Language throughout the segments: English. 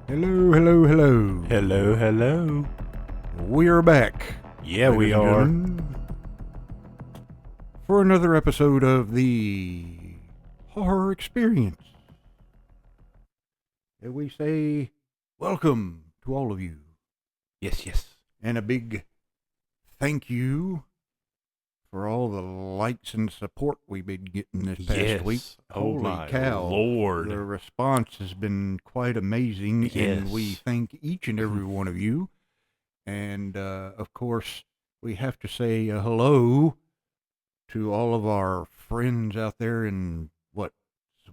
Hello, hello, hello. Hello, hello. We are back. Yeah, we ladies and are. gentlemen, for another episode of the Horror Experience. And we say welcome to all of you. Yes, yes. And a big thank you for all the likes and support we've been getting this past Yes. week. Oh, Holy my cow. Lord. The response has been quite amazing, and we Yes. thank each and every one of you. And, of course, we have to say hello to all of our friends out there in, what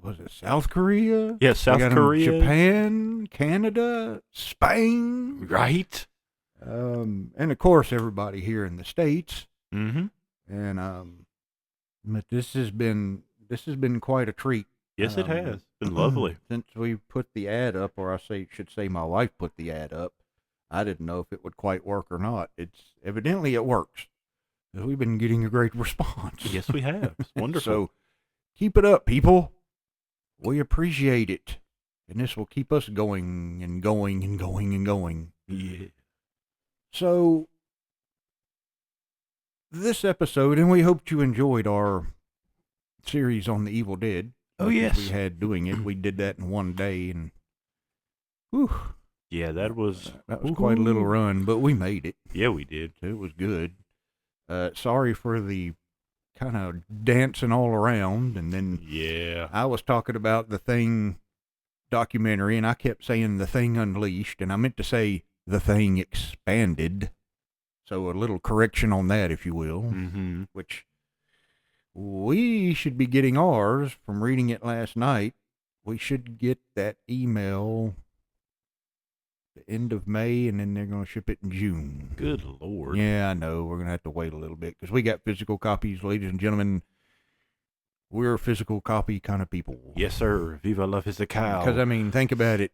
was it, South Korea? Yes, South We got 'em Korea. Japan, Canada, Spain. Right? And, of course, everybody here in the States. Mm-hmm. And, but this has been quite a treat. Yes, it has. Been lovely. Since we put the ad up, or should say my wife put the ad up, I didn't know if it would quite work or not. It's evidently it works. We've been getting a great response. Yes, we have. It's wonderful. So keep it up, people. We appreciate it. And this will keep us going and going and going and going. Yeah. So this episode, and we hoped you enjoyed our series on the Evil Dead. Oh, Much as yes. we had doing it. We did that in one day, and whew, Yeah, that was quite a little run, but we made it. Yeah, we did. It was good. Sorry for the kind of dancing all around, and then Yeah. I was talking about the Thing documentary, and I kept saying The Thing Unleashed, and I meant to say The Thing Expanded. So a little correction on that, if you will, Mm-hmm. which we should be getting ours from reading it last night. We should get that email the end of May, and then they're going to ship it in June. Good Lord. Yeah, I know. We're going to have to wait a little bit because we got physical copies, ladies and gentlemen. We're physical copy kind of people. Yes, sir. Viva la physical. Because, I mean, think about it.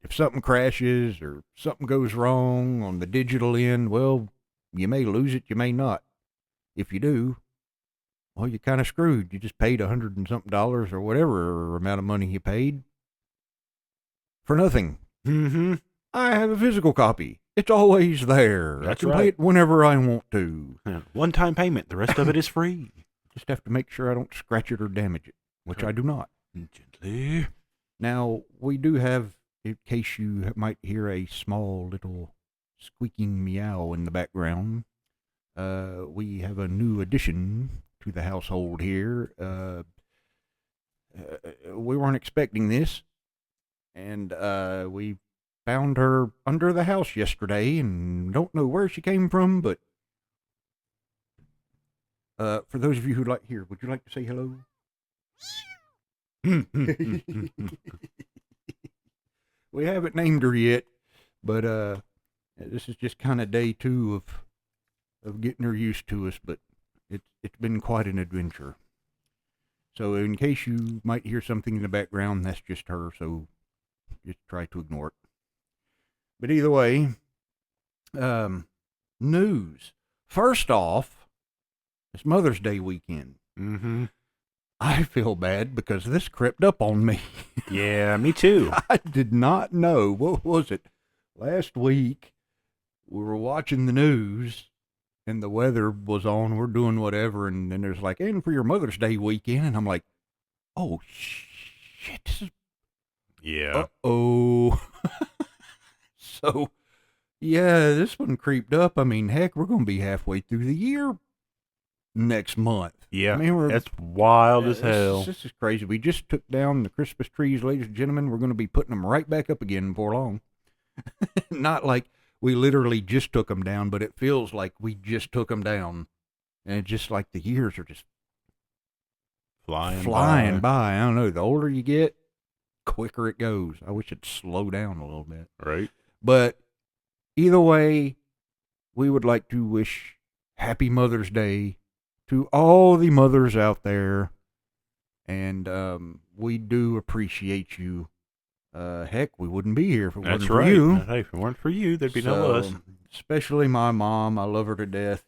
If something crashes or something goes wrong on the digital end, well, you may lose it, you may not. If you do, well, you're kind of screwed. You just paid $100 and something or whatever amount of money you paid for nothing. Mm-hmm. I have a physical copy. It's always there. That's I can right. pay it whenever I want to. One-time payment. The rest of it is free. Just have to make sure I don't scratch it or damage it, which I do not. Gently. Now, we do have, in case you might hear a small little squeaking meow in the background, we have a new addition to the household here. We weren't expecting this, and we found her under the house yesterday, and don't know where she came from, but for those of you who'd like here, would you like to say hello? We haven't named her yet, but this is just kind of day 2 of getting her used to us, but it's been quite an adventure. So in case you might hear something in the background, that's just her, so just try to ignore it. But either way, news. First off, it's Mother's Day weekend. Mm-hmm. I feel bad because this crept up on me. Yeah, me too. I did not know. What was it? Last week, we were watching the news, and the weather was on. We're doing whatever, and then there's like, and for your Mother's Day weekend, and I'm like, oh, shit, this is, Yeah. uh-oh. So, yeah, this one creeped up. I mean, heck, we're going to be halfway through the year next month. Yeah. I mean, that's wild as hell. This is crazy. We just took down the Christmas trees, ladies and gentlemen. We're going to be putting them right back up again before long. Not like we literally just took them down, but it feels like we just took them down. And it's just like the years are just flying by. I don't know. The older you get, quicker it goes. I wish it'd slow down a little bit. Right. But either way, we would like to wish Happy Mother's Day to all the mothers out there. And we do appreciate you. Heck, we wouldn't be here if it wasn't for you. Hey, if it weren't for you, there'd be no us. Especially my mom. I love her to death.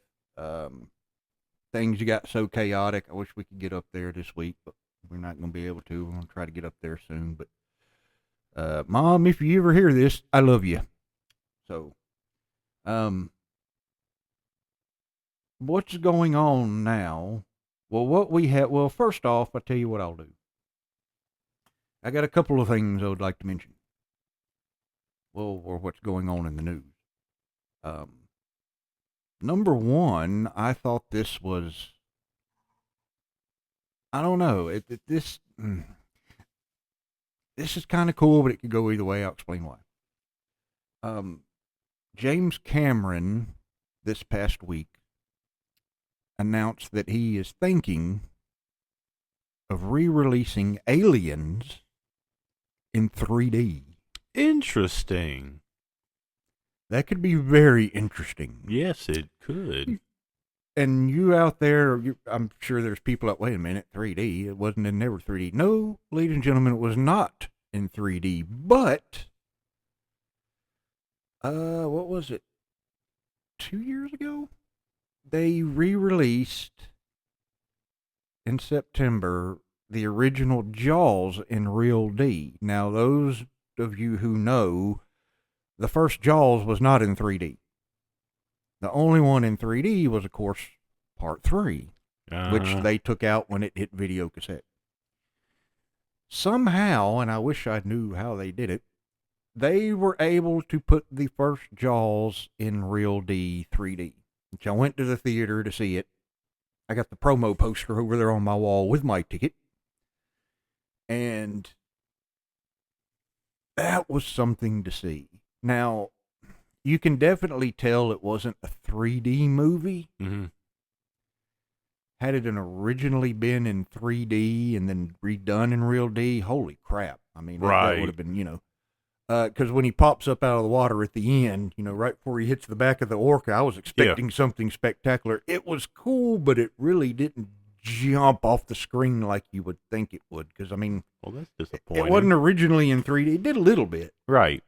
Things got so chaotic. I wish we could get up there this week, but we're not going to be able to. We're going to try to get up there soon. But Mom, if you ever hear this, I love you. So, what's going on now? Well, what we have, well, first off, I'll tell you what I'll do. I got a couple of things I would like to mention. Well, or what's going on in the news. Number one, I thought this was, I don't know, this is kind of cool, but it could go either way. I'll explain why. James Cameron, this past week, announced that he is thinking of re-releasing Aliens in 3D. Interesting. That could be very interesting. Yes, it could. And you out there, I'm sure there's people that, wait a minute, 3D, it wasn't in never 3D. No, ladies and gentlemen, it was not in 3D, but, what was it, 2 years ago? They re-released in September the original Jaws in Real D. Now, those of you who know, the first Jaws was not in 3D. The only one in 3D was, of course, Part 3, which they took out when it hit video cassette. Somehow, and I wish I knew how they did it, they were able to put the first Jaws in Real D 3D, which I went to the theater to see it. I got the promo poster over there on my wall with my ticket. And that was something to see. Now, you can definitely tell it wasn't a 3D movie. Mm-hmm. Had it originally been in 3D and then redone in Real D, holy crap. I mean, that would have been, because when he pops up out of the water at the end, right before he hits the back of the orca, I was expecting something spectacular. It was cool, but it really didn't jump off the screen like you would think it would. Because, I mean, well, that's disappointing. It wasn't originally in 3D. It did a little bit. Right.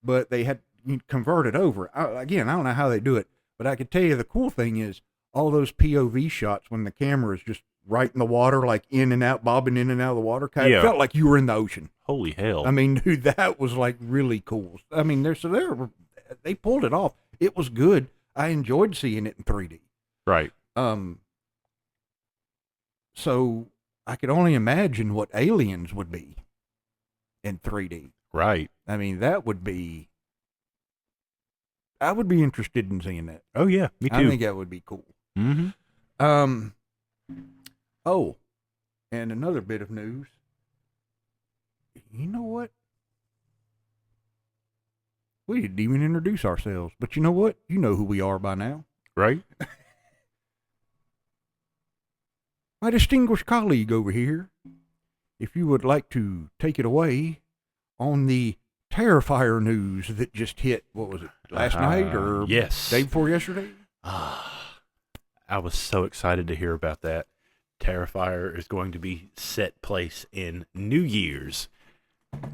But they had converted over. Again, I don't know how they do it, but I could tell you the cool thing is all those POV shots when the camera is just right in the water, like in and out, bobbing in and out of the water. It felt like you were in the ocean. Holy hell. I mean, dude, that was like really cool. I mean, they pulled it off. It was good. I enjoyed seeing it in 3D. Right. So I could only imagine what Aliens would be in 3D. Right. I mean, I would be interested in seeing that. Oh, yeah, me too. I think that would be cool. Mm-hmm. Oh, and another bit of news. You know what? We didn't even introduce ourselves, but you know what? You know who we are by now. Right. My distinguished colleague over here, if you would like to take it away on the Terrifier news that just hit, what was it, last night or yes, day before yesterday? I was so excited to hear about that. Terrifier is going to be set place in New Year's.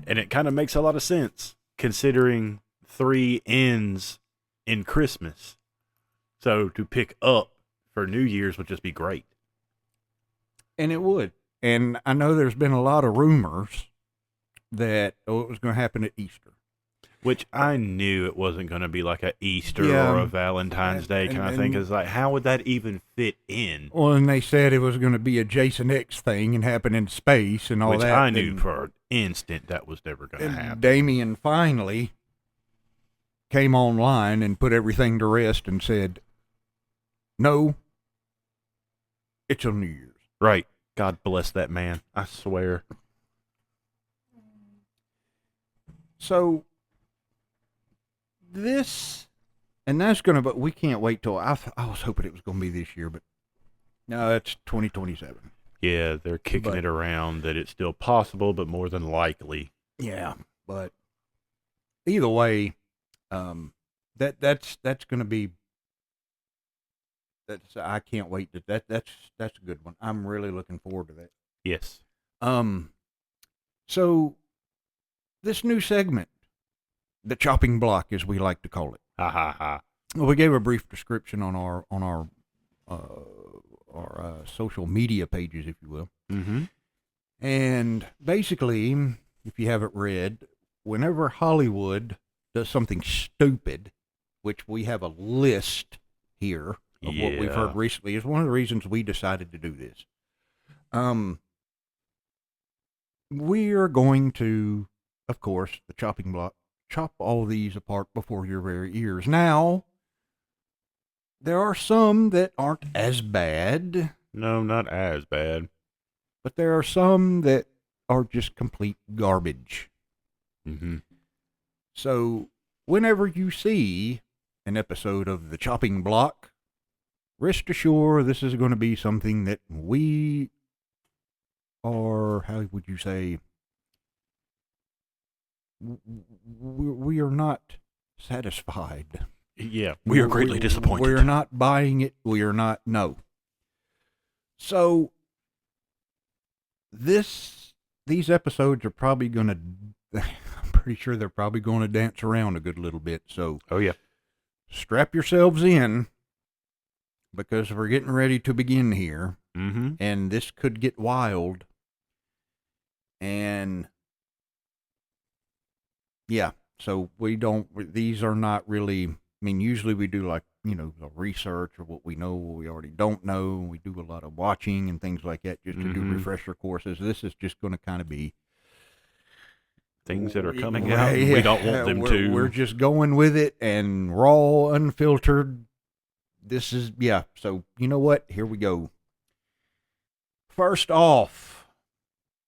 And it kind of makes a lot of sense, considering 3 ends in Christmas. So to pick up for New Year's would just be great. And it would. And I know there's been a lot of rumors that it was going to happen at Easter. Which I knew it wasn't going to be like a Easter or a Valentine's Day kind of thing. Because, like, how would that even fit in? Well, and they said it was going to be a Jason X thing and happen in space and all Which that. I knew for an instant that was never going to happen. Damien finally came online and put everything to rest and said, no, it's on New Year's. Right. God bless that man. I swear. So this, and that's going to, but we can't wait till, I was hoping it was going to be this year, but no, it's 2027. Yeah, they're kicking it around that it's still possible, but more than likely. Yeah, but either way, that's going to be, I can't wait. That's a good one. I'm really looking forward to that. Yes. So this new segment, the chopping block, as we like to call it. Ha ha ha. Well, we gave a brief description on our social media pages, if you will. Mm-hmm. And basically, if you haven't read, whenever Hollywood does something stupid, which we have a list here of what we've heard recently, is one of the reasons we decided to do this. We are going to, of course, the chopping block, chop all these apart before your very ears. Now, there are some that aren't as bad. No, not as bad. But there are some that are just complete garbage. Mm-hmm. So, whenever you see an episode of The Chopping Block, rest assured this is going to be something that we are, how would you say, we are not satisfied. Yeah, we are greatly disappointed. We're not buying it. We are not, no. So, these episodes are probably going to, I'm pretty sure they're probably going to dance around a good little bit. So, oh yeah, strap yourselves in because we're getting ready to begin here. Mm-hmm. And this could get wild. And yeah, so these are not really, I mean, usually we do like, the research or what we know, what we already don't know. We do a lot of watching and things like that just to do refresher courses. This is just going to kind of be things that are coming out. And we don't want them to. We're just going with it and raw, unfiltered. This is, yeah. So you know what? Here we go. First off,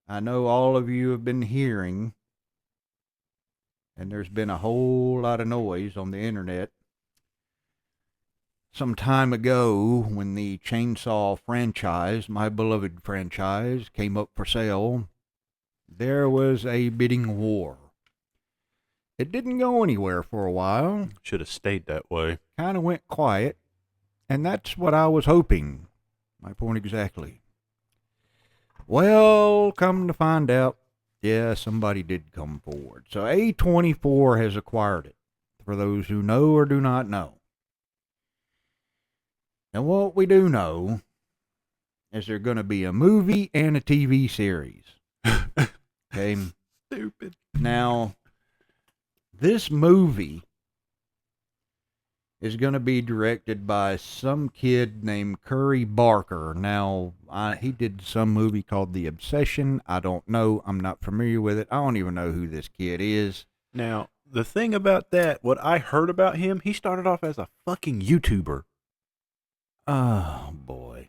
I know all of you have been hearing, and there's been a whole lot of noise on the internet. Some time ago, when the Chainsaw franchise, my beloved franchise, came up for sale, there was a bidding war. It didn't go anywhere for a while. Should have stayed that way. Kind of went quiet, and that's what I was hoping. My point exactly. Well, come to find out, yeah, somebody did come forward. So A24 has acquired it, for those who know or do not know. Now, what we do know is there's going to be a movie and a TV series. Okay? Stupid. Now, this movie is going to be directed by some kid named Curry Barker. Now, he did some movie called The Obsession. I don't know. I'm not familiar with it. I don't even know who this kid is. Now, the thing about that, what I heard about him, he started off as a fucking YouTuber. Oh, boy.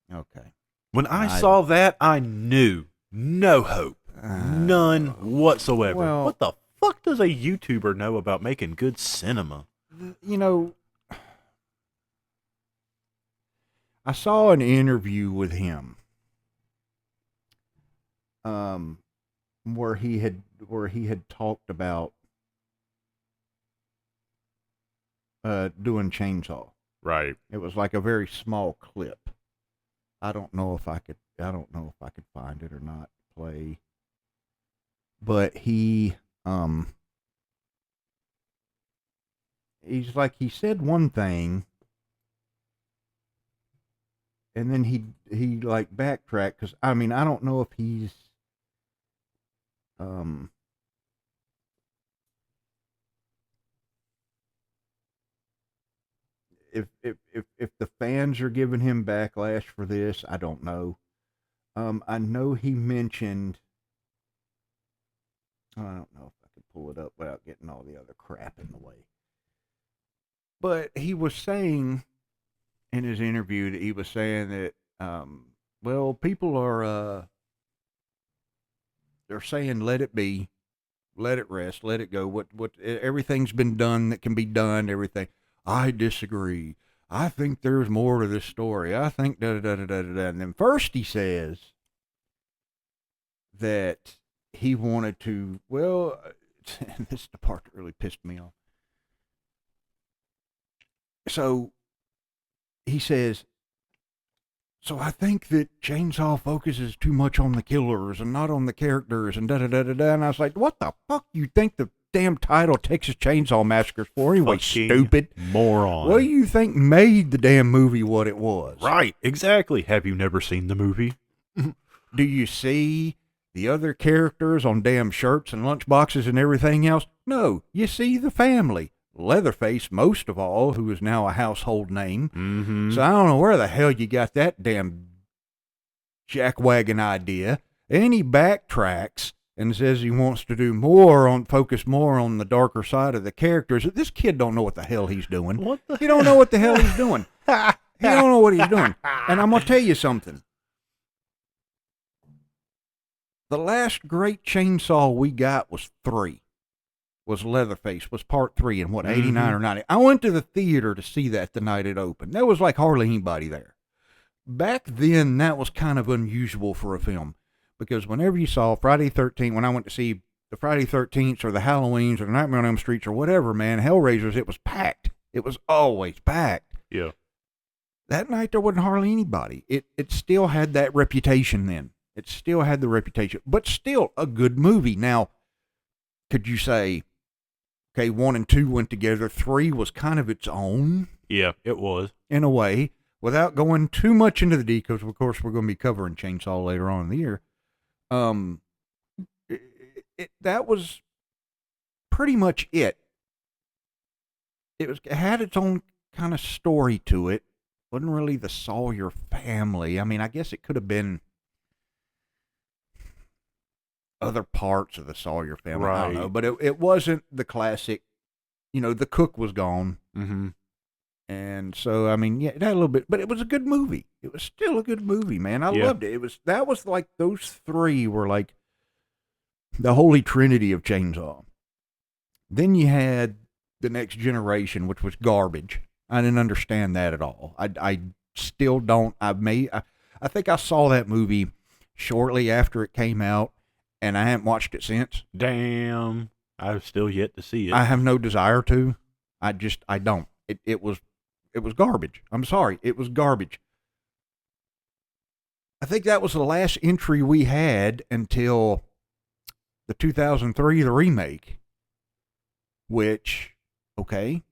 Okay. When I saw that, I knew no hope. None whatsoever. Well, what the fuck does a YouTuber know about making good cinema? I saw an interview with him where he had talked about doing Chainsaw. Right. It was like a very small clip. I don't know if I could find it or not play. But he said one thing and then he like backtracked, cuz I mean, I don't know if he's if the fans are giving him backlash for this, I don't know. I know he mentioned, I don't know if I could pull it up without getting all the other crap in the way. But he was saying in his interview that he was saying that, well, people are, they're saying let it be, let it rest, let it go. What everything's been done that can be done. Everything. I disagree. I think there's more to this story. I think da da da da da da. And then first he says that he wanted to. Well, this is the part that really pissed me off. So he says, so I think that Chainsaw focuses too much on the killers and not on the characters and da da da da da. And I was like, what the fuck you think the damn title Texas Chainsaw Massacre's for anyway, fucking stupid moron? What do you think made the damn movie what it was? Right, exactly. Have you never seen the movie? Do you see the other characters on damn shirts and lunchboxes and everything else. No, you see the family. Leatherface, most of all, who is now a household name. Mm-hmm. So I don't know where the hell you got that damn jackwagon idea. And he backtracks and says he wants to do focus more on the darker side of the characters. This kid don't know what the hell he's doing. What the He don't know what the hell he's doing. He don't know what he's doing. And I'm going to tell you something. The last great chainsaw we got was Leatherface, was part 3 in, 89 or 90. I went to the theater to see that the night it opened. There was like hardly anybody there. Back then, that was kind of unusual for a film, because whenever you saw Friday 13th, when I went to see the Friday 13th or the Halloweens or the Nightmare on Elm Street or whatever, man, Hellraisers, it was packed. It was always packed. Yeah. That night, there wasn't hardly anybody. It still had that reputation then. It still had the reputation, but still a good movie. Now, could you say, okay, 1 and 2 went together, 3 was kind of its own? Yeah, it was. In a way, without going too much into the details, of course, we're going to be covering Chainsaw later on in the year. That was pretty much it. It had its own kind of story to it. Wasn't really the Sawyer family. I mean, I guess it could have been other parts of the Sawyer family. Right. I don't know, but it wasn't the classic. The cook was gone. Mm-hmm. And so, I mean, yeah, it had a little bit, but it was a good movie. It was still a good movie, man. I loved it. That was like, those 3 were like the holy trinity of chainsaw. Then you had The Next Generation, which was garbage. I didn't understand that at all. I still don't. I think I saw that movie shortly after it came out, and I haven't watched it since. Damn. I've still yet to see it. I have no desire to. I don't. It was garbage. I'm sorry. It was garbage. I think that was the last entry we had until the 2003, the remake, which, okay,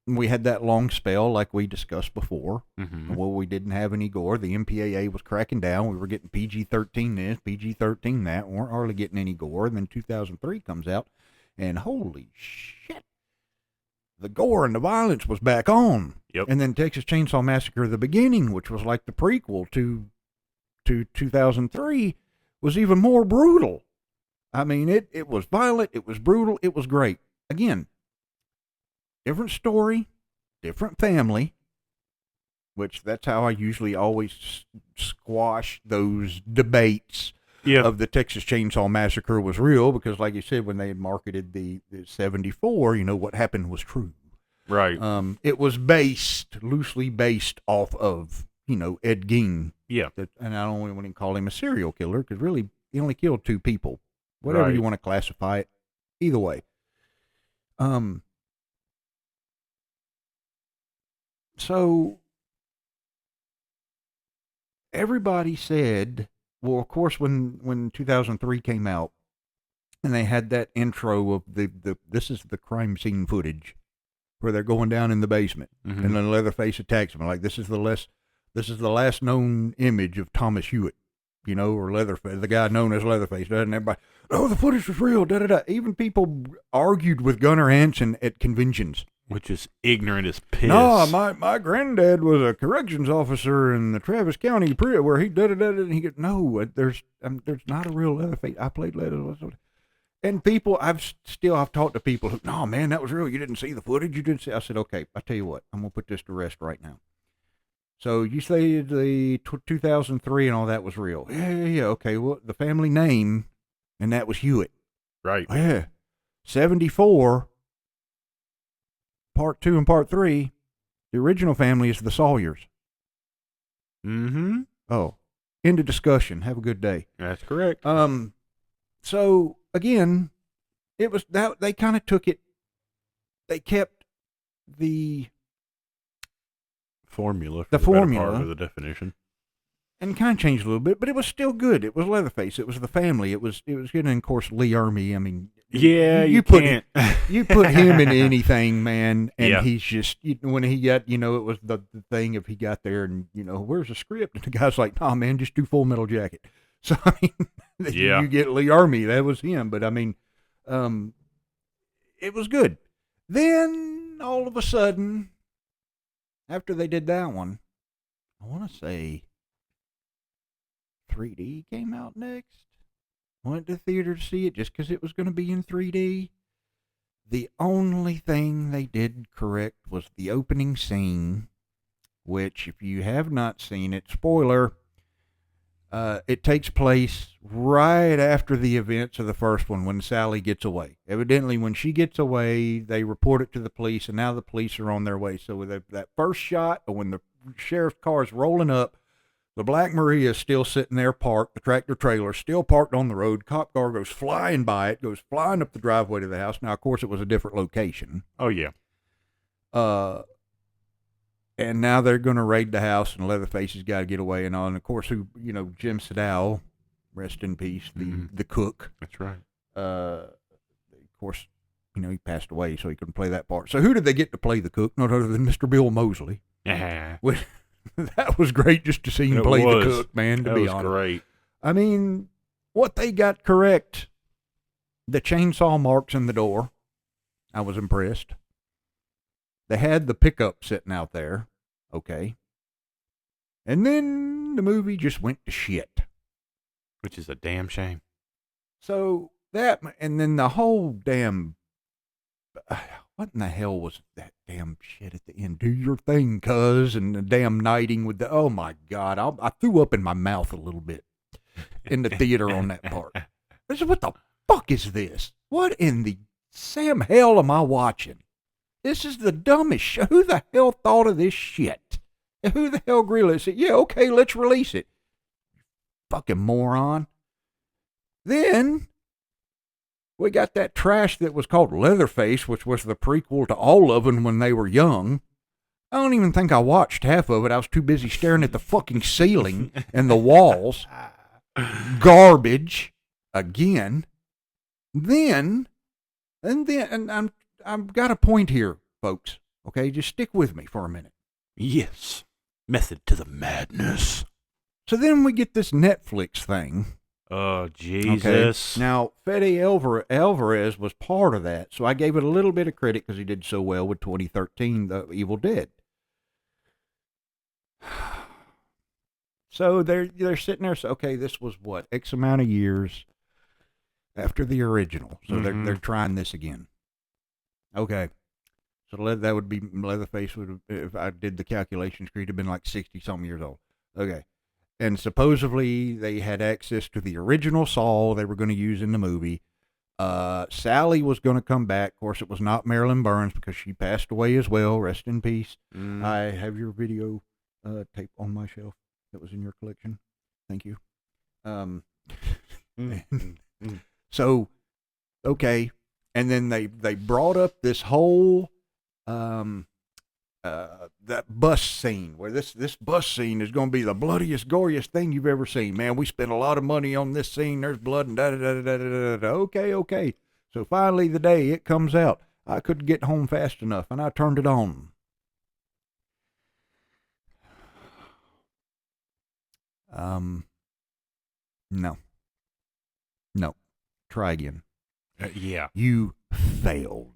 we had that long spell like we discussed before. Mm-hmm. Well, we didn't have any gore. The MPAA was cracking down. We were getting PG-13 this, PG-13 that. We weren't hardly getting any gore. And then 2003 comes out, and holy shit, the gore and the violence was back on. Yep. And then Texas Chainsaw Massacre, the beginning, which was like the prequel to 2003, was even more brutal. I mean, it was violent, it was brutal, it was great. Again, different story, different family, which that's how I usually always squash those debates of the Texas Chainsaw Massacre was real, because like you said, when they had marketed the 74, what happened was true. Right. It was loosely based off of, Ed Gein. Yeah. And I don't want to call him a serial killer, because really he only killed 2 people. Whatever you want to classify it. Either way. So everybody said, well, of course, when 2003 came out, and they had that intro of this is the crime scene footage, where they're going down in the basement, Mm-hmm. and then Leatherface attacks them. Like, this is the last known image of Thomas Hewitt, or Leatherface, the guy known as Leatherface. And everybody, oh, the footage was real. Da da da. Even people argued with Gunnar Hansen at conventions. Which is ignorant as piss. No, my granddad was a corrections officer in the Travis County where he da da da. And he goes, no, there's not a real Leatherface. I played Leatherface. And people, I've talked to people who, no, man, that was real. You didn't see the footage. You didn't see. I said, okay, I'll tell you what. I'm going to put this to rest right now. So you say the 2003 and all that was real. Yeah. Okay, well, the family name, and that was Hewitt. Right. Yeah. 74, part 2 and part 3, the original family is the Sawyers. Mm-hmm. Oh, end of discussion. Have a good day. That's correct. So again, it was that they kind of took it. They kept the formula. The formula part of the definition, and kind of changed a little bit, but it was still good. It was Leatherface. It was the family. It was good. And of course, Lee Ermey. I mean, you put can't. You put him in anything, man, and Yeah. he's just when he got it was the thing if he got there and where's the script, and the guy's like, nah, man, just do Full Metal Jacket. So, I mean, Yeah. you get Lee Ermey. That was him. But, I mean, it was good. Then, all of a sudden, after they did that one, I want to say 3D came out next. Went to the theater to see it just because it was going to be in 3D. The only thing they did correct was the opening scene, which, if you have not seen it, spoiler, it takes place right after the events of the first one when Sally gets away. Evidently, when she gets away, they report it to the police, and now the police are on their way. So with that first shot, when the sheriff's car is rolling up, the Black Maria is still sitting there parked, the tractor trailer still parked on the road. Cop car goes flying by it, goes flying up the driveway to the house. Now, of course, it was a different location. Oh, yeah. And now they're going to raid the house, and Leatherface has got to get away and all. And, of course, Jim Sadow, rest in peace, the cook. That's right. Of course, he passed away, so he couldn't play that part. So who did they get to play the cook? None other than Mr. Bill Moseley. Yeah. That was great just to see him play the cook, man, to be honest. That was great. I mean, what they got correct, the chainsaw marks in the door, I was impressed. They had the pickup sitting out there, okay. And then the movie just went to shit. Which is a damn shame. So and then the whole damn, what in the hell was that damn shit at the end? Do your thing, cuz, and the damn knighting with oh my God, I threw up in my mouth a little bit in the theater on that part. I said, what the fuck is this? What in the Sam hell am I watching? This is the dumbest shit. Who the hell thought of this shit? Who the hell grilled it? Said, yeah, okay, let's release it. Fucking moron. Then we got that trash that was called Leatherface, which was the prequel to all of them when they were young. I don't even think I watched half of it. I was too busy staring at the fucking ceiling and the walls. Garbage. Again. And I've got a point here, folks. Okay, just stick with me for a minute. Yes. Method to the madness. So then we get this Netflix thing. Oh, Jesus. Okay. Now, Fede Alvarez was part of that, so I gave it a little bit of credit because he did so well with 2013, The Evil Dead. So they're sitting there, so, okay, this was what, X amount of years after the original. So they're trying this again. Okay. So that would be, Leatherface would have, if I did the calculations, he'd have been like 60-something years old. Okay. And supposedly they had access to the original Saw they were going to use in the movie. Sally was going to come back. Of course, it was not Marilyn Burns because she passed away as well. Rest in peace. I have your video tape on my shelf that was in your collection. Thank you. So, okay. And then they brought up this whole that bus scene where this bus scene is going to be the bloodiest, goriest thing you've ever seen. Man, we spent a lot of money on this scene. There's blood and da-da-da-da-da-da-da. Okay. So finally the day it comes out, I couldn't get home fast enough, and I turned it on. No. Try again. Yeah. You failed.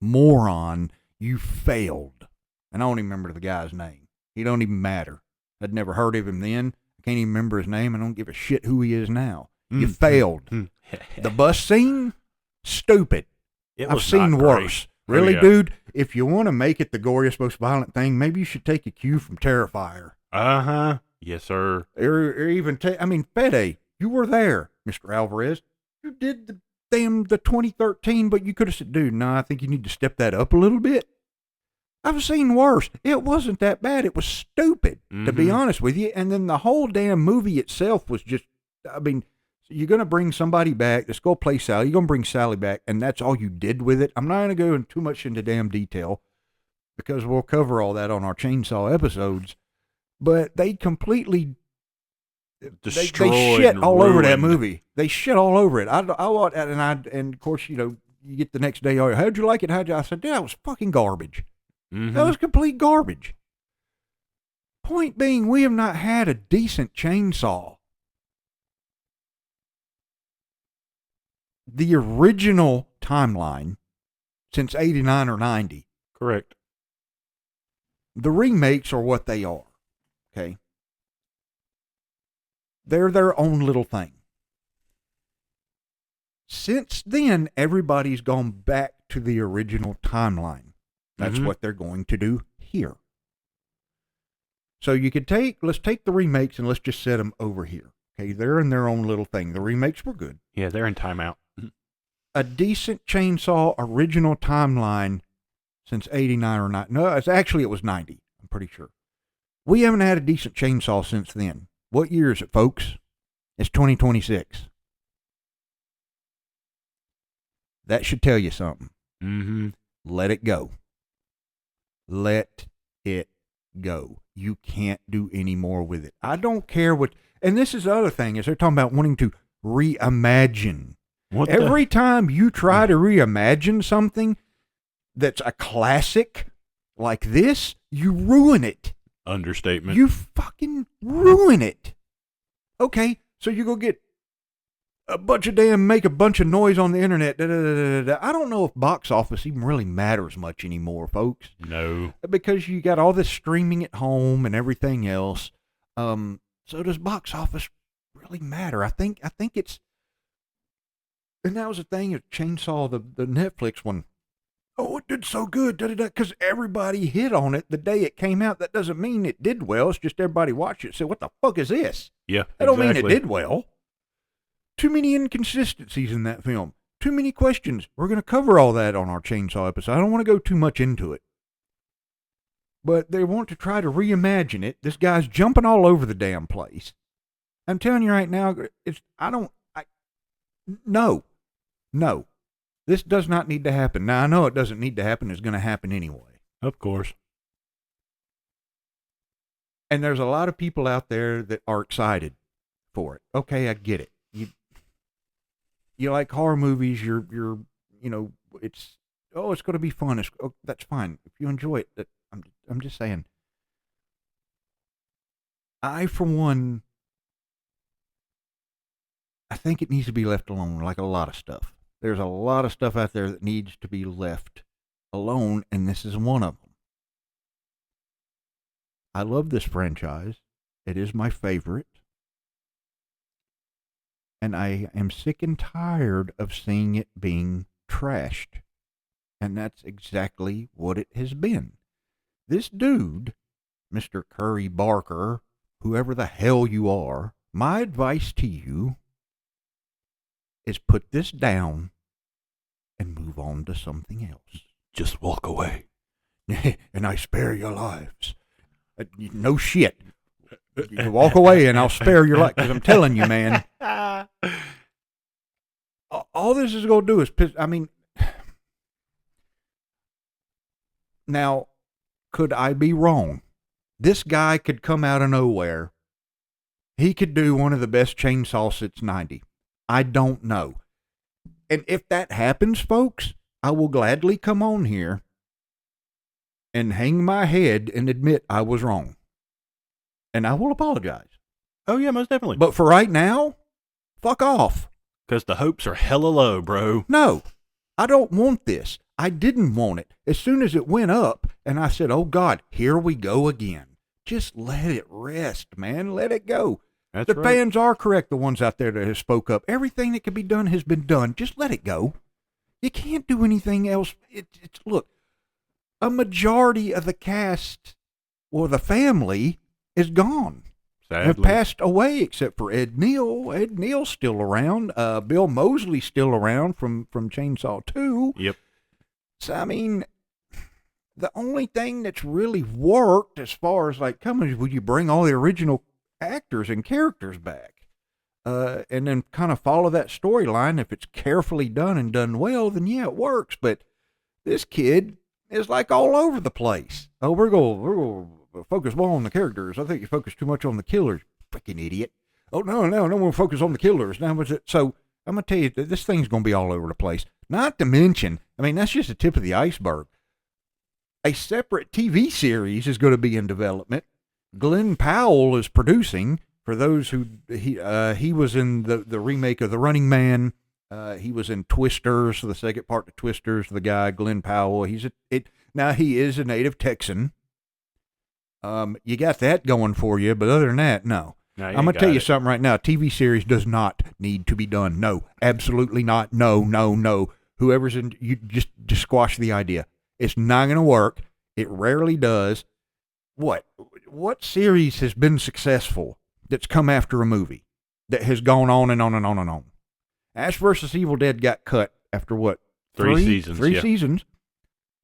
Moron, you failed. And I don't even remember the guy's name. He don't even matter. I'd never heard of him then. I can't even remember his name. I don't give a shit who he is now. You failed. The bus scene, stupid. I've seen worse. Really, dude? If you want to make it the goriest, most violent thing, maybe you should take a cue from Terrifier. Uh-huh. Yes, sir. Or even Fede, you were there, Mr. Alvarez. You did the 2013, but you could have said, dude, no, I think you need to step that up a little bit. I've seen worse. It wasn't that bad. It was stupid, to be honest with you. And then the whole damn movie itself was just, you're going to bring somebody back. Let's go play Sally. You're going to bring Sally back, and that's all you did with it. I'm not going to go too much into damn detail because we'll cover all that on our Chainsaw episodes. But they completely destroyed, they shit all ruined. over that movie. They shit all over it. I watched that, and of course, you get the next day. Oh, how'd you like it? I said, that was fucking garbage. That was complete garbage. Point being, we have not had a decent chainsaw. The original timeline since 89 or 90. Correct. The remakes are what they are. Okay. They're their own little thing. Since then, everybody's gone back to the original timeline. That's what they're going to do here. So you could let's take the remakes and let's just set them over here. Okay, they're in their own little thing. The remakes were good. Yeah, they're in timeout. A decent chainsaw original timeline since 89 or 90. No, it was 90. I'm pretty sure. We haven't had a decent chainsaw since then. What year is it, folks? It's 2026. That should tell you something. Mm-hmm. Let it go. Let it go. You can't do any more with it. I don't care what. And this is the other thing, is they're talking about wanting to reimagine. Every time you try to reimagine something that's a classic like this, you ruin it. Understatement. You fucking ruin it. Okay, so you go get make a bunch of noise on the internet. I don't know if box office even really matters much anymore, folks. No. Because you got all this streaming at home and everything else. So does box office really matter? I think it's. And that was the thing of Chainsaw, the Netflix one. Oh, it did so good, because everybody hit on it the day it came out. That doesn't mean it did well. It's just everybody watched it and said, what the fuck is this? Yeah, I don't mean it did well. Too many inconsistencies in that film. Too many questions. We're going to cover all that on our Chainsaw episode. I don't want to go too much into it. But they want to try to reimagine it. This guy's jumping all over the damn place. I'm telling you right now, no. This does not need to happen. Now, I know it doesn't need to happen. It's going to happen anyway. Of course. And there's a lot of people out there that are excited for it. Okay, I get it. You like horror movies, it's going to be fun. That's fine. If you enjoy it, I'm just saying. For one, I think it needs to be left alone, like a lot of stuff. There's a lot of stuff out there that needs to be left alone, and this is one of them. I love this franchise. It is my favorite. And I am sick and tired of seeing it being trashed. And that's exactly what it has been. This dude, Mr. Curry Barker, whoever the hell you are, my advice to you is put this down and move on to something else. Just walk away. And I spare your lives. No shit. You walk away and I'll spare your life, because I'm telling you, man. All this is going to do is piss. I mean, now, could I be wrong? This guy could come out of nowhere. He could do one of the best chainsaws since 90. I don't know. And if that happens, folks, I will gladly come on here and hang my head and admit I was wrong. And I will apologize. Oh, yeah, most definitely. But for right now, fuck off. Because the hopes are hella low, bro. No, I don't want this. I didn't want it. As soon as it went up, and I said, oh, God, here we go again. Just let it rest, man. Let it go. That's the right. fans are correct, the ones out there that have spoke up. Everything that can be done has been done. Just let it go. You can't do anything else. Look, a majority of the cast or the family is gone. Sadly. Have passed away, except for Ed Neal. Ed Neal's still around. Bill Moseley's still around from Chainsaw 2. Yep. So, I mean, the only thing that's really worked as far as like coming is, would you bring all the original actors and characters back, and then kind of follow that storyline. If it's carefully done and done well, then yeah, it works. But this kid is like all over the place. Oh, we're going to focus more on the characters. I think you focus too much on the killers. Freaking idiot. Oh, no, we'll focus on the killers. Now, so I'm going to tell you that this thing's going to be all over the place. Not to mention, I mean, that's just the tip of the iceberg. A separate TV series is going to be in development Glenn Powell is producing. For those who he was in the remake of The Running Man. He was in Twisters, the second part to Twisters. The guy Glenn Powell. Now he is a native Texan. You got that going for you, but other than that, no. No, I'm gonna tell you something right now. A TV series does not need to be done. No, absolutely not. No, no, no. Whoever's in, you just squash the idea. It's not gonna work. It rarely does. What series has been successful that's come after a movie that has gone on and on and on and on? Ash versus Evil Dead got cut after what? Three seasons. Three seasons.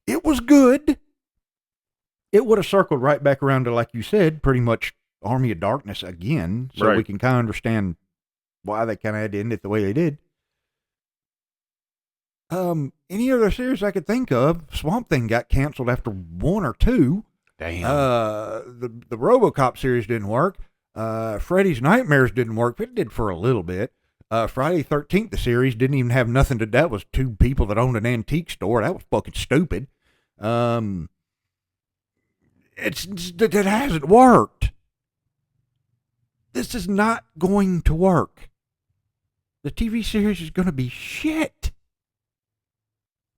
It was good. It would have circled right back around to, like you said, pretty much Army of Darkness again, so right. We can kind of understand why they kind of had to end it the way they did. Any other series I could think of, Swamp Thing got canceled after one or two. Damn. The RoboCop series didn't work. Freddy's Nightmares didn't work, but it did for a little bit. Friday the 13th, the series didn't even have nothing to. That was two people that owned an antique store. That was fucking stupid. It hasn't worked. This is not going to work. The TV series is going to be shit.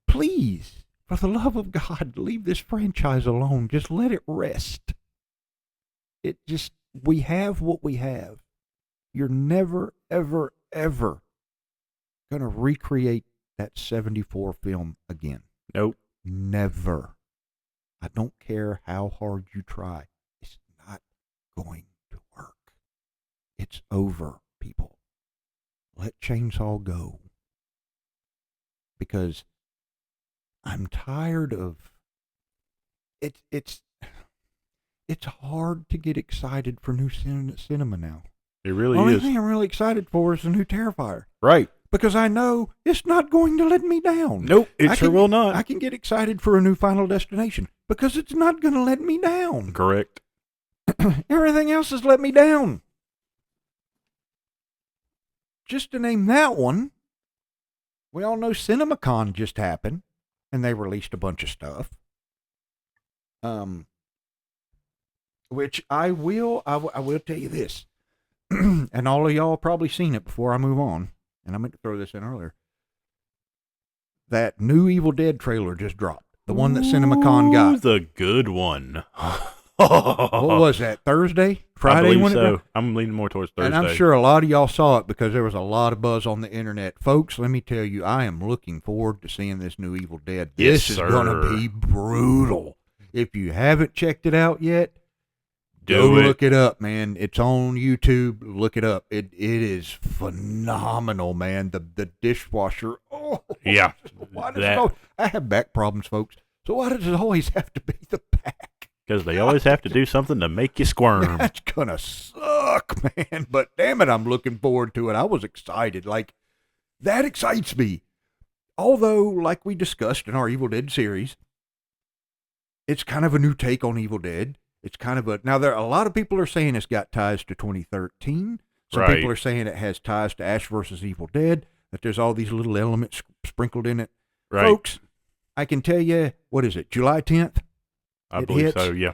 Please, for the love of God, leave this franchise alone. Just let it rest. We have what we have. You're never, ever, ever going to recreate that 74 film again. Nope. Never. I don't care how hard you try. It's not going to work. It's over, people. Let Chainsaw go. Because I'm tired of it's hard to get excited for new cinema now. It really Only is. thing I'm really excited for is the new Terrifier. Right. Because I know it's not going to let me down. Nope, it sure will not. I can get excited for a new Final Destination because it's not going to let me down. Correct. Everything else has let me down. Just to name that one, we all know CinemaCon just happened, and they released a bunch of stuff. Which I will tell you this, and all of y'all probably seen it before I move on, and I meant to throw this in earlier. That new Evil Dead trailer just dropped. The one that CinemaCon got. The good one. What was that, Thursday? Friday? I believe when so. It dropped? I'm leaning more towards Thursday. And I'm sure a lot of y'all saw it because there was a lot of buzz on the internet. Folks, let me tell you, I am looking forward to seeing this new Evil Dead. Yes, this is going to be brutal. If you haven't checked it out yet, go look it up, man. It's on YouTube. Look it up. It is phenomenal, man. The dishwasher. Oh, yeah. I have back problems, folks. So why does it always have to be the back? Because they always have to do something to make you squirm. That's gonna suck, man. But damn it, I'm looking forward to it. I was excited. Like, that excites me. Although, like we discussed in our Evil Dead series, it's kind of a new take on Evil Dead. It's kind of now there are a lot of people are saying it's got ties to 2013. Some Right. people are saying it has ties to Ash versus Evil Dead. That there's all these little elements sprinkled in it. Right. Folks, I can tell you, what is it, July 10th? I It believe hits. so, yeah.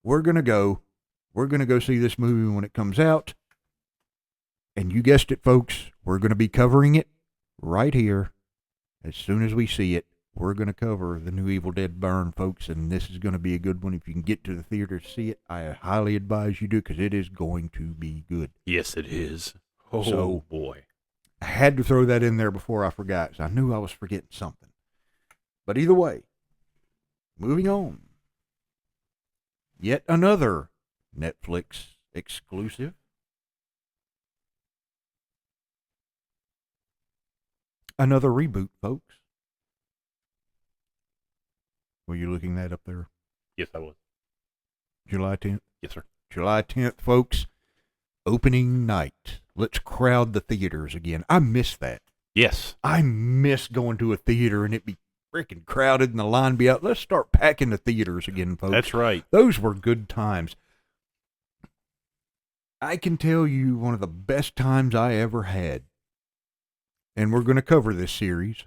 We're going to go see this movie when it comes out. And you guessed it, folks. We're going to be covering it right here. As soon as we see it, we're going to cover the new Evil Dead Burn, folks. And this is going to be a good one. If you can get to the theater to see it, I highly advise you do, because it is going to be good. Yes, it is. Oh, So, boy. I had to throw that in there before I forgot, so I knew I was forgetting something. But either way, moving on. Yet another Netflix exclusive. Another reboot, folks. Were you looking that up there? Yes, I was. July 10th? Yes, sir. July 10th, folks. Opening night. Let's crowd the theaters again. I miss that. Yes. I miss going to a theater and it be freaking crowded and the line be out. Let's start packing the theaters again, folks. That's right. Those were good times. I can tell you one of the best times I ever had. And we're going to cover this series.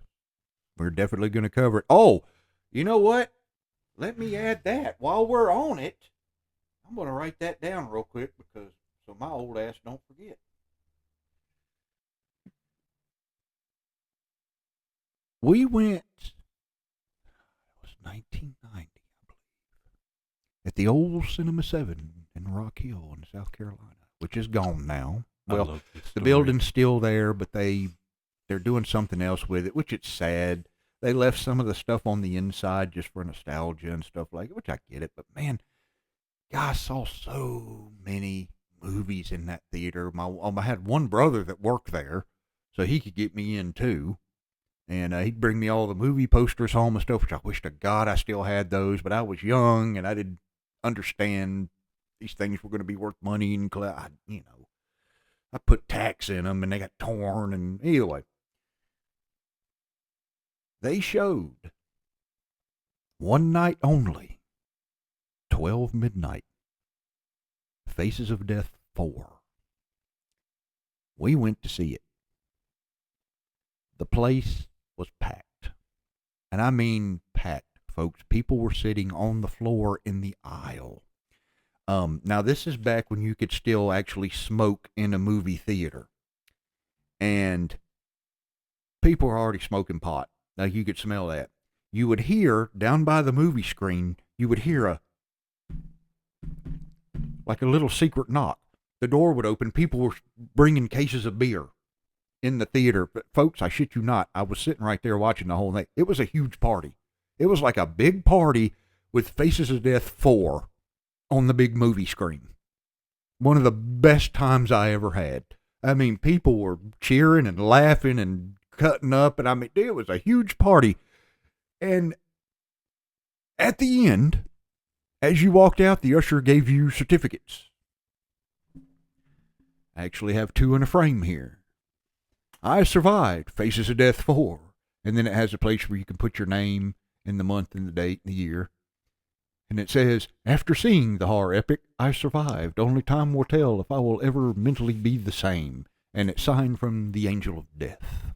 We're definitely going to cover it. Oh, you know what? Let me add that. While we're on it, I'm going to write that down real quick because so my old ass don't forget. We went, it was 1990, I believe, at the old Cinema 7 in Rock Hill in South Carolina, which is gone now. Well, the building's still there, but they're doing something else with it, which it's sad. They left some of the stuff on the inside just for nostalgia and stuff like it, which I get it. But man, I saw so many movies in that theater. I had one brother that worked there, so he could get me in too. And he'd bring me all the movie posters home and stuff, which I wish to God I still had those. But I was young and I didn't understand these things were going to be worth money. And, I put tax in them and they got torn. And either way, they showed one night only, 12 midnight, Faces of Death 4. We went to see it. The place was packed. And I mean packed, folks. People were sitting on the floor in the aisle. Now, this is back when you could still actually smoke in a movie theater. And people were already smoking pot. Like, you could smell that. You would hear, down by the movie screen, you would hear like a little secret knock. The door would open. People were bringing cases of beer in the theater. But folks, I shit you not, I was sitting right there watching the whole thing. It was a huge party. It was like a big party with Faces of Death 4 on the big movie screen. One of the best times I ever had. I mean, people were cheering and laughing and cutting up, and I mean, it was a huge party. And at the end, as you walked out, the usher gave you certificates. I actually have 2 in a frame here. I survived Faces of Death 4. And then it has a place where you can put your name and the month and the date and the year. And it says, after seeing the horror epic, I survived. Only time will tell if I will ever mentally be the same. And it's signed from the Angel of Death.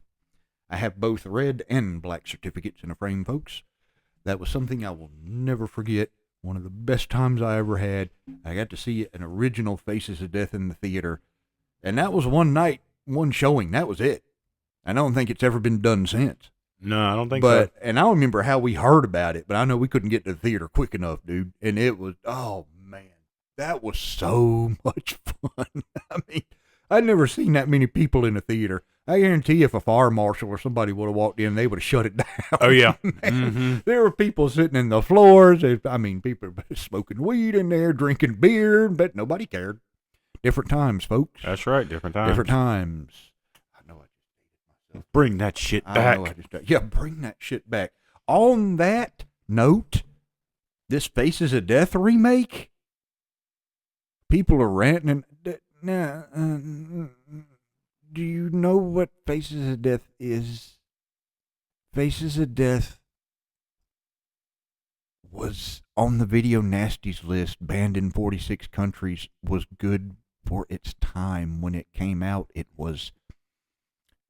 I have both red and black certificates in a frame, folks. That was something I will never forget. One of the best times I ever had. I got to see an original Faces of Death in the theater. And that was one night, one showing. That was it. I don't think it's ever been done since. No, I don't think so. And I remember how we heard about it, but I know we couldn't get to the theater quick enough, dude. And it was, oh, man, that was so much fun. I mean, I'd never seen that many people in a theater. I guarantee you if a fire marshal or somebody would have walked in, they would have shut it down. Oh, yeah. Mm-hmm. There were people sitting in the floors. I mean, people smoking weed in there, drinking beer, but nobody cared. Different times, folks. That's right, different times. Different times. I know I just dated myself. Bring that shit back. Bring that shit back. On that note, this Faces of Death remake, people are ranting. Do you know what Faces of Death is? Faces of Death was on the Video Nasties list, banned in 46 countries, was good for its time. When it came out, it was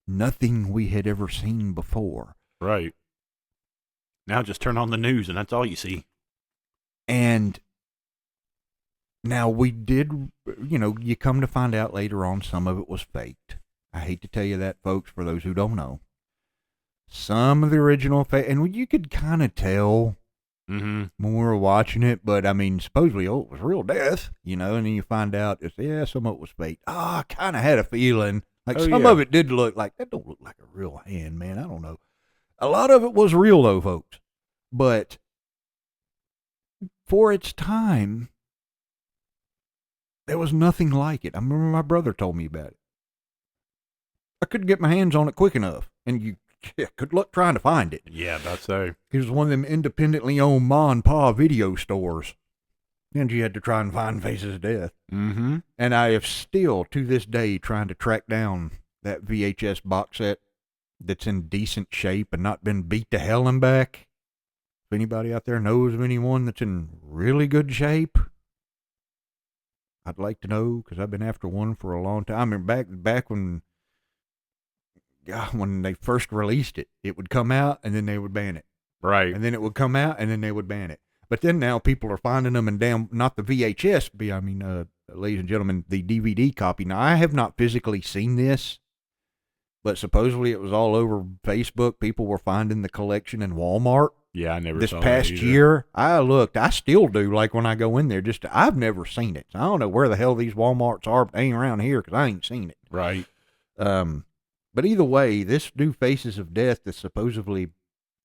nothing we had ever seen before. Right. Now just turn on the news and that's all you see. And now we did, you come to find out later on some of it was faked. I hate to tell you that, folks, for those who don't know. Some of the original and you could kind of tell when we were watching it, but I mean, supposedly, it was real death, and then you find out, some of it was fake. I kind of had a feeling, like some of it did look like, that don't look like a real hand, man. I don't know. A lot of it was real, though, folks. But for its time, there was nothing like it. I remember my brother told me about it. I couldn't get my hands on it quick enough, and good luck trying to find it. Yeah, that's so. It was one of them independently owned ma and pa video stores, and you had to try and find Faces of Death. Mm-hmm. And I have still, to this day, trying to track down that VHS box set that's in decent shape and not been beat to hell and back. If anybody out there knows of anyone that's in really good shape, I'd like to know, because I've been after one for a long time. I remember back when they first released it, it would come out and then they would ban it. Right. And then it would come out and then they would ban it. But then now people are finding them in not the VHS, ladies and gentlemen, the DVD copy. Now, I have not physically seen this, but supposedly it was all over Facebook. People were finding the collection in Walmart. Yeah, I never this saw past that either. year. I looked. I still do. Like when I go in there, I've never seen it. I don't know where the hell these Walmarts are, but they ain't around here because I ain't seen it. Right. But either way, this new Faces of Death is supposedly,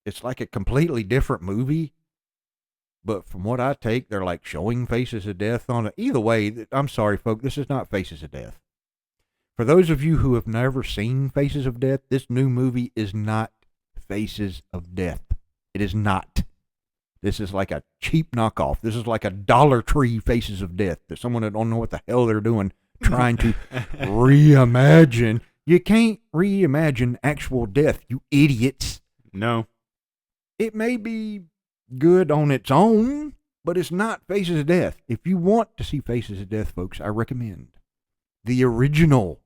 it's like a completely different movie. But from what I take, they're like showing Faces of Death on it. Either way, I'm sorry, folks, this is not Faces of Death. For those of you who have never seen Faces of Death, this new movie is not Faces of Death. It is not. This is like a cheap knockoff. This is like a Dollar Tree Faces of Death. There's someone that don't know what the hell they're doing trying to reimagine. You can't reimagine actual death, you idiots. No. It may be good on its own, but it's not Faces of Death. If you want to see Faces of Death, folks, I recommend the original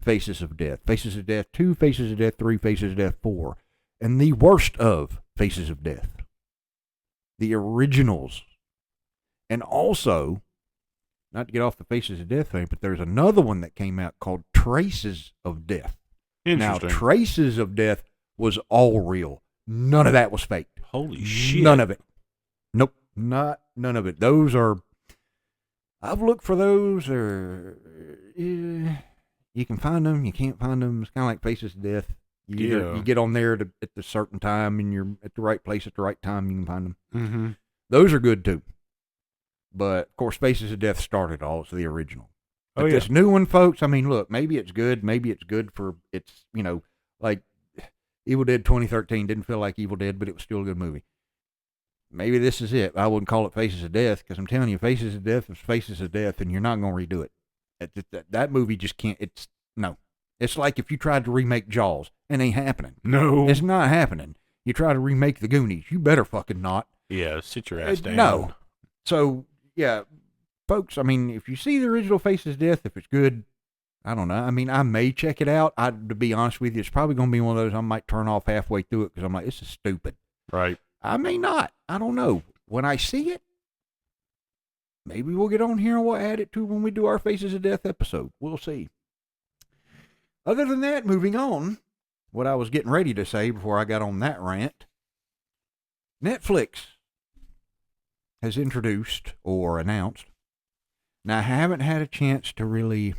Faces of Death. Faces of Death 2, Faces of Death 3, Faces of Death 4. And the worst of Faces of Death. The originals. And also, not to get off the Faces of Death thing, but there's another one that came out called Traces of Death. Now, Interesting. Traces of Death was all real. None of that was fake. Holy shit. None of it. Nope. None of it. Those are, I've looked for those. You can find them. You can't find them. It's kind of like Faces of Death. You get on there at the certain time, and you're at the right place at the right time, you can find them. Mm-hmm. Those are good, too. But, of course, Faces of Death started all. It's the original. But this new one, folks, I mean, look, maybe it's good. Maybe it's good for, it's, like Evil Dead 2013 didn't feel like Evil Dead, but it was still a good movie. Maybe this is it. I wouldn't call it Faces of Death, because I'm telling you, Faces of Death is Faces of Death, and you're not going to redo it. That movie just can't, no. It's like if you tried to remake Jaws. It ain't happening. No. It's not happening. You try to remake The Goonies. You better fucking not. Yeah, sit your ass down. No. So, yeah, folks, I mean, if you see the original Faces of Death, if it's good, I don't know. I mean, I may check it out. To be honest with you, it's probably going to be one of those I might turn off halfway through it because I'm like, this is stupid. Right. I may not. I don't know. When I see it, maybe we'll get on here and we'll add it to when we do our Faces of Death episode. We'll see. Other than that, moving on, what I was getting ready to say before I got on that rant, Netflix has introduced or announced. Now, I haven't had a chance to really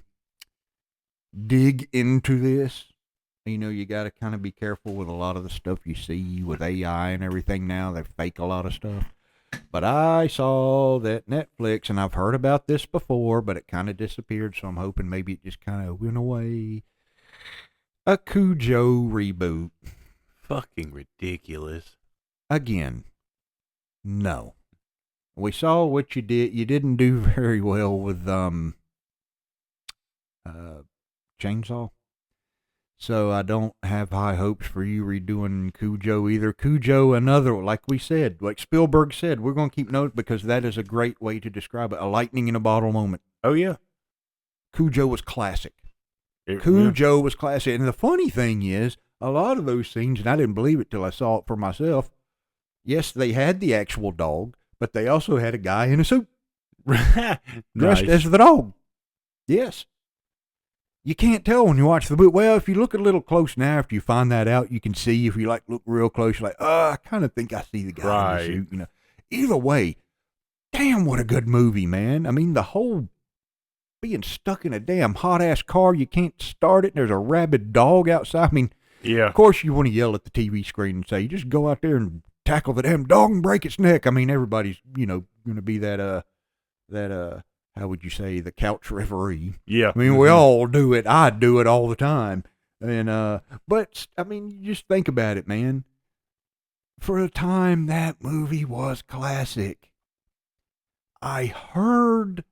dig into this. You got to kind of be careful with a lot of the stuff you see with AI and everything now. They fake a lot of stuff. But I saw that Netflix, and I've heard about this before, but it kind of disappeared, so I'm hoping maybe it just kind of went away. A Cujo reboot. Fucking ridiculous. Again, no. We saw what you did. You didn't do very well with Chainsaw. So I don't have high hopes for you redoing Cujo either. Cujo, another, like we said, like Spielberg said, we're going to keep note because that is a great way to describe it. A lightning in a bottle moment. Oh, yeah. Cujo was classic. Cujo was classic. And the funny thing is, a lot of those scenes, and I didn't believe it till I saw it for myself, yes, they had the actual dog, but they also had a guy in a suit dressed as the dog. Yes. You can't tell when you watch the movie. Well, if you look a little close now, after you find that out, you can see. If you look real close, you're like, I kind of think I see the guy in the suit. Either way, damn, what a good movie, man. I mean, the whole being stuck in a damn hot-ass car, you can't start it, and there's a rabid dog outside. I mean, yeah. Of course you want to yell at the TV screen and say, you just go out there and tackle the damn dog and break its neck. I mean, everybody's, going to be that, how would you say, the couch referee. Yeah. I mean, we all do it. I do it all the time. And, but, I mean, you just think about it, man. For a time, that movie was classic. I heard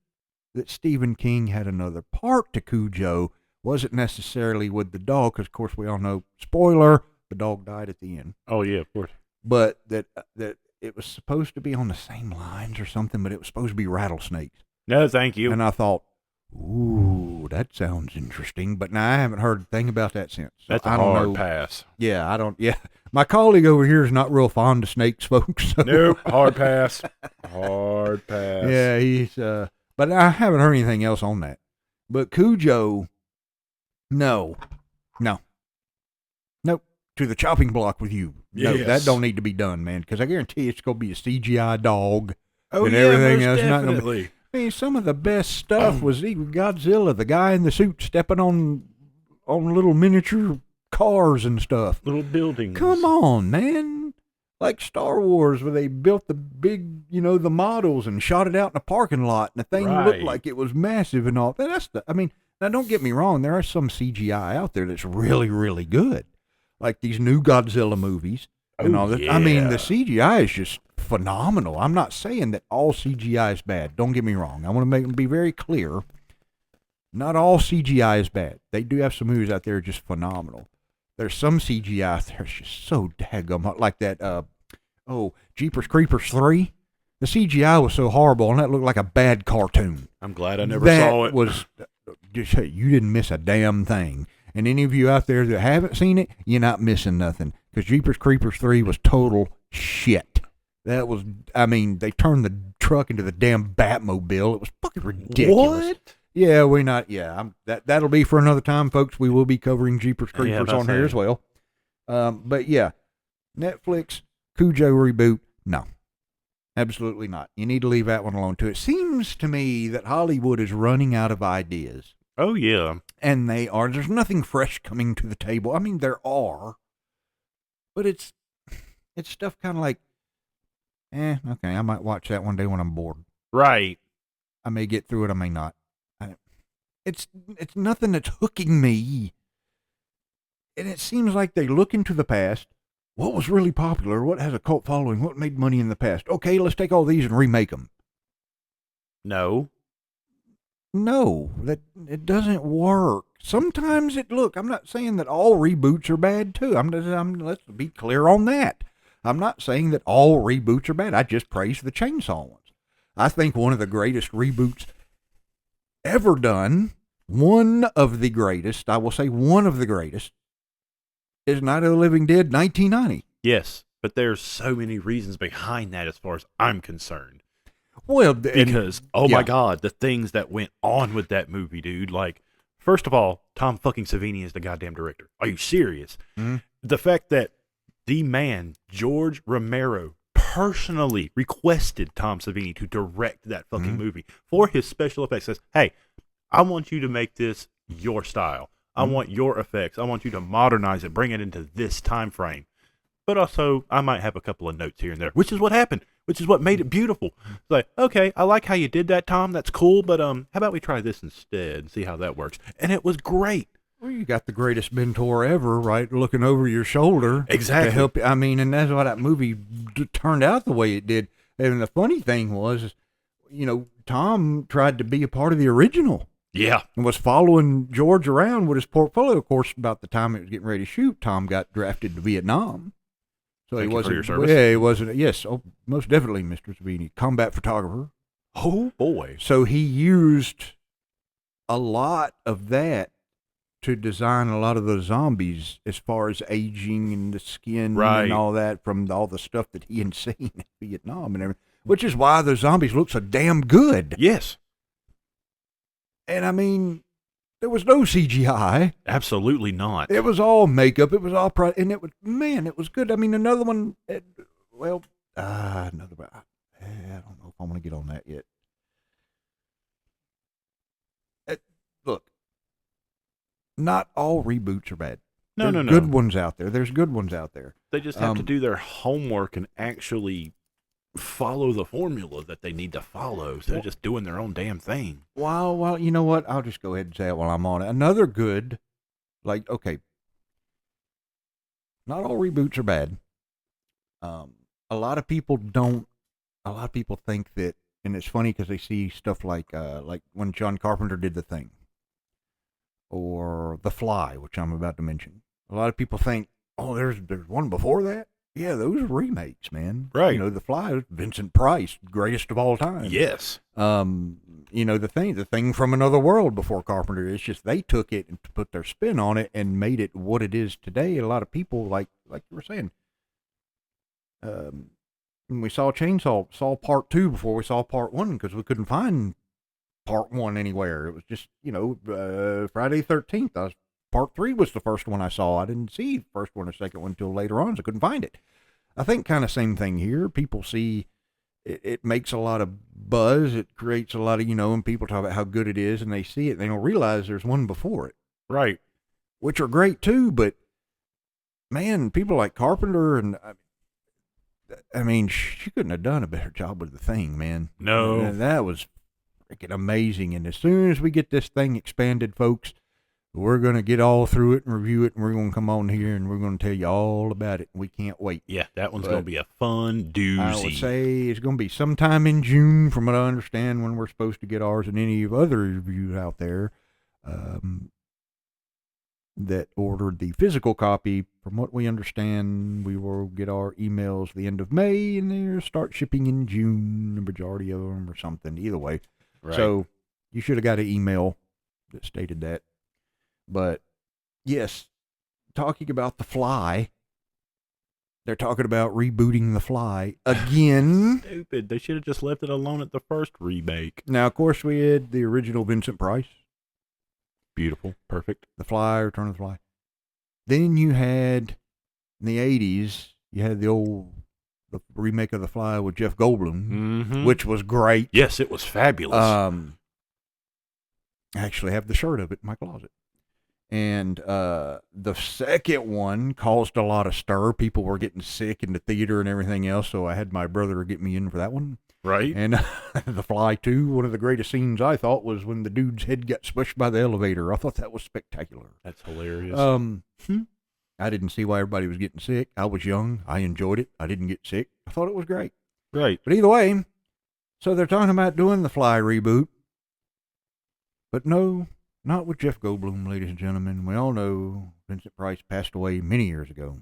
that Stephen King had another part to Cujo. Wasn't necessarily with the dog, because, of course, we all know, spoiler, the dog died at the end. Oh, yeah, of course. But that it was supposed to be on the same lines or something, but it was supposed to be rattlesnakes. No, thank you. And I thought, Ooh, that sounds interesting. But now I haven't heard a thing about that since. So That's a I don't hard know. pass. Yeah, I don't. Yeah, my colleague over here is not real fond of snakes, folks. So. Nope, hard pass. Hard pass. Yeah, he's. But I haven't heard anything else on that. But Cujo, no, no, nope. To the chopping block with you. No, that Yes. don't need to be done, man. Because I guarantee it's gonna be a CGI dog. Oh, and yeah, everything most else, not gonna be- definitely. I mean, some of the best stuff was even Godzilla, the guy in the suit stepping on little miniature cars and stuff. Little buildings. Come on, man. Like Star Wars, where they built the big, the models and shot it out in a parking lot, and the thing looked Right. like it was massive and all. Now don't get me wrong, there are some CGI out there that's really, really good. Like these new Godzilla movies and Oh, all that. I mean, yeah. the CGI is just phenomenal. I'm not saying that all CGI is bad. Don't get me wrong. I want to be very clear. Not all CGI is bad. They do have some movies out there just phenomenal. There's some CGI out there that's just so daggum hot, like that. Jeepers Creepers 3. The CGI was so horrible, and that looked like a bad cartoon. I'm glad I never that saw it. Was just you didn't miss a damn thing. And any of you out there that haven't seen it, you're not missing nothing. Because Jeepers Creepers 3 was total shit. That was, they turned the truck into the damn Batmobile. It was fucking ridiculous. What? Yeah, that'll be for another time, folks. We will be covering Jeepers Creepers about on here that. as well. But yeah, Netflix, Cujo reboot, no. Absolutely not. You need to leave that one alone too. It seems to me that Hollywood is running out of ideas. Oh, yeah. And there's nothing fresh coming to the table. I mean, there are, but it's stuff kind of like, okay, I might watch that one day when I'm bored. Right. I may get through it, I may not. It's nothing that's hooking me. And it seems like they look into the past. What was really popular? What has a cult following? What made money in the past? Okay, let's take all these and remake them. No. No, that it doesn't work. Sometimes I'm not saying that all reboots are bad too. Let's be clear on that. I'm not saying that all reboots are bad. I just praise the Chainsaw ones. I think one of the greatest reboots ever done, one of the greatest, I will say one of the greatest, is Night of the Living Dead 1990. Yes, but there's so many reasons behind that as far as I'm concerned. Well, Because, my God, the things that went on with that movie, dude. Like, first of all, Tom fucking Savini is the goddamn director. Are you serious? Mm-hmm. The fact that the man, George Romero, personally requested Tom Savini to direct that fucking movie for his special effects. Says, hey, I want you to make this your style. I want your effects. I want you to modernize it, bring it into this time frame. But also, I might have a couple of notes here and there, which is what happened, which is what made it beautiful. It's like, okay, I like how you did that, Tom. That's cool, but how about we try this instead and see how that works? And it was great. Well, you got the greatest mentor ever, right? Looking over your shoulder. Exactly. To help you. And that's why that movie turned out the way it did. And the funny thing was, Tom tried to be a part of the original. Yeah. And was following George around with his portfolio. Of course, about the time it was getting ready to shoot, Tom got drafted to Vietnam. So Thank he you for wasn't. your service. Yeah, he wasn't. Yes, most definitely, Mr. Savini, combat photographer. Oh, boy. So he used a lot of that to design a lot of the zombies as far as aging and the skin Right. and all that from all the stuff that he had seen in Vietnam and everything, which is why the zombies look so damn good. Yes. And there was no CGI. Absolutely not. It was all makeup. It was all and it was good. Another one, another one. I don't know if I want to get on that yet. Look, not all reboots are bad. No. There's good ones out there. There's good ones out there. They just have to do their homework and actually follow the formula that they need to follow. So they're just doing their own damn thing. Well, you know what? I'll just go ahead and say it while I'm on it. Another good, okay, not all reboots are bad. A lot of people think that, and it's funny because they see stuff like when John Carpenter did The Thing or The Fly, which I'm about to mention. A lot of people think, oh, there's one before that. Yeah, those are remakes, man. Right. The Fly, Vincent Price, greatest of all time. Yes. the thing from another world before Carpenter. It's just they took it and put their spin on it and made it what it is today. A lot of people, like you were saying, when we saw saw part 2 before we saw part 1 because we couldn't find part 1 anywhere. It was just, Friday 13th. Part 3 was the first one I saw. I didn't see the first one or second one until later on, so I couldn't find it. I think kind of same thing here. People see it makes a lot of buzz. It creates a lot of, and people talk about how good it is, and they see it, and they don't realize there's one before it. Right. Which are great too, but man, people like Carpenter and she couldn't have done a better job with the thing, man. No. That was freaking amazing. And as soon as we get this thing expanded, folks, we're going to get all through it and review it, and we're going to come on here and we're going to tell you all about it. We can't wait. Yeah, that one's going to be a fun doozy. I would say it's going to be sometime in June, from what I understand, when we're supposed to get ours and any of other reviews out there that ordered the physical copy. From what we understand, we will get our emails the end of May, and they'll start shipping in June, the majority of them, or something. Either way. Right. So you should have got an email that stated that. But, yes, talking about The Fly, they're talking about rebooting The Fly again. Stupid. They should have just left it alone at the first remake. Now, of course, we had the original Vincent Price. Beautiful. Perfect. The Fly, Return of the Fly. Then you had, in the 80s, you had the remake of The Fly with Jeff Goldblum, which was great. Yes, it was fabulous. I actually have the shirt of it in my closet. And the second one caused a lot of stir. People were getting sick in the theater and everything else, so I had my brother get me in for that one. Right. And The Fly 2, one of the greatest scenes I thought was when the dude's head got smushed by the elevator. I thought that was spectacular. That's hilarious. I didn't see why everybody was getting sick. I was young. I enjoyed it. I didn't get sick. I thought it was great. Right. But either way, so they're talking about doing The Fly reboot. But no, not with Jeff Goldblum, ladies and gentlemen. We all know Vincent Price passed away many years ago.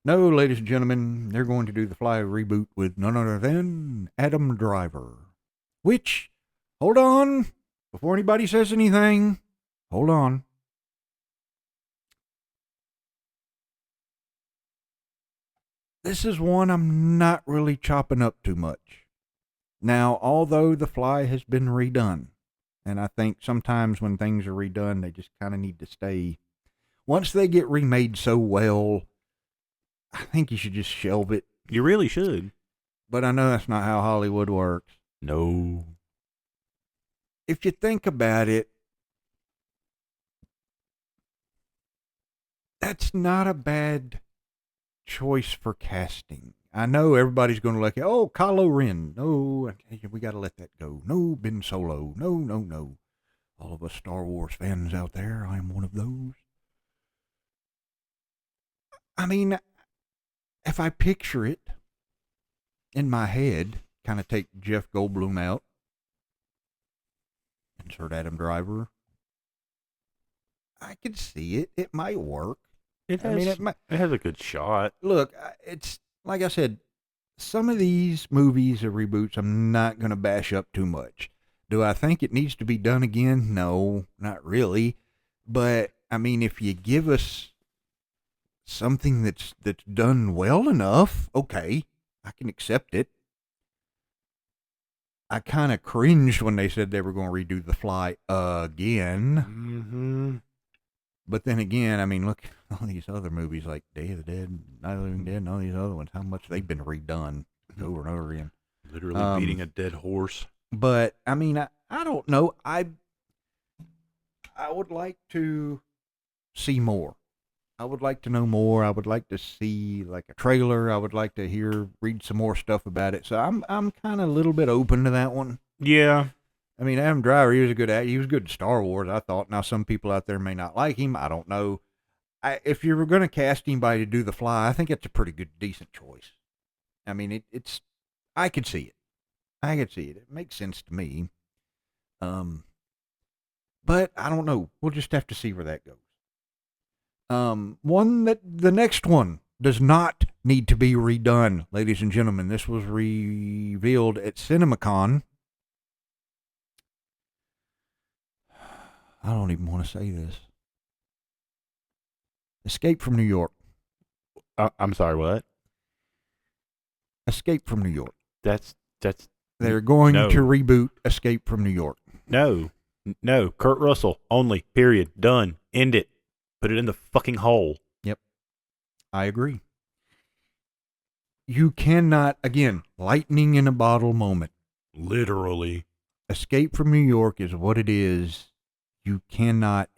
No, ladies and gentlemen, they're going to do The Fly reboot with none other than Adam Driver. Which, hold on, before anybody says anything, hold on. This is one I'm not really chopping up too much. Now, although The Fly has been redone, and I think sometimes when things are redone, they just kind of need to stay. Once they get remade so well, I think you should just shelve it. You really should. But I know that's not how Hollywood works. No. If you think about it, that's not a bad choice for casting. I know everybody's going to look at, Kylo Ren. No, we got to let that go. No, Ben Solo. No. All of us Star Wars fans out there, I am one of those. I mean, if I picture it in my head, kind of take Jeff Goldblum out, insert Adam Driver, I could see it. It might work. It has a good shot. Look, it's like I said, some of these movies or reboots I'm not going to bash up too much. Do I think it needs to be done again? No, not really. But, I mean, if you give us something that's done well enough, okay, I can accept it. I kind of cringed when they said they were going to redo The Fly again. Mm-hmm. But then again, I mean, look at all these other movies like Day of the Dead, Night of the Living Dead, and all these other ones, how much they've been redone over and over again. Literally beating a dead horse. But, I mean, I don't know. I would like to see more. I would like to know more. I would like to see, like, a trailer. I would like to read some more stuff about it. So I'm kind of a little bit open to that one. Yeah. I mean, Adam Driver, he was good in Star Wars, I thought. Now, some people out there may not like him. I don't know. If you were going to cast anybody to do The Fly, I think it's a pretty good, decent choice. I mean, I could see it. It makes sense to me. But I don't know. We'll just have to see where that goes. The next one does not need to be redone, ladies and gentlemen. This was revealed at CinemaCon. I don't even want to say this. Escape from New York. I'm sorry, what? Escape from New York. That's They're going no. to reboot Escape from New York. No. Kurt Russell only. Period. Done. End it. Put it in the fucking hole. Yep. I agree. You cannot, again, lightning in a bottle moment. Literally. Escape from New York is what it is. You cannot.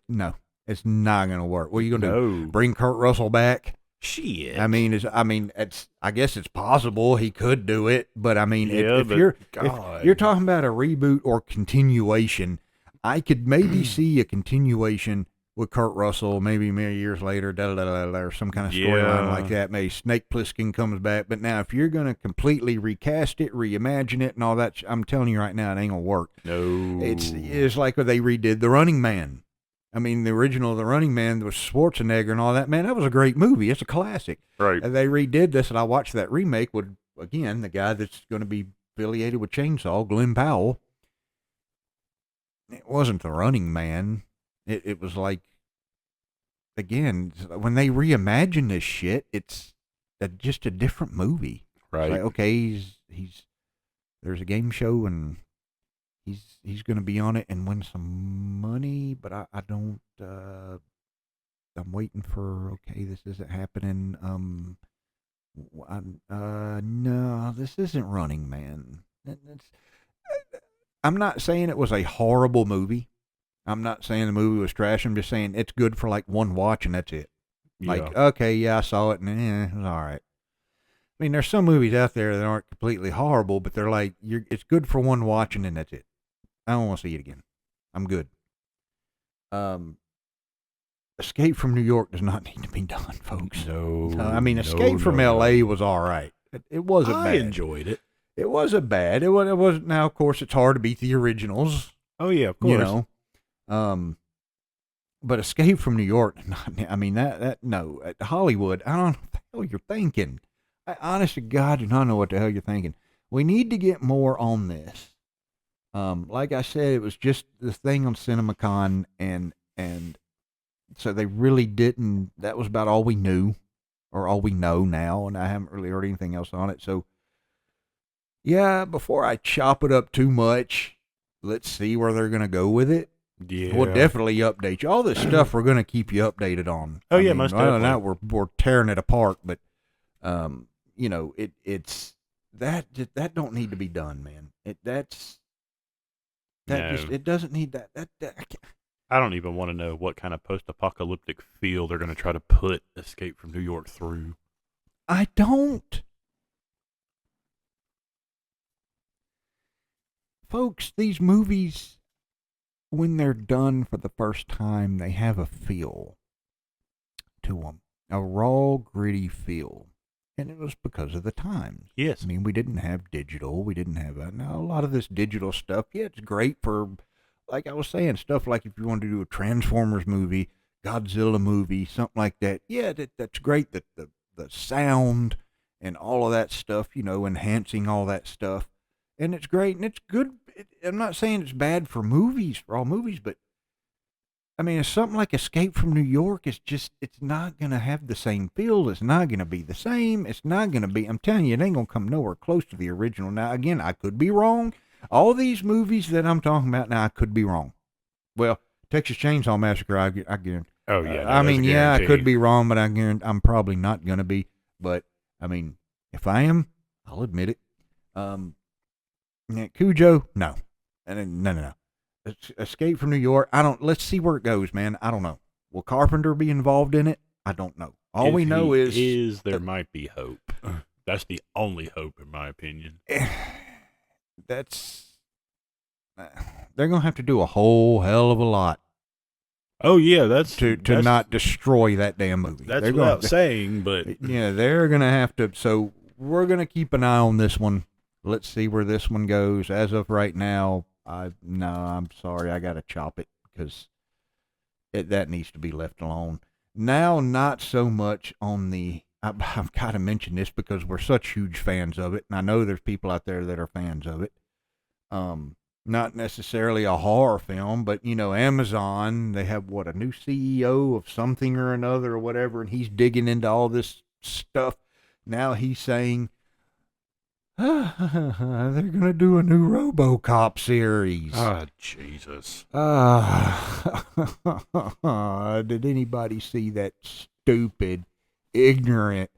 No. It's not going to work. What are you going to do? Bring Kurt Russell back? Shit. I guess it's possible he could do it, but I mean, Yeah, if but you're God. if you're talking about a reboot or continuation, I could maybe see a continuation with Kurt Russell, maybe many years later, or some kind of storyline Yeah. like that. Maybe Snake Plissken comes back, but now if you're gonna completely recast it, reimagine it, and all that, I'm telling you right now, it ain't gonna work. No. It's like when they redid The Running Man. I mean, the original The Running Man was Schwarzenegger and all that. Man, that was a great movie. It's a classic. Right. And they redid this, and I watched that remake with, again, the guy that's going to be affiliated with Chainsaw, Glenn Powell. It wasn't The Running Man. It was like, again, when they reimagine this shit, it's just a different movie. Right. Like, okay, there's a game show, and he's going to be on it and win some money, but I don't. I'm waiting for. Okay, this isn't happening. No, this isn't Running Man. I'm not saying it was a horrible movie. I'm not saying the movie was trash. I'm just saying it's good for like one watch and that's it. Yeah. Like, okay, yeah, I saw it and it was all right. I mean, there's some movies out there that aren't completely horrible, but they're like, it's good for one watch and then that's it. I don't want to see it again. I'm good. Escape from New York does not need to be done, folks. No. I mean, Escape from L.A. was all right. It wasn't bad. I enjoyed it. It wasn't bad. It wasn't. Now, of course, it's hard to beat the originals. Oh yeah, of course. You know. But Escape from New York. I mean that no Hollywood. I don't know what the hell you're thinking. I honest to God do not know what the hell you're thinking. We need to get more on this. Like I said, it was just the thing on CinemaCon, and so they really didn't. That was about all we knew, or all we know now, and I haven't really heard anything else on it. So, yeah, before I chop it up too much, let's see where they're gonna go with it. Yeah, We'll definitely update you. All this stuff we're gonna keep you updated on. Oh, yeah, most other than definitely. that, we're tearing it apart, but you know, it's that don't need to be done, man. It doesn't need that. I don't even want to know what kind of post-apocalyptic feel they're going to try to put Escape from New York through. I don't. Folks, these movies, when they're done for the first time, they have a feel to them. A raw, gritty feel. And it was because of the times. Yes. I mean, we didn't have digital. We didn't have now a lot of this digital stuff. Yeah, it's great for, like I was saying, stuff like if you want to do a Transformers movie, Godzilla movie, something like that. Yeah, that's great. The sound and all of that stuff, you know, enhancing all that stuff. And it's great and it's good. I'm not saying it's bad for movies, for all movies, but I mean, it's something like Escape from New York. It's not going to have the same feel. It's not going to be the same. It's not going to be, I'm telling you, it ain't going to come nowhere close to the original. Now, again, I could be wrong. All these movies that I'm talking about now, I could be wrong. Well, Texas Chainsaw Massacre, I guarantee. Oh, yeah. No, I mean, yeah, I could guaranteed. be wrong, but I guarantee I'm probably not going to be. But, I mean, if I am, I'll admit it. Cujo, no. No. Escape from New York, let's see where it goes, man. I don't know. Will Carpenter be involved in it? I don't know. All we know is there might be hope. That's the only hope, in my opinion. They're going to have to do a whole hell of a lot. Oh, yeah, that's not destroy that damn movie. That's they're without saying, but yeah, they're going to have to. So we're going to keep an eye on this one. Let's see where this one goes. As of right now, I'm sorry, I got to chop it because that needs to be left alone. Now, not so much on the. I've got to mention this because we're such huge fans of it, and I know there's people out there that are fans of it. not necessarily a horror film, but Amazon, they have a new CEO of something or another or whatever, and he's digging into all this stuff. Now he's saying, they're gonna do a new RoboCop series. Oh, Jesus. Did anybody see that stupid, ignorant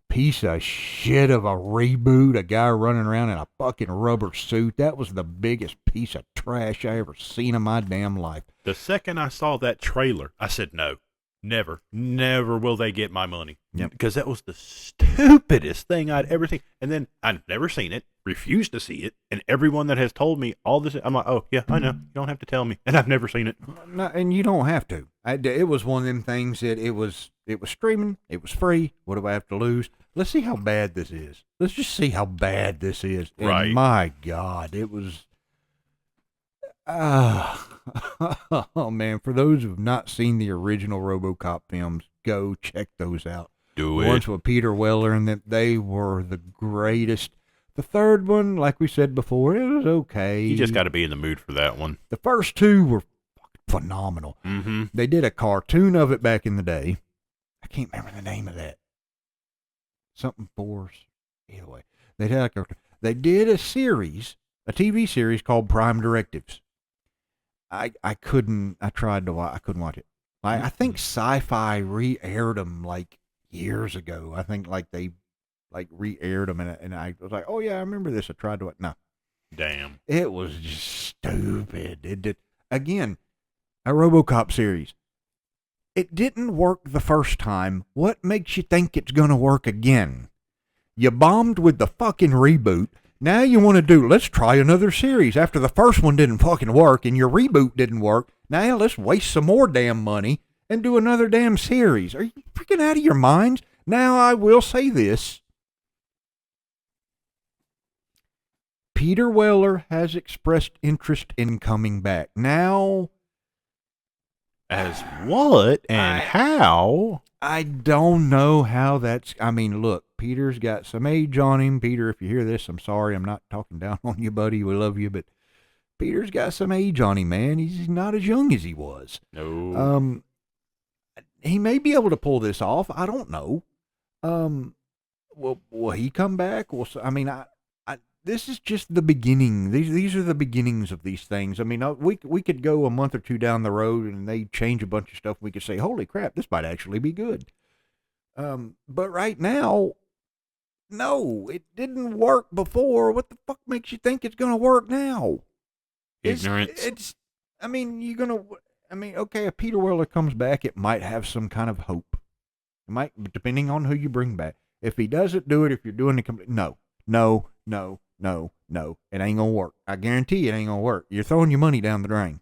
piece of shit of a reboot? A guy running around in a fucking rubber suit. That was the biggest piece of trash I ever seen in my damn life. The second I saw that trailer, I said, no, never will they get my money. Yep. Because that was the stupidest thing I'd ever seen. And then I've never seen it, refused to see it, and everyone that has told me all this, I'm like, oh, yeah, I know. You don't have to tell me. And I've never seen it. No, and you don't have to. It was one of them things that it was streaming. It was free. What do I have to lose? Let's see how bad this is. Let's just see how bad this is. And right. My God, it was. Oh, man. For those who have not seen the original RoboCop films, go check those out. Do the it. ones with Peter Weller, and that they were the greatest. The third one, like we said before, it was okay. You just got to be in the mood for that one. The first two were phenomenal. Mm-hmm. They did a cartoon of it back in the day. I can't remember the name of that. Something Force. Either way, they did a series, a TV series called Prime Directives. I tried to watch. I couldn't watch it. I think Sci-Fi re-aired them like years ago. I think they re-aired them, and I was like, oh yeah, I remember this. I tried to watch. No, damn, it was just stupid. It did again. A RoboCop series. It didn't work the first time. What makes you think it's going to work again? You bombed with the fucking reboot. Now you want to let's try another series. After the first one didn't fucking work and your reboot didn't work, now let's waste some more damn money and do another damn series. Are you freaking out of your minds? Now I will say this. Peter Weller has expressed interest in coming back. Now... As what and how? I don't know how that's... I mean, look, Peter's got some age on him. Peter, if you hear this, I'm sorry. I'm not talking down on you, buddy. We love you, but Peter's got some age on him, man. He's not as young as he was. No. He may be able to pull this off. I don't know. Will he come back? This is just the beginning. These are the beginnings of these things. I mean, we could go a month or two down the road and they change a bunch of stuff. We could say, holy crap, this might actually be good. But right now, no, it didn't work before. What the fuck makes you think it's going to work now? Ignorance. Okay, if Peter Weller comes back, it might have some kind of hope. It might, depending on who you bring back. If he doesn't do it, if you're doing the complete, no. It ain't gonna work. I guarantee it ain't gonna work. You're throwing your money down the drain.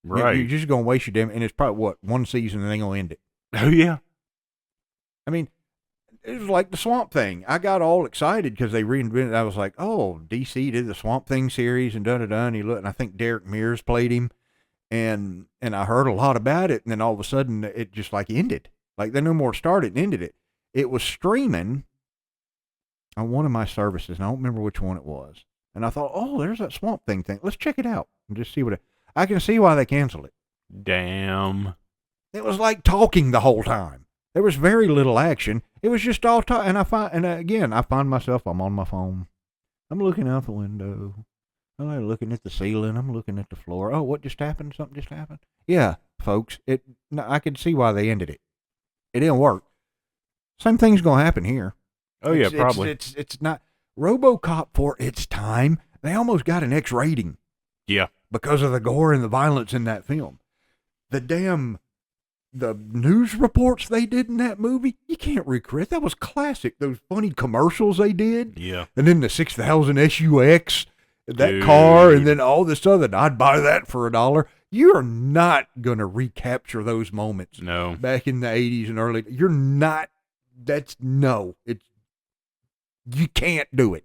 Right. You're just gonna waste your damn, and it's probably one season and they gonna end it. Oh yeah. I mean, it was like the Swamp Thing. I got all excited because they reinvented. I was like, oh, DC did the Swamp Thing series and and he looked, and I think Derek Mears played him, and I heard a lot about it, and then all of a sudden it just ended. Like they no more started and ended it. It was streaming on one of my services, and I don't remember which one it was. And I thought, oh, there's that Swamp Thing. Let's check it out and just see I can see why they canceled it. Damn. It was like talking the whole time. There was very little action. It was just all talk. And I find myself, I'm on my phone. I'm looking out the window. I'm looking at the ceiling. I'm looking at the floor. Oh, what just happened? Something just happened? Yeah, folks. I could see why they ended it. It didn't work. Same thing's going to happen here. Oh, yeah, probably. It's not RoboCop for its time. They almost got an X rating. Yeah. Because of the gore and the violence in that film. The news reports they did in that movie, you can't recreate. That was classic. Those funny commercials they did. Yeah. And then the 6000 SUX, that car, and then all this other, I'd buy that for $1. You're not going to recapture those moments. No. Back in the 80s and early. You're not. You can't do it.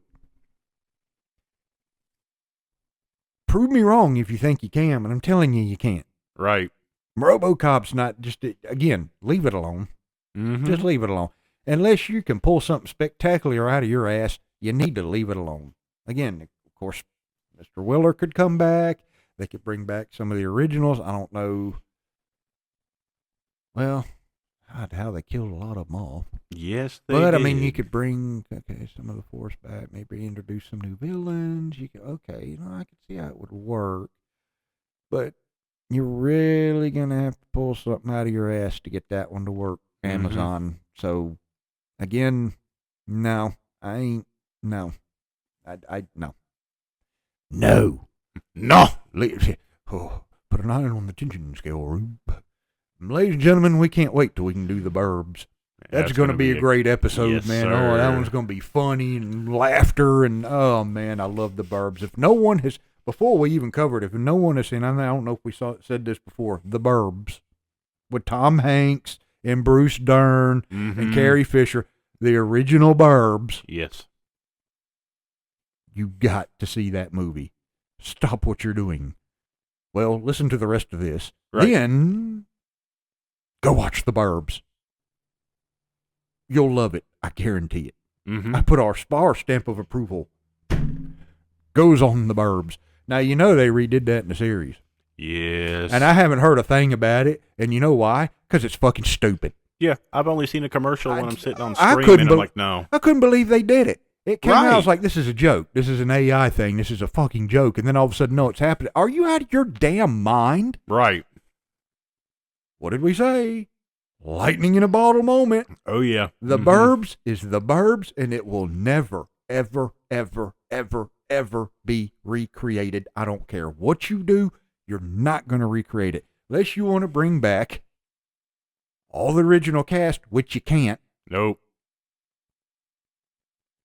Prove me wrong if you think you can, but I'm telling you can't. Right. RoboCop's not again, leave it alone. Mm-hmm. Just leave it alone. Unless you can pull something spectacular out of your ass, you need to leave it alone. Again, of course, Mr. Willer could come back. They could bring back some of the originals. I don't know. Well, how they killed a lot of them off. Yes, they But, did. I mean, you could bring, some of the Force back, maybe introduce some new villains. You could, I could see how it would work. But you're really going to have to pull something out of your ass to get that one to work, Amazon. So, again, no, I ain't, no. No. No. No. Oh, put an iron on the tension scale, Rube. Ladies and gentlemen, we can't wait till we can do the Burbs. That's going to be a great episode, yes, man. Sir. Oh, that one's going to be funny and laughter. And, oh, man, I love the Burbs. If no one has, before we even covered it, if no one has seen, I don't know if we said this before, the Burbs with Tom Hanks and Bruce Dern and Carrie Fisher, the original Burbs. Yes. You got to see that movie. Stop what you're doing. Well, listen to the rest of this. Right. Then go watch the Burbs. You'll love it. I guarantee it. Mm-hmm. I put our stamp of approval. Goes on the Burbs. Now, you know they redid that in the series. Yes. And I haven't heard a thing about it. And you know why? Because it's fucking stupid. Yeah, I've only seen a commercial when I'm sitting on I stream, couldn't and I'm like, no. I couldn't believe they did it. It came out, I was Right. like, this is a joke. This is an AI thing. This is a fucking joke. And then all of a sudden, no, it's happening. Are you out of your damn mind? Right. What did we say? Lightning in a bottle moment. Oh, yeah. The Burbs is the Burbs, and it will never, ever, ever, ever, ever be recreated. I don't care what you do. You're not going to recreate it. Unless you want to bring back all the original cast, which you can't. Nope.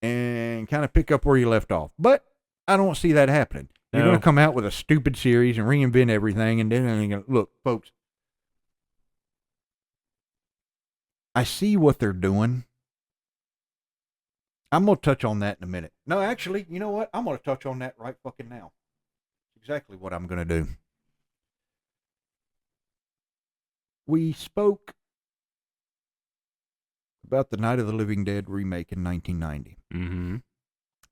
And kind of pick up where you left off. But I don't see that happening. You're No. going to come out with a stupid series and reinvent everything. And then you're gonna, look, folks, I see what they're doing. I'm going to touch on that in a minute. No, actually, you know what? I'm going to touch on that right fucking now. Exactly what I'm going to do. We spoke about the Night of the Living Dead remake in 1990. Mm-hmm.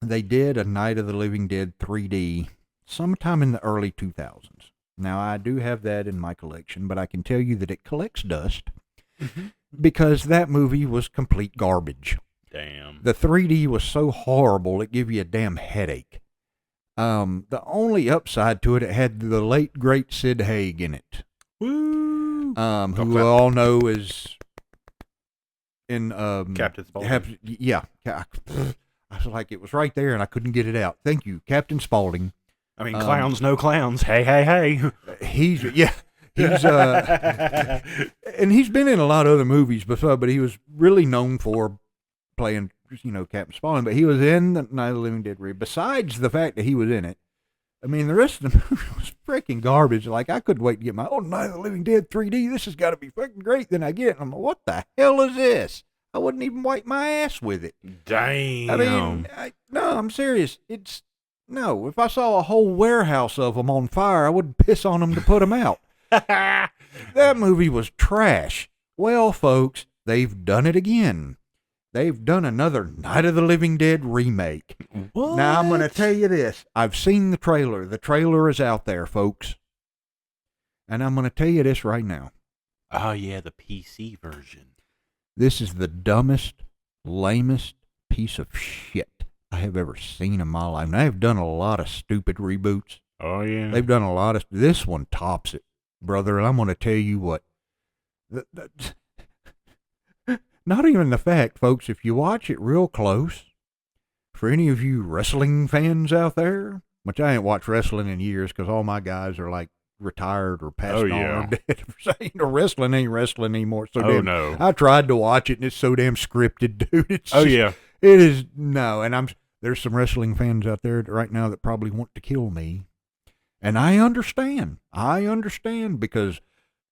They did a Night of the Living Dead 3D sometime in the early 2000s. Now, I do have that in my collection, but I can tell you that it collects dust because that movie was complete garbage. Damn. The 3D was so horrible, it gave you a damn headache. The only upside to it, it had the late, great Sid Haig in it. Woo! Who we all know is in Captain Spaulding. Yeah. I was like, it was right there, and I couldn't get it out. Thank you, Captain Spaulding. I mean, clowns, no clowns. Hey, hey, hey. He's and he's been in a lot of other movies before, but he was really known for playing, Captain Spaulding. But he was in the Night of the Living Dead remake. Besides the fact that he was in it, I mean, the rest of the movie was freaking garbage. Like, I couldn't wait to get my Night of the Living Dead 3D. This has got to be fucking great. Then I get it, and I'm like, what the hell is this? I wouldn't even wipe my ass with it. Damn. I mean, no, I'm serious. No, if I saw a whole warehouse of them on fire, I would piss on them to put them out. That movie was trash. Well, folks, they've done it again. They've done another Night of the Living Dead remake. What? Now, I'm going to tell you this. I've seen the trailer. The trailer is out there, folks. And I'm going to tell you this right now. Oh, yeah, the PC version. This is the dumbest, lamest piece of shit I have ever seen in my life. And they have done a lot of stupid reboots. Oh, yeah. They've done a lot of... This one tops it, brother. And I'm going to tell you what. Not even the fact, folks, if you watch it real close, for any of you wrestling fans out there, which I ain't watched wrestling in years because all my guys are like retired or passed on or dead. Wrestling ain't wrestling anymore. So no. I tried to watch it and it's so damn scripted, dude. It's just, yeah. It is, no. And there's some wrestling fans out there right now that probably want to kill me. And I understand. Because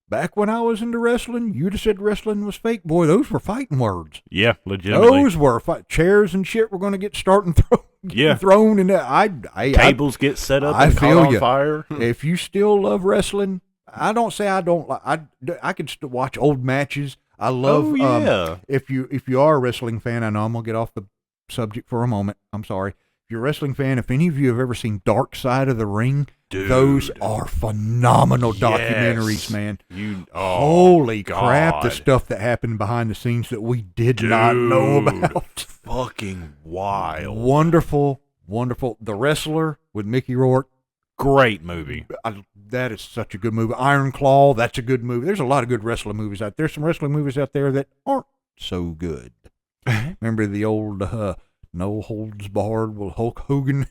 back when I was into wrestling, you'd have said wrestling was fake. Boy, those were fighting words. Yeah, legitimately. Those were chairs and shit were going to get thrown. Yeah. Thrown in there. Tables get set up I and feel caught on ya. fire. If you still love wrestling, I don't say I don't. I can still watch old matches. I love. Oh, yeah. If you are a wrestling fan, I know I'm gonna get off the subject for a moment. I'm sorry. If you're a wrestling fan, if any of you have ever seen Dark Side of the Ring, Dude. those are phenomenal documentaries, man. Holy crap, the stuff that happened behind the scenes that we did not know about. Fucking wild. Wonderful, wonderful. The Wrestler with Mickey Rourke. Great movie. That is such a good movie. Iron Claw, that's a good movie. There's a lot of good wrestling movies out there. Some wrestling movies out there that aren't so good. Remember the old No Holds Barred with Hulk Hogan?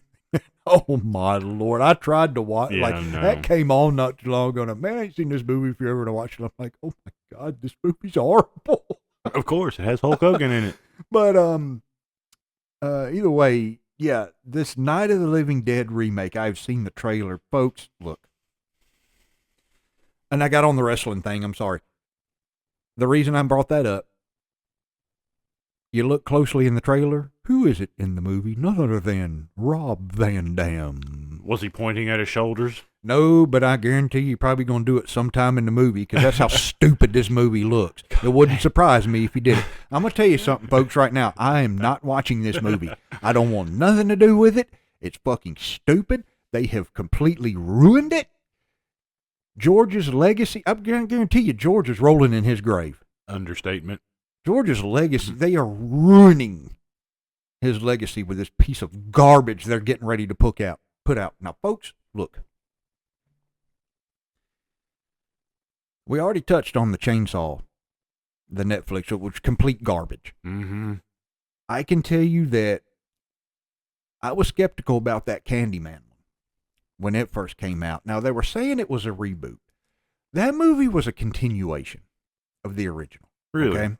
Oh, my Lord. I tried to watch. That came on not too long ago. Man, I ain't seen this movie if you're ever to watch it. I'm like, oh, my God, this movie's horrible. Of course, it has Hulk Hogan in it. But either way, yeah, this Night of the Living Dead remake, I've seen the trailer. Folks, look. And I got on the wrestling thing, I'm sorry. The reason I brought that up, you look closely in the trailer, who is it in the movie? None other than Rob Van Dam. Was he pointing at his shoulders? No, but I guarantee you're probably going to do it sometime in the movie because that's how stupid this movie looks. It wouldn't surprise me if he did it. I'm going to tell you something, folks, right now. I am not watching this movie. I don't want nothing to do with it. It's fucking stupid. They have completely ruined it. George's legacy, I guarantee you, George is rolling in his grave. Understatement. George's legacy, they are ruining his legacy with this piece of garbage they're getting ready to put out. Now, folks, look. We already touched on the Chainsaw, the Netflix, which was complete garbage. Mm-hmm. I can tell you that I was skeptical about that Candyman when it first came out. Now, they were saying it was a reboot. That movie was a continuation of the original. Really? Okay?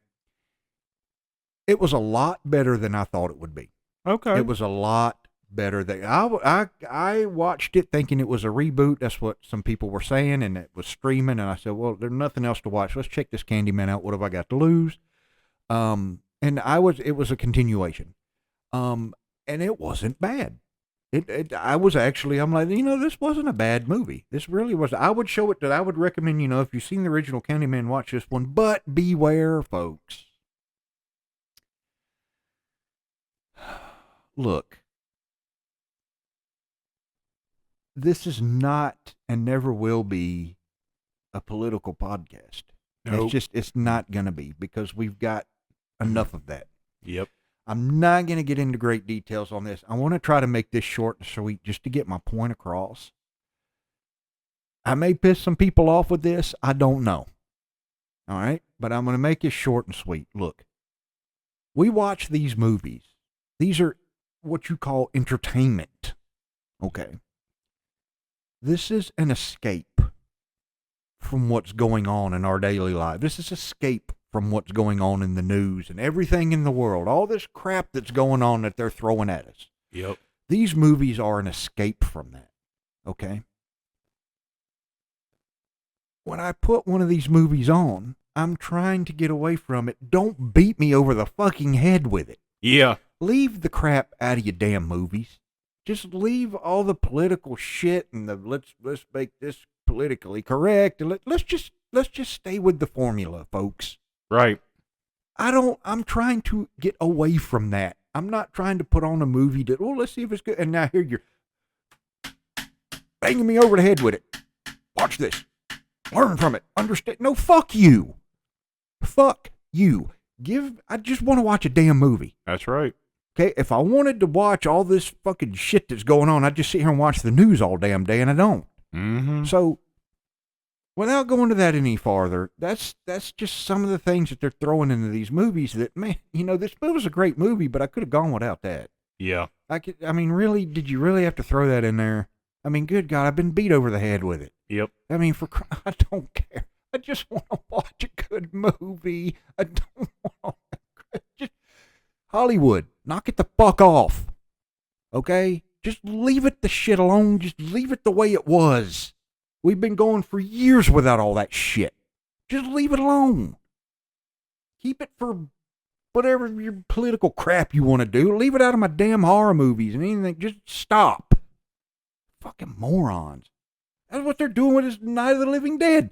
It was a lot better than I thought it would be. Okay. It was a lot better than I watched it thinking it was a reboot. That's what some people were saying, and it was streaming. And I said, well, there's nothing else to watch. Let's check this Candyman out. What have I got to lose? And it was a continuation. And it wasn't bad. I'm like, this wasn't a bad movie. This really was. I would show it I would recommend, if you've seen the original Candyman, watch this one. But beware, folks. Look, this is not and never will be a political podcast. Nope. It's not going to be because we've got enough of that. Yep. I'm not going to get into great details on this. I want to try to make this short and sweet just to get my point across. I may piss some people off with this. I don't know. All right? But I'm going to make it short and sweet. Look, we watch these movies. These are what you call entertainment. Okay? This is an escape from what's going on in our daily life. This is escape from what's going on in the news and everything in the world. All this crap that's going on that they're throwing at us. Yep. These movies are an escape from that. Okay? When I put one of these movies on, I'm trying to get away from it. Don't beat me over the fucking head with it. Yeah. Leave the crap out of your damn movies. Just leave all the political shit and the let's make this politically correct. And let's just stay with the formula, folks. Right. I'm trying to get away from that. I'm not trying to put on a movie that, let's see if it's good. And now here you're banging me over the head with it. Watch this. Learn from it. Understand. No, fuck you. Fuck you. I just want to watch a damn movie. That's right. Okay, if I wanted to watch all this fucking shit that's going on, I'd just sit here and watch the news all damn day, and I don't. Mm-hmm. So, without going to that any farther, that's just some of the things that they're throwing into these movies that, man, this was a great movie, but I could have gone without that. Yeah. Really, did you really have to throw that in there? I mean, good God, I've been beat over the head with it. Yep. I mean, I don't care. I just want to watch a good movie. I don't want to. Hollywood, knock it the fuck off. Okay? Just leave it the shit alone. Just leave it the way it was. We've been going for years without all that shit. Just leave it alone. Keep it for whatever your political crap you want to do. Leave it out of my damn horror movies and anything. Just stop. Fucking morons. That's what they're doing with this Night of the Living Dead.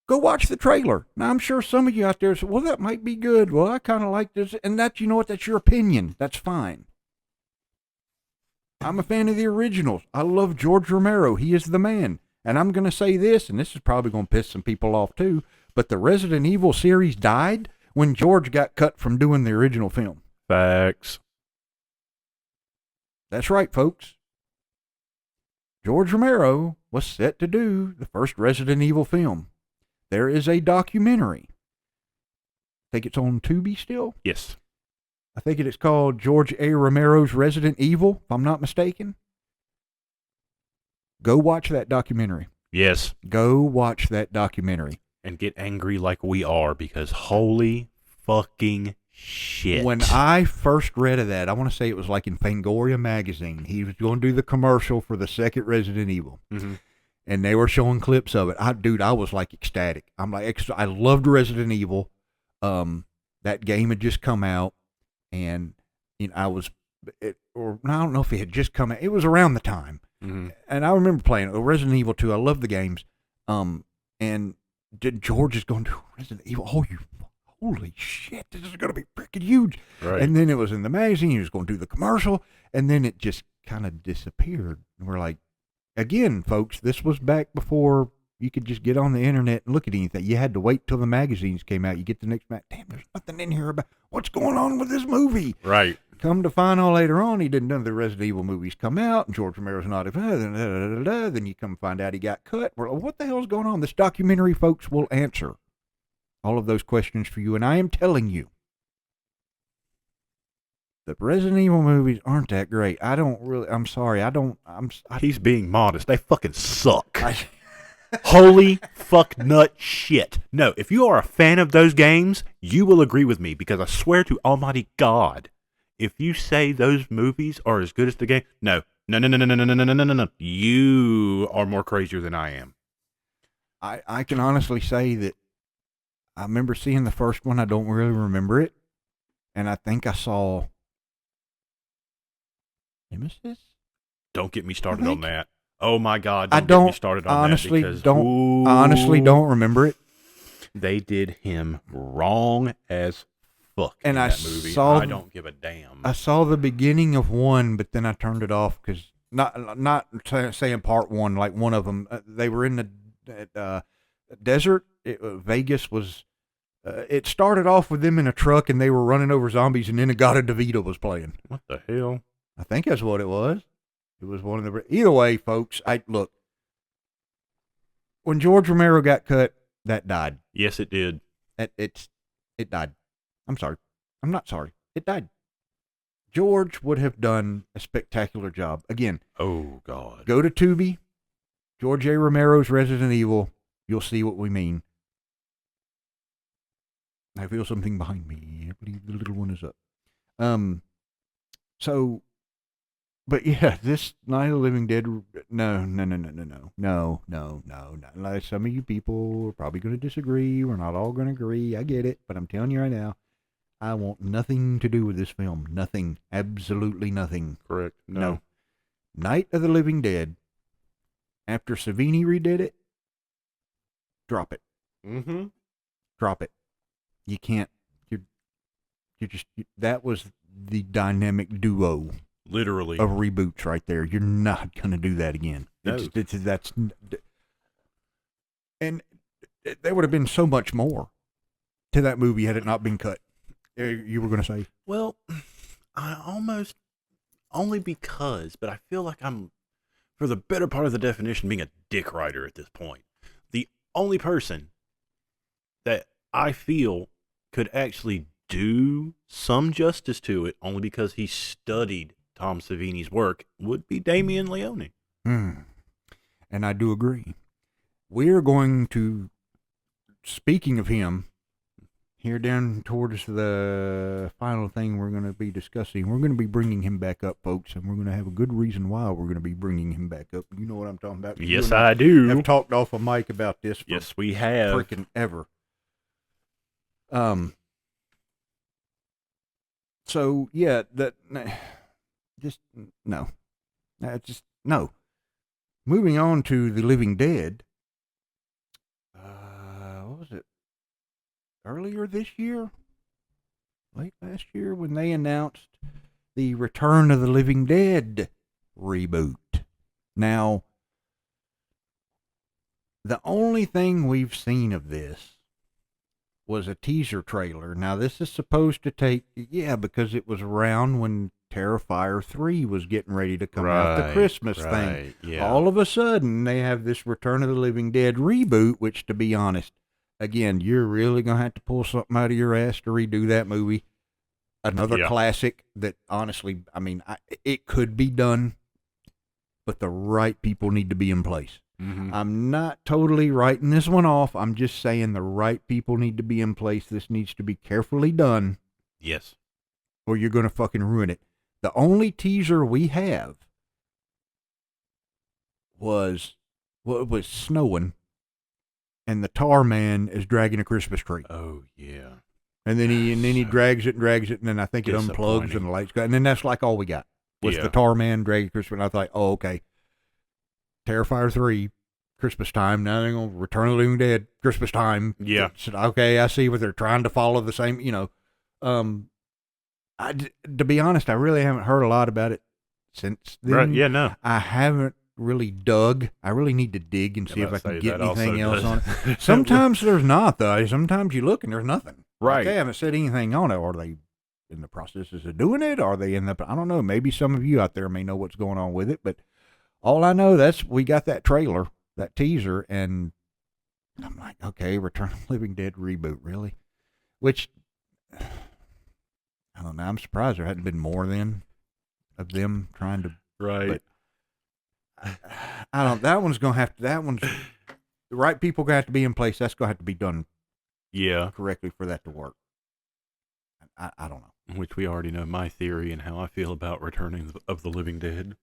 Go watch the trailer. Now, I'm sure some of you out there say, well, that might be good. Well, I kind of like this. And that's your opinion. That's fine. I'm a fan of the originals. I love George Romero. He is the man. And I'm going to say this, and this is probably going to piss some people off too, but the Resident Evil series died when George got cut from doing the original film. Facts. That's right, folks. George Romero was set to do the first Resident Evil film. There is a documentary. I think it's on Tubi still. Yes. I think it's called George A. Romero's Resident Evil, if I'm not mistaken. Go watch that documentary. Yes. Go watch that documentary. And get angry like we are, because holy fucking shit. When I first read of that, I want to say it was like in Fangoria magazine. He was going to do the commercial for the second Resident Evil. Mm-hmm. And they were showing clips of it. I was like ecstatic. I'm like, I loved Resident Evil. That game had just come out. And I don't know if it had just come out. It was around the time. Mm-hmm. And I remember playing it. Resident Evil 2. I love the games. And George is going to Resident Evil. Oh, holy shit, this is going to be freaking huge. Right. And then it was in the magazine. He was going to do the commercial. And then it just kind of disappeared. And we're like, again, folks, this was back before you could just get on the internet and look at anything. You had to wait till the magazines came out. You get the next damn, there's nothing in here about what's going on with this movie. Right. Come to find out later on, none of the Resident Evil movies come out, and George Romero's not. Then you come find out he got cut. We're like, what the hell's going on? This documentary, folks, will answer all of those questions for you. And I am telling you, the Resident Evil movies aren't that great. I'm sorry. He's being modest. They fucking suck. Holy fuck nut shit. No, if you are a fan of those games, you will agree with me, because I swear to Almighty God, if you say those movies are as good as the game, no. You are more crazier than I am. I can honestly say that I remember seeing the first one. I don't really remember it. And I think I saw Nemesis? Don't get me started on that. Oh my God! I Get me started on honestly that because, honestly don't remember it. They did him wrong as fuck And in I that movie. saw I don't give a damn. I saw the beginning of one, but then I turned it off because not saying part one, like one of them, they were in the desert. Vegas was. It started off with them in a truck and they were running over zombies, and then Agata DeVito was playing. What the hell? I think that's what it was. It was one of the. Either way, folks. Look. When George Romero got cut, that died. Yes, it did. It died. I'm sorry. I'm not sorry. It died. George would have done a spectacular job. Again. Oh God. Go to Tubi. George A. Romero's Resident Evil. You'll see what we mean. I feel something behind me. I believe the little one is up. But yeah, this Night of the Living Dead, no. Like, some of you people are probably going to disagree. We're not all going to agree. I get it. But I'm telling you right now, I want nothing to do with this film. Nothing. Absolutely nothing. Correct. No. Night of the Living Dead, after Savini redid it, drop it. Mm-hmm. Drop it. You can't. That was the dynamic duo. Literally. Of reboots right there. You're not going to do that again. No. And there would have been so much more to that movie had it not been cut. You were going to say? Well, I almost, only because, but I feel like I'm, for the better part of the definition, being a dick writer at this point. The only person that I feel could actually do some justice to it, only because he studied Tom Savini's work, would be Damien Leone. And I do agree. We're going to, speaking of him, here down towards the final thing we're going to be discussing, we're going to be bringing him back up, folks, and we're going to have a good reason why we're going to be bringing him back up. You know what I'm talking about? Yes, I do. I've talked off a mic about this for yes, we have. freaking ever. So yeah, just no. Moving on to The Living Dead. What was it? Earlier this year? Late last year when they announced the Return of the Living Dead reboot. Now, the only thing we've seen of this was a teaser trailer. Now, this is supposed to take, because it was around when Terrifier 3 was getting ready to come out, the Christmas thing. Yeah. All of a sudden, they have this Return of the Living Dead reboot, which, to be honest, again, you're really going to have to pull something out of your ass to redo that movie. Another classic that, honestly, I mean, it could be done, but the right people need to be in place. Mm-hmm. I'm not totally writing this one off. I'm just saying the right people need to be in place. This needs to be carefully done. Yes. Or you're going to fucking ruin it. The only teaser we have was snowing, and the tar man is dragging a Christmas tree. Oh, yeah. And then he drags it, and then I think it unplugs and the lights go. And then that's like all we got was the tar man dragging Christmas. And I thought, oh, okay. Terrifier 3, Christmas time. Now they're going to Return of the Living Dead, Christmas time. Yeah. So, okay, I see what they're trying to follow the same, to be honest, I really haven't heard a lot about it since then. Right, yeah, no. I haven't really dug. I really need to dig and see if I can get anything else on it. Sometimes there's not, though. Sometimes you look and there's nothing. Right. Like, they haven't said anything on it. Are they in the processes of doing it? Are they I don't know. Maybe some of you out there may know what's going on with it, but all I know, we got that trailer, that teaser, and I'm like, okay, Return of the Living Dead reboot, really? Which, I don't know. I'm surprised there hadn't been more then of them trying to. Right. But that one's going to have to, the right people going to have to be in place. That's going to have to be done correctly for that to work. I don't know. Which we already know my theory and how I feel about Returning of the Living Dead.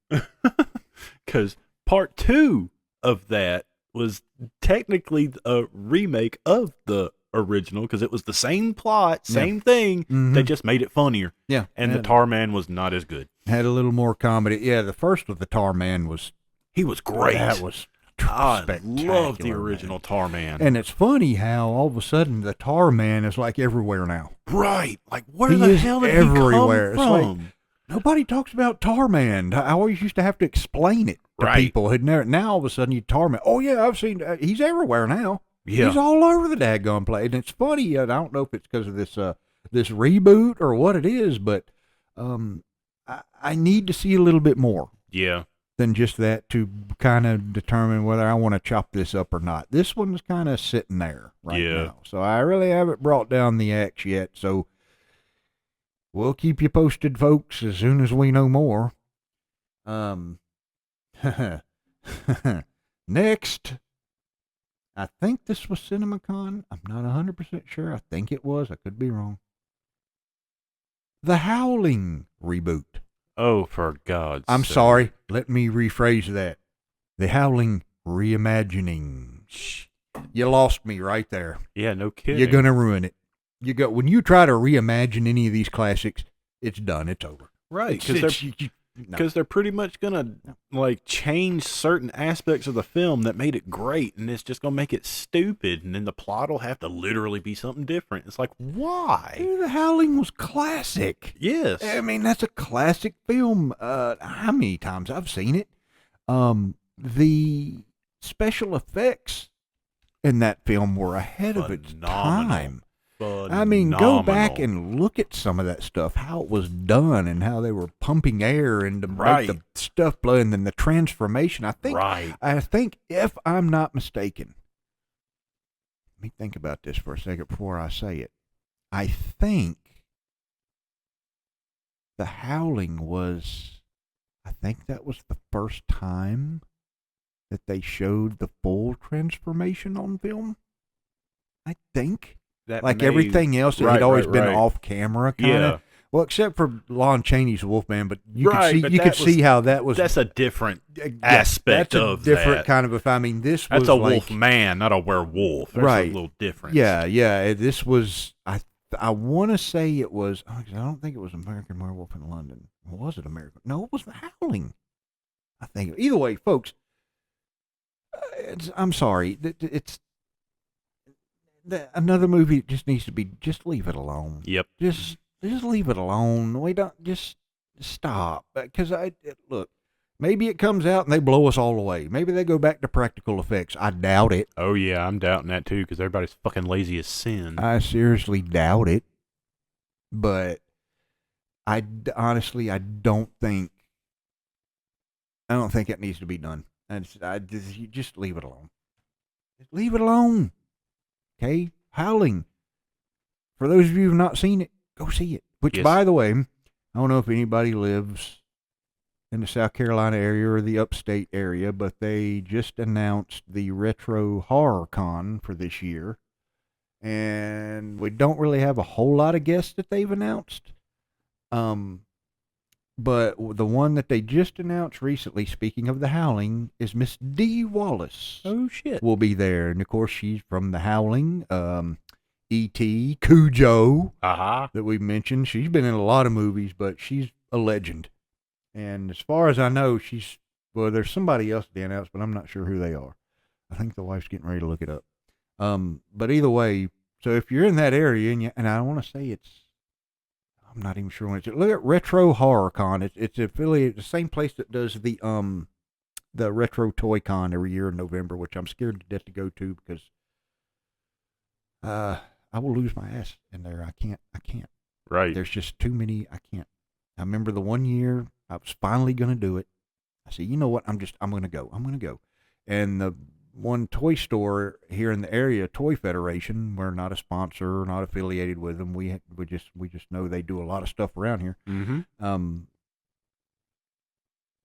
Because part 2 of that was technically a remake of the original, because it was the same plot, same thing. Mm-hmm. They just made it funnier. Yeah. And the Tar Man was not as good. Had a little more comedy. Yeah, the first with the Tar Man he was great. That was I spectacular. love the original Tar Man. And it's funny how all of a sudden the Tar Man is like everywhere now. Right. Like, where the hell did he come everywhere. from? It's like, nobody talks about Tar Man. I always used to have to explain it to people. Now all of a sudden you Tar Man. Oh yeah, I've seen. He's everywhere now. Yeah. He's all over the daggone place. And it's funny. I don't know if it's because of this reboot or what it is, but I need to see a little bit more. Yeah. Than just that to kind of determine whether I want to chop this up or not. This one's kind of sitting there right now. So I really haven't brought down the axe yet. So we'll keep you posted, folks, as soon as we know more. Next, I think this was CinemaCon. I'm not 100% sure. I think it was. I could be wrong. The Howling reboot. Oh, for God's I'm sake. sorry. Let me rephrase that. The Howling reimagining. You lost me right there. Yeah, no kidding. You're gonna ruin it. When you try to reimagine any of these classics, it's done. It's over. Right, because they're pretty much gonna like change certain aspects of the film that made it great, and it's just gonna make it stupid, and then the plot will have to literally be something different. It's like, why? Dude, The Howling was classic. Yes, I mean that's a classic film. How many times I've seen it? The special effects in that film were ahead of its time. I mean, go back and look at some of that stuff, how it was done and how they were pumping air and to make the stuff blow, and then the transformation. I think if I'm not mistaken, let me think about this for a second before I say it. I think The Howling that was the first time that they showed the full transformation on film. I think. Everything else, it had always been off camera, kind of. Yeah. Well, except for Lon Chaney's Wolfman, but you could see how that was. That's a different aspect of that. That's a different kind of. I mean, this was that's a wolf man, not a werewolf. There's a little difference. Yeah. This was. I want to say it was. I don't think it was American Werewolf in London. Or was it American? No, it was The Howling. I think. Either way, folks. I'm sorry. It's. Another movie just needs to be, just leave it alone. Yep. Just leave it alone. We don't, just stop. Because look, Maybe it comes out and they blow us all away. Maybe they go back to practical effects. I doubt it. Oh, yeah, I'm doubting that, too, because everybody's fucking lazy as sin. I seriously doubt it. But honestly, I don't think it needs to be done. You just leave it alone. Just leave it alone. Okay? Howling. For those of you who've not seen it, go see it. Which, Yes. by the way, I don't know if anybody lives in the South Carolina area or the upstate area, but they just announced the Retro Horror Con for this year. And we don't really have a whole lot of guests that they've announced. But the one that they just announced recently, speaking of The Howling, is Miss Dee Wallace. Oh, shit. Will be there. And, of course, she's from The Howling, E.T., Cujo, that we mentioned. She's been in a lot of movies, but she's a legend. And as far as I know, there's somebody else they announced, but I'm not sure who they are. I think the wife's getting ready to look it up. But either way, so if you're in that area, and I want to say I'm not even sure when it's. Look at Retro Horror Con. It's affiliated, the same place that does the Retro Toy Con every year in November, which I'm scared to death to go to because I will lose my ass in there. I can't. Right. There's just too many. I can't. I remember the one year I was finally gonna do it. I said, you know what? I'm gonna go. And the one toy store here in the area, Toy Federation, we're not a sponsor, not affiliated with them. We just know they do a lot of stuff around here. Mm-hmm.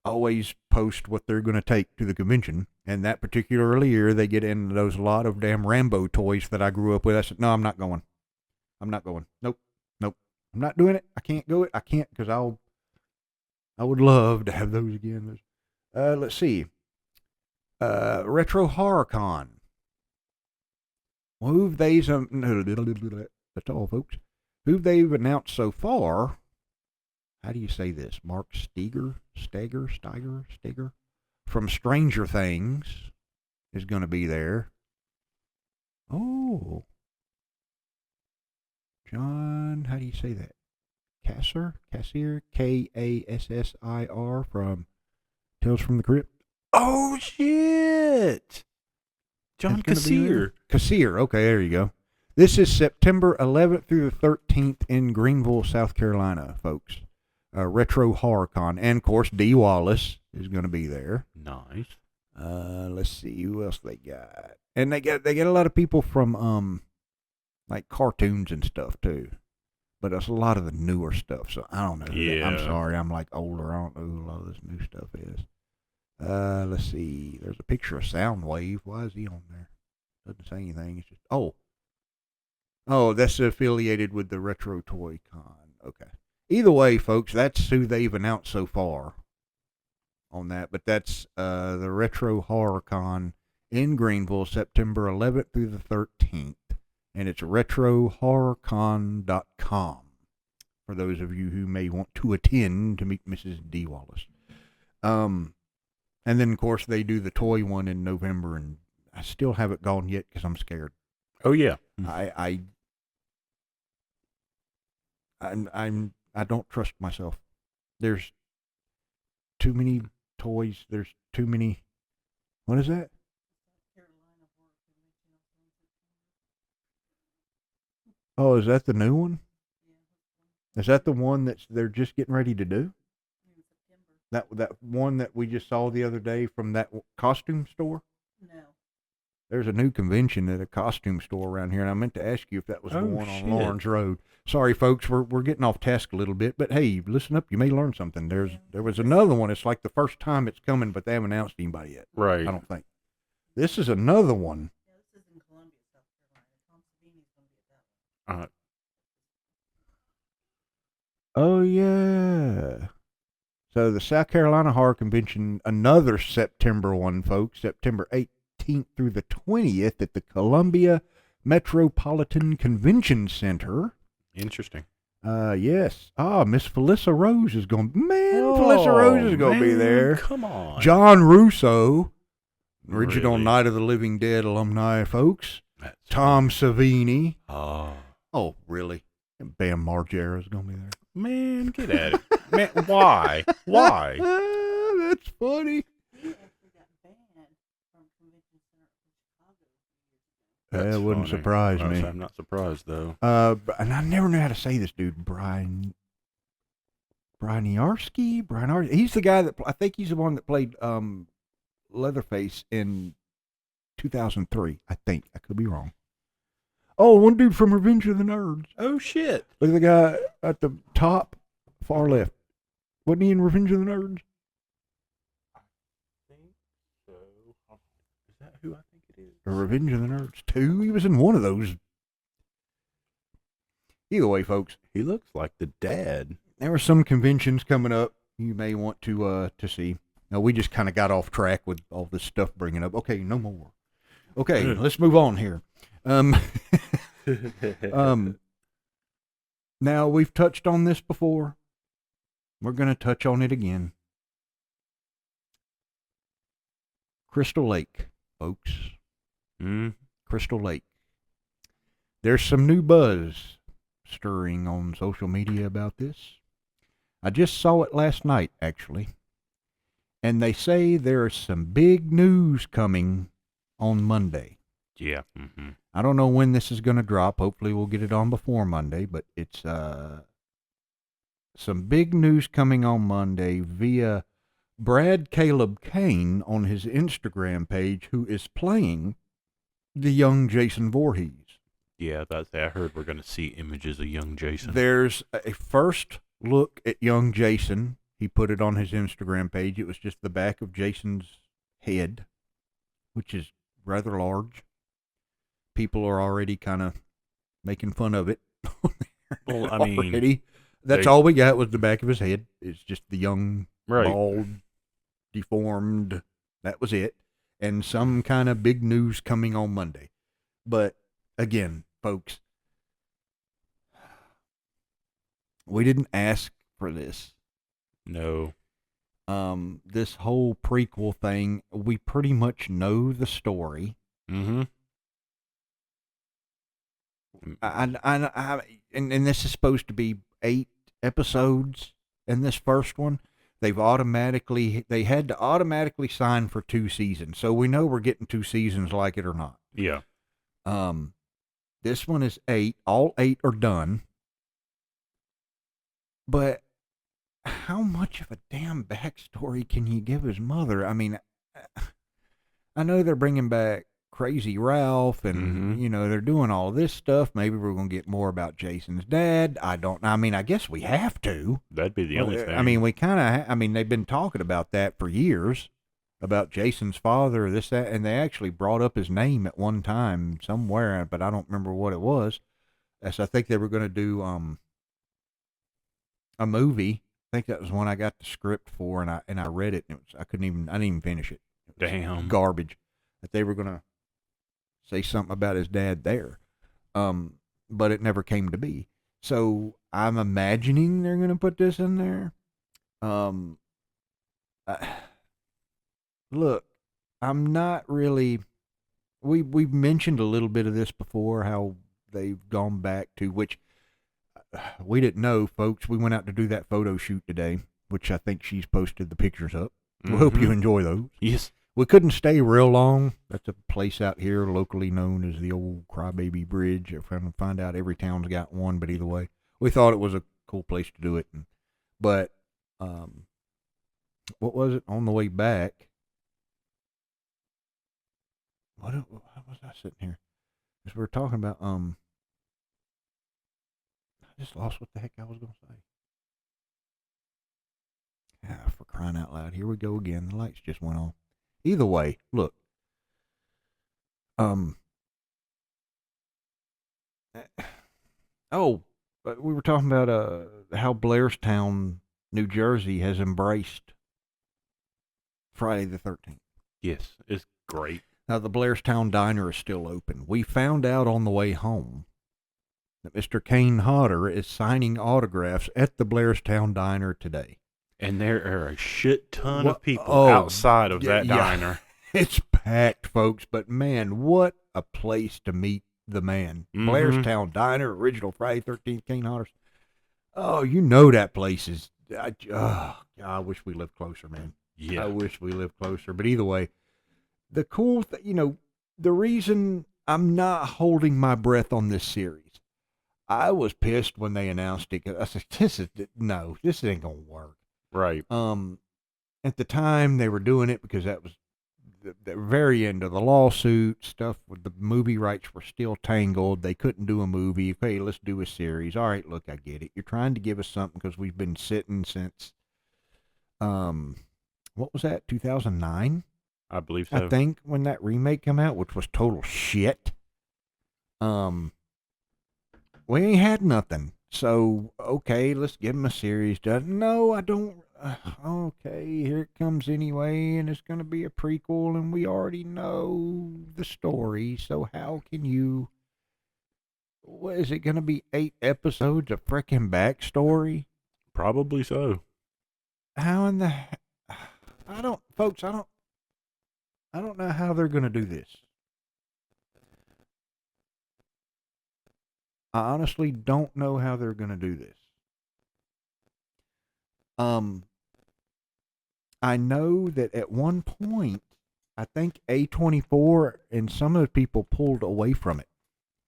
Always post what they're going to take to the convention. And that particular year, they get in those lot of damn Rambo toys that I grew up with. I said, no, I'm not going. Nope. I'm not doing it. I can't go. I can't because I would love to have those again. Let's see. Retro Horror Con. That's all, folks. Who they've announced so far. How do you say this? Mark Steger from Stranger Things is going to be there. Oh. John, how do you say that? Cassir, Kassir, from Tales from the Crypt. Oh, shit. John Kassir. Kassir, okay, there you go. This is September 11th through the 13th in Greenville, South Carolina, folks. Retro Horror Con. And, of course, Dee Wallace is going to be there. Nice. Let's see who else they got. And they get a lot of people from like cartoons and stuff too. But it's a lot of the newer stuff, so I don't know. Yeah. I'm sorry, I'm like older. I don't know who a lot of this new stuff is. Let's see. There's a picture of Soundwave. Why is he on there? Doesn't say anything. It's just that's affiliated with the Retro Toy Con. Okay. Either way, folks, that's who they've announced so far on that. But that's the Retro Horror Con in Greenville, September 11th through the 13th. And it's retrohorrorcon.com for those of you who may want to attend to meet Mrs. Dee Wallace. And then, of course, they do the toy one in November, and I still haven't gone yet because I'm scared. Oh, yeah. I don't trust myself. There's too many toys. There's too many. What is that? Oh, is that the new one? Is that the one that they're just getting ready to do? That one that we just saw the other day from that costume store? No. There's a new convention at a costume store around here, and I meant to ask you if that was the one on Lawrence Road. Sorry, folks, we're getting off task a little bit, but hey, listen up, you may learn something. There was another one. It's like the first time it's coming, but they haven't announced anybody yet. Right. I don't think. This is another one. Yeah, this is in Columbia, South Carolina. Tom Savini's going to be at that one. Oh, yeah. So the South Carolina Horror Convention, another September one, folks, September 18th through the 20th at the Columbia Metropolitan Convention Center. Interesting. Yes. Miss Felissa Rose is going. Felissa Rose is going to be there. Come on. John Russo, original Really? Night of the Living Dead alumni, folks. Tom Savini. Oh, Really? And Bam Margera is going to be there. man, get at it. Man, why? Why? That's funny. He actually got banned from Convention Center in Chicago years ago. That That's wouldn't funny. surprise Well, me. I'm not surprised though. And I never knew how to say this dude, Brian Yarsky. He's the guy that I think he's the one that played Leatherface in 2003. I think I could be wrong. Oh, one dude from Revenge of the Nerds. Oh shit! Look at the guy at the top, far left. Wasn't he in Revenge of the Nerds? I think so. Is that who I think it is? Or Revenge of the Nerds 2? He was in one of those. Either way, folks, He looks like the dad. there are some conventions coming up you may want to see. Now, we just kind of got off track with all this stuff bringing up. Okay, no more. Okay, let's move on here. Now, we've touched on this before. We're going to touch on it again. Crystal Lake, folks. Crystal Lake. There's some new buzz stirring on social media about this. I just saw it last night, actually. And they say there's some big news coming on Monday. Yeah. Mm-hmm. I don't know when this is going to drop. Hopefully we'll get it on before Monday, but it's some big news coming on Monday via Brad Caleb Kane on his Instagram page, who is playing the young Jason Voorhees. Yeah, I heard we're going to see images of young Jason. There's a first look at young Jason. He put it on his Instagram page. It was just the back of Jason's head, which is rather large. People are already kind of making fun of it. Well, I mean, already. That's all we got was the back of his head. It's just the young, right. bald, deformed. That was it. And some kind of big news coming on Monday. But again, folks, we didn't ask for this. No. This whole prequel thing, we pretty much know the story. Mm-hmm. And this is supposed to be 8 episodes in this first one. They had to automatically sign for 2 seasons. So we know we're getting 2 seasons, like it or not. Yeah. This one is 8. All 8 are done. But how much of a damn backstory can you give his mother? I mean, I know they're bringing back Crazy Ralph and, they're doing all this stuff. Maybe we're going to get more about Jason's dad. I guess we have to. That'd be the only thing. I mean, they've been talking about that for years, about Jason's father, this, that, and they actually brought up his name at one time somewhere, but I don't remember what it was. So I think they were going to do a movie. I think that was one I got the script for, and I read it, and I didn't even finish it. Damn. Garbage. That they were going to say something about his dad there. But it never came to be. So I'm imagining they're going to put this in there. Look, I'm not really, we've mentioned a little bit of this before, how they've gone back to, which we didn't know, folks. We went out to do that photo shoot today, which I think she's posted the pictures up. We hope you enjoy those. Yes. We couldn't stay real long. That's a place out here locally known as the old Crybaby Bridge. If I find out every town's got one, but either way, we thought it was a cool place to do it. But what was it on the way back? What was I sitting here? Because we were talking about I just lost what the heck I was going to say. For crying out loud! Here we go again. The lights just went off. Either way, look. We were talking about how Blairstown, New Jersey, has embraced Friday the 13th. Yes, it's great. Now the Blairstown Diner is still open. We found out on the way home that Mr. Kane Hodder is signing autographs at the Blairstown Diner today. And there are a shit ton of people Oh, outside of that diner. It's packed, folks, but man, what a place to meet the man. Blairstown Diner, original Friday 13th Kane Hodders. Oh, you know that place is, I wish we lived closer, man. Yeah. I wish we lived closer. But either way, the cool the reason I'm not holding my breath on this series, I was pissed when they announced it. 'Cause I said, this ain't going to work. Right. At the time, they were doing it because that was the very end of the lawsuit stuff. With the movie rights were still tangled. They couldn't do a movie. Okay, let's do a series. All right, look, I get it. You're trying to give us something because we've been sitting since, what was that? 2009, I believe I so. think, when that remake came out, which was total shit. We ain't had nothing. So, okay, let's give them a series. No, I don't. Okay, here it comes anyway, and it's going to be a prequel, and we already know the story. So, how can you. What is it going to be? 8 episodes of freaking backstory? Probably so. How in the. Folks, I don't know how they're going to do this. I honestly don't know how they're going to do this. I know that at one point, I think A24 and some of the people pulled away from it.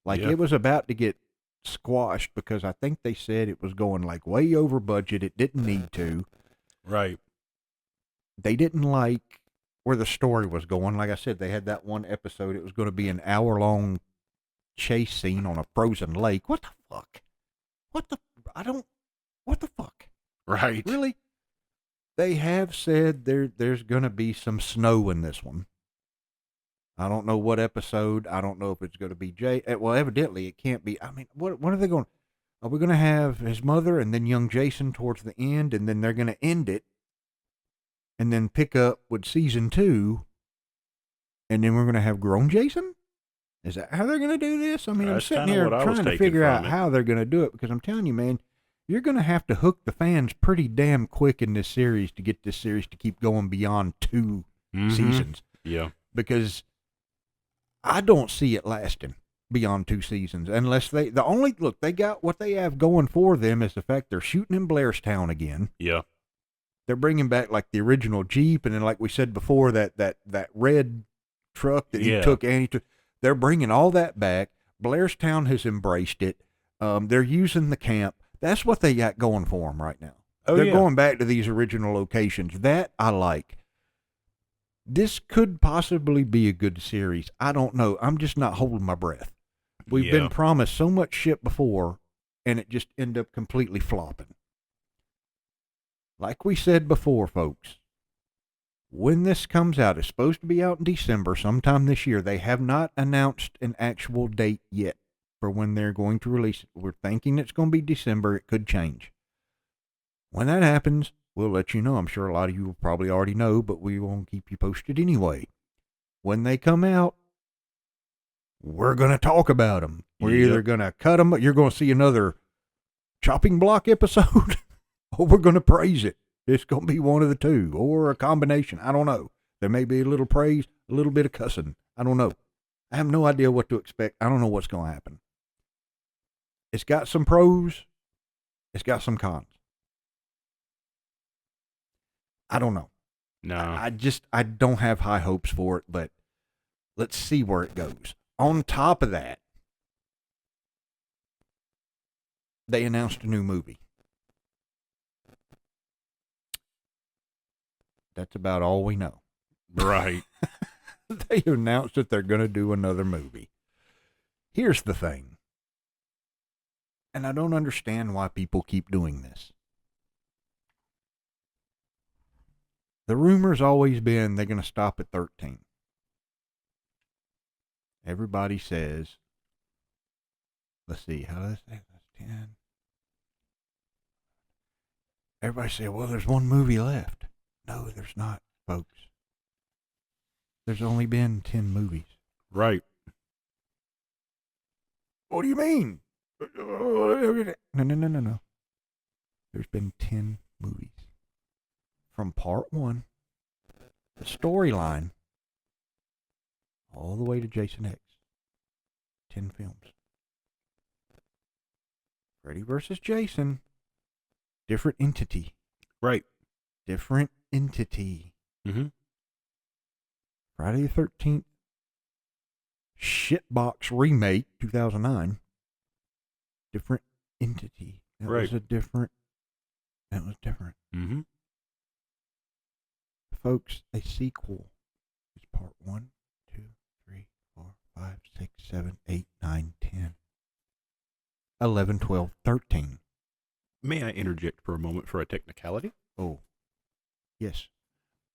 Like Yeah. it was about to get squashed because I think they said it was going like way over budget. It didn't need to. Right. They didn't like where the story was going. Like I said, they had that one episode. It was going to be an hour-long chase scene on a frozen lake. What the fuck? What the fuck? Right. Really? They have said there's going to be some snow in this one. I don't know what episode. I don't know if it's going to be Well, evidently it can't be. I mean, what are they going? Are we going to have his mother and then young Jason towards the end, and then they're going to end it, and then pick up with season 2, and then we're going to have grown Jason? Is that how they're going to do this? I mean, I'm That's sitting kinda here what I was trying to taking figure out from it. how they're going to do it because I'm telling you, man, you're going to have to hook the fans pretty damn quick in this series to get this series to keep going beyond 2 seasons. Yeah. Because I don't see it lasting beyond 2 seasons unless they got what they have going for them is the fact they're shooting in Blairstown again. Yeah. They're bringing back like the original Jeep, and then like we said before, that red truck that he took Annie to. They're bringing all that back. Blairstown has embraced it. They're using the camp. That's what they got going for them right now. They're going back to these original locations. That I like. This could possibly be a good series. I don't know. I'm just not holding my breath. We've been promised so much shit before, and it just ended up completely flopping. Like we said before, folks, when this comes out, it's supposed to be out in December sometime this year. They have not announced an actual date yet for when they're going to release it. We're thinking it's going to be December. It could change. When that happens, we'll let you know. I'm sure a lot of you will probably already know, but we won't keep you posted anyway. When they come out, we're going to talk about them. We're either going to cut them, you're going to see another chopping block episode, or we're going to praise it. It's going to be one of the two, or a combination. I don't know. There may be a little praise, a little bit of cussing. I don't know. I have no idea what to expect. I don't know what's going to happen. It's got some pros. It's got some cons. I don't know. No. I don't have high hopes for it, but let's see where it goes. On top of that, they announced a new movie. That's about all we know. Right. They announced that they're going to do another movie. Here's the thing. And I don't understand why people keep doing this. The rumor's always been they're going to stop at 13. Everybody says, let's see, how does that say? That's 10. Everybody say, well, there's one movie left. No, there's not, folks. There's only been 10 movies. Right. What do you mean? No. There's been 10 movies. From part 1, the storyline, all the way to Jason X. 10 films. Freddy versus Jason. Different entity. Right. Different entity. Mm-hmm. Friday the 13th Shitbox Remake 2009. Different entity. That Right. was different. Mm-hmm. Folks, a sequel is part 1, 2, 3, 4, 5, 6, 7, 8, 9, 10, 11, 12, 13. May I interject for a moment for a technicality? Oh, yes.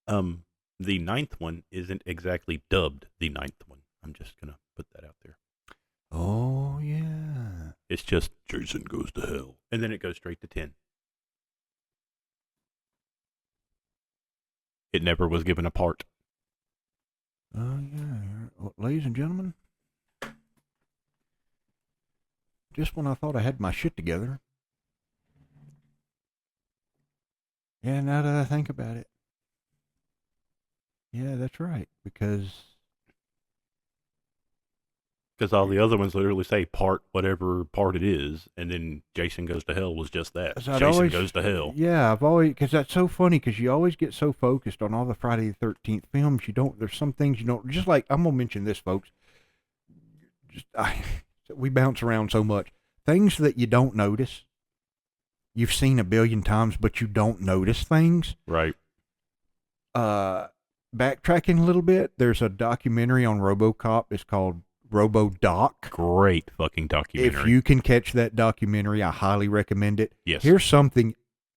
The ninth one isn't exactly dubbed the ninth one. I'm just gonna put that out there. Oh, yeah. It's just Jason Goes to Hell, and then it goes straight to 10. It never was given a part. Oh, yeah. Well, ladies and gentlemen, just when I thought I had my shit together. Yeah, now that I think about it. Yeah, that's right. Because Because all the other ones literally say part, whatever part it is, and then Jason Goes to Hell was just that. Jason Goes to Hell. Yeah, I've always, because that's so funny, because you always get so focused on all the Friday the 13th films, there's some things you don't, just like, I'm going to mention this, folks. We bounce around so much. Things that you don't notice, you've seen a billion times, but you don't notice things. Right. Backtracking a little bit, there's a documentary on RoboCop. It's called RoboDoc. Great fucking documentary. If you can catch that documentary, I highly recommend it. Yes. Here's something,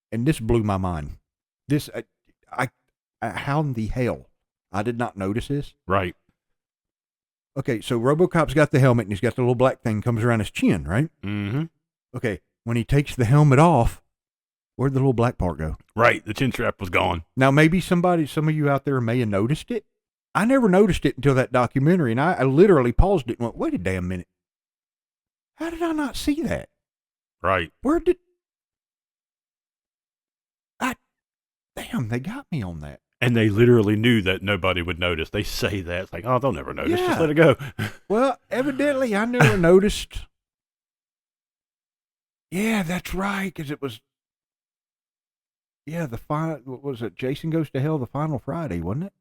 and this blew my mind. This, how in the hell? I did not notice this. Right. Okay, so RoboCop's got the helmet, and he's got the little black thing comes around his chin, right? Mm-hmm. Okay, when he takes the helmet off, where'd the little black part go? Right. The chin strap was gone. Now, maybe some of you out there may have noticed it. I never noticed it until that documentary, and I literally paused it and went, wait a damn minute. How did I not see that? Right. Damn, they got me on that. And they literally knew that nobody would notice. They say that. It's like, oh, they'll never notice. Yeah. Just let it go. Well, evidently, I never noticed. Yeah, that's right, because it was, the final, what was it, Jason Goes to Hell, the final Friday, wasn't it?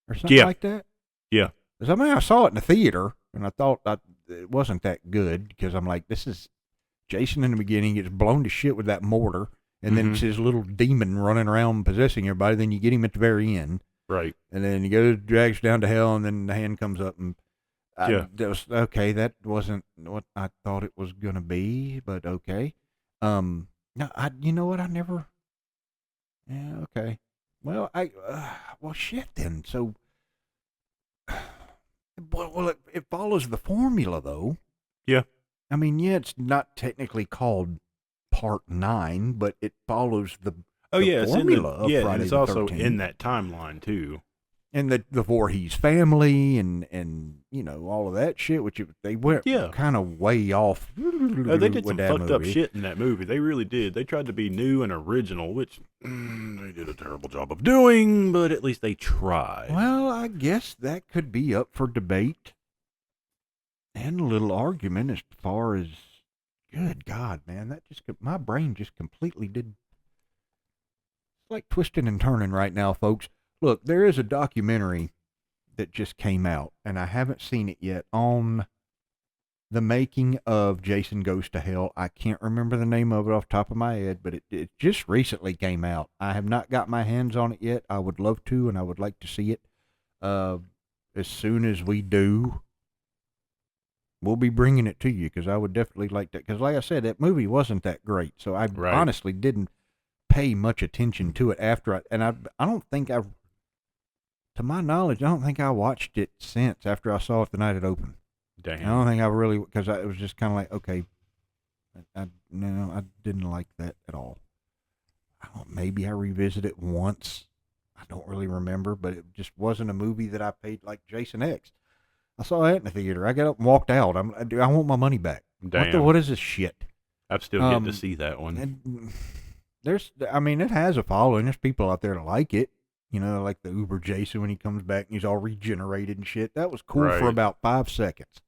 Or something like that? Yeah. Because, I saw it in the theater, and I thought it wasn't that good, because I'm like, this is Jason in the beginning, gets blown to shit with that mortar, and then it's his little demon running around possessing everybody, then you get him at the very end. Right. And then he goes, drags down to hell, and then the hand comes up, and that wasn't what I thought it was going to be, but okay. No, you know what, okay. Well, shit then. So, it follows the formula, though. Yeah. It's not technically called Part 9, but it follows the it's formula of Friday and it's the also 13th. in that timeline, too. And the Voorhees family and all of that shit, which they went kind of way off. Oh, they did some fucked up movie. shit in that movie. They really did. They tried to be new and original, which they did a terrible job of doing, but at least they tried. Well, I guess that could be up for debate and a little argument as far as, good God, man, my brain just completely did. It's like twisting and turning right now, folks. Look, there is a documentary that just came out, and I haven't seen it yet, on the making of Jason Goes to Hell. I can't remember the name of it off the top of my head, but it just recently came out. I have not got my hands on it yet. I would love to, and I would like to see it. As soon as we do, we'll be bringing it to you, because I would definitely like that. Because like I said, that movie wasn't that great, so I honestly didn't pay much attention to it after I don't think I've, to my knowledge, I don't think I watched it since after I saw it the night it opened. Damn. I don't think I really, because it was just kind of like, okay, I didn't like that at all. Maybe I revisited it once. I don't really remember, but it just wasn't a movie that I paid, like Jason X. I saw that in the theater. I got up and walked out. I want my money back. Damn. What is this shit? I've still yet to see that one. And it has a following. There's people out there that like it. Like the Uber Jason when he comes back and he's all regenerated and shit. That was cool for about 5 seconds.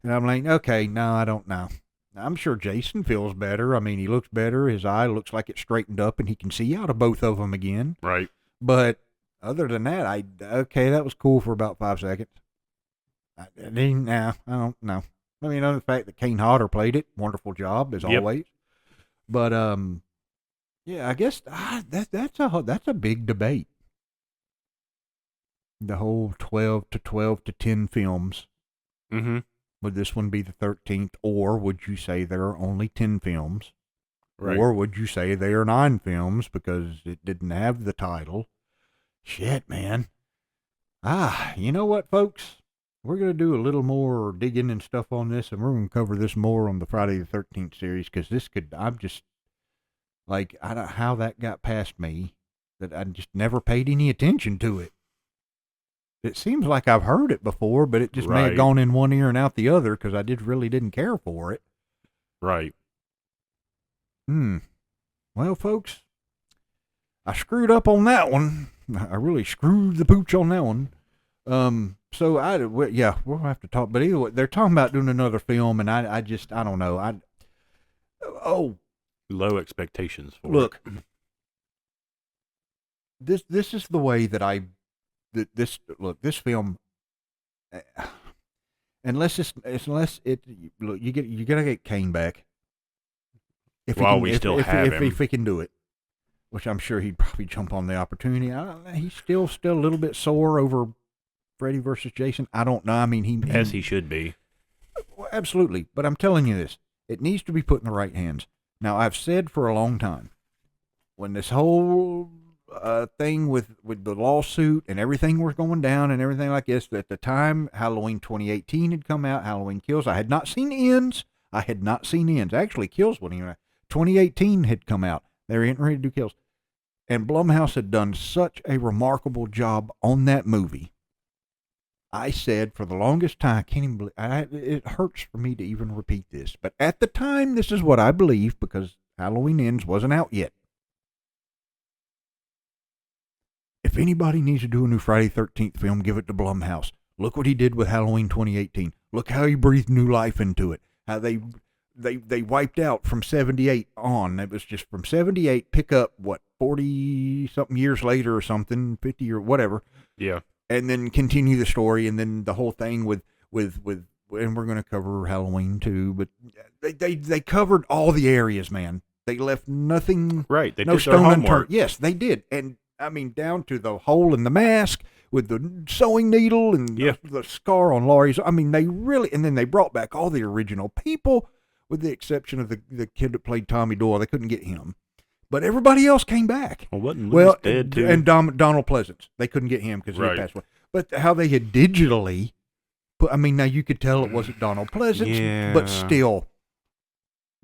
And I'm like, okay, no, I don't know. I'm sure Jason feels better. He looks better. His eye looks like it's straightened up and he can see out of both of them again. Right. But other than that, okay, that was cool for about 5 seconds. I didn't, nah, I don't know. I mean, other the fact that Kane Hodder played it, wonderful job as Yep. always. But yeah, I guess that's a big debate. The whole 12 to 10 films. Mm-hmm. Would this one be the 13th, or would you say there are only 10 films? Right. Or would you say there are 9 films because it didn't have the title? Shit, man. You know what, folks? We're going to do a little more digging and stuff on this, and we're going to cover this more on the Friday the 13th series, because I'm just, like, I don't know how that got past me, that I just never paid any attention to it. It seems like I've heard it before, but it just may have Right. gone in one ear and out the other, because I really didn't care for it. Right. Well, folks, I screwed up on that one. I really screwed the pooch on that one. So we'll have to talk. But either way, they're talking about doing another film, and I don't know. Low expectations for Look, it. this is the way that this film, unless you gotta get Kane back. If he can do it, which I'm sure he'd probably jump on the opportunity. He's still a little bit sore over Freddy versus Jason. I don't know. I mean, As he should be. Well, absolutely. But I'm telling you this, it needs to be put in the right hands. Now, I've said for a long time, when this whole thing with the lawsuit and everything was going down and everything like this, at the time Halloween 2018 had come out, Halloween Kills. I had not seen Ends. Actually, Kills wasn't even. 2018 had come out. They were getting ready to do Kills. And Blumhouse had done such a remarkable job on that movie. I said for the longest time, I can't even believe it hurts for me to even repeat this. But at the time, this is what I believe, because Halloween Ends wasn't out yet. If anybody needs to do a new Friday the 13th film, give it to Blumhouse. Look what he did with Halloween 2018. Look how he breathed new life into it. How they wiped out from 78 on. It was just from 78, pick up, 40-something years later or something, 50 or whatever. Yeah. And then continue the story, and then the whole thing with and we're going to cover Halloween too, but they covered all the areas, man. They left nothing, Right. They no did their stone homework. unturned. Yes, they did. And I mean, down to the hole in the mask with the sewing needle and the scar on Laurie's. I mean, they really, and then they brought back all the original people, with the exception of the kid that played Tommy Doyle. They couldn't get him. But everybody else came back. Well, wasn't Louis dead too? And Donald Pleasance. They couldn't get him because he had passed away. But how they had digitally put, I mean, now you could tell it wasn't Donald Pleasance, but still,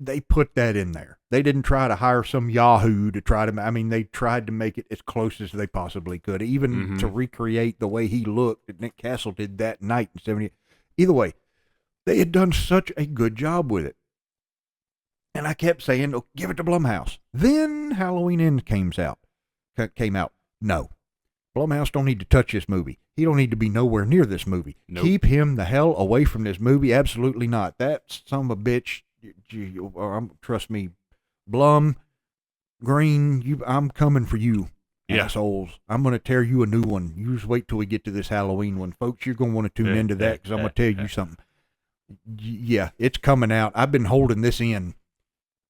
they put that in there. They didn't try to hire some Yahoo to try to, I mean, they tried to make it as close as they possibly could, even to recreate the way he looked. Nick Castle did that night in 70. Either way, they had done such a good job with it. And I kept saying, oh, give it to Blumhouse. Then Halloween Ends came out. No. Blumhouse don't need to touch this movie. He don't need to be nowhere near this movie. Nope. Keep him the hell away from this movie. Absolutely not. That son of a bitch, trust me, Blum, Green, I'm coming for you, assholes. I'm going to tear you a new one. You just wait till we get to this Halloween one. Folks, you're going to want to tune into that, because I'm going to tell you something. Yeah, it's coming out. I've been holding this in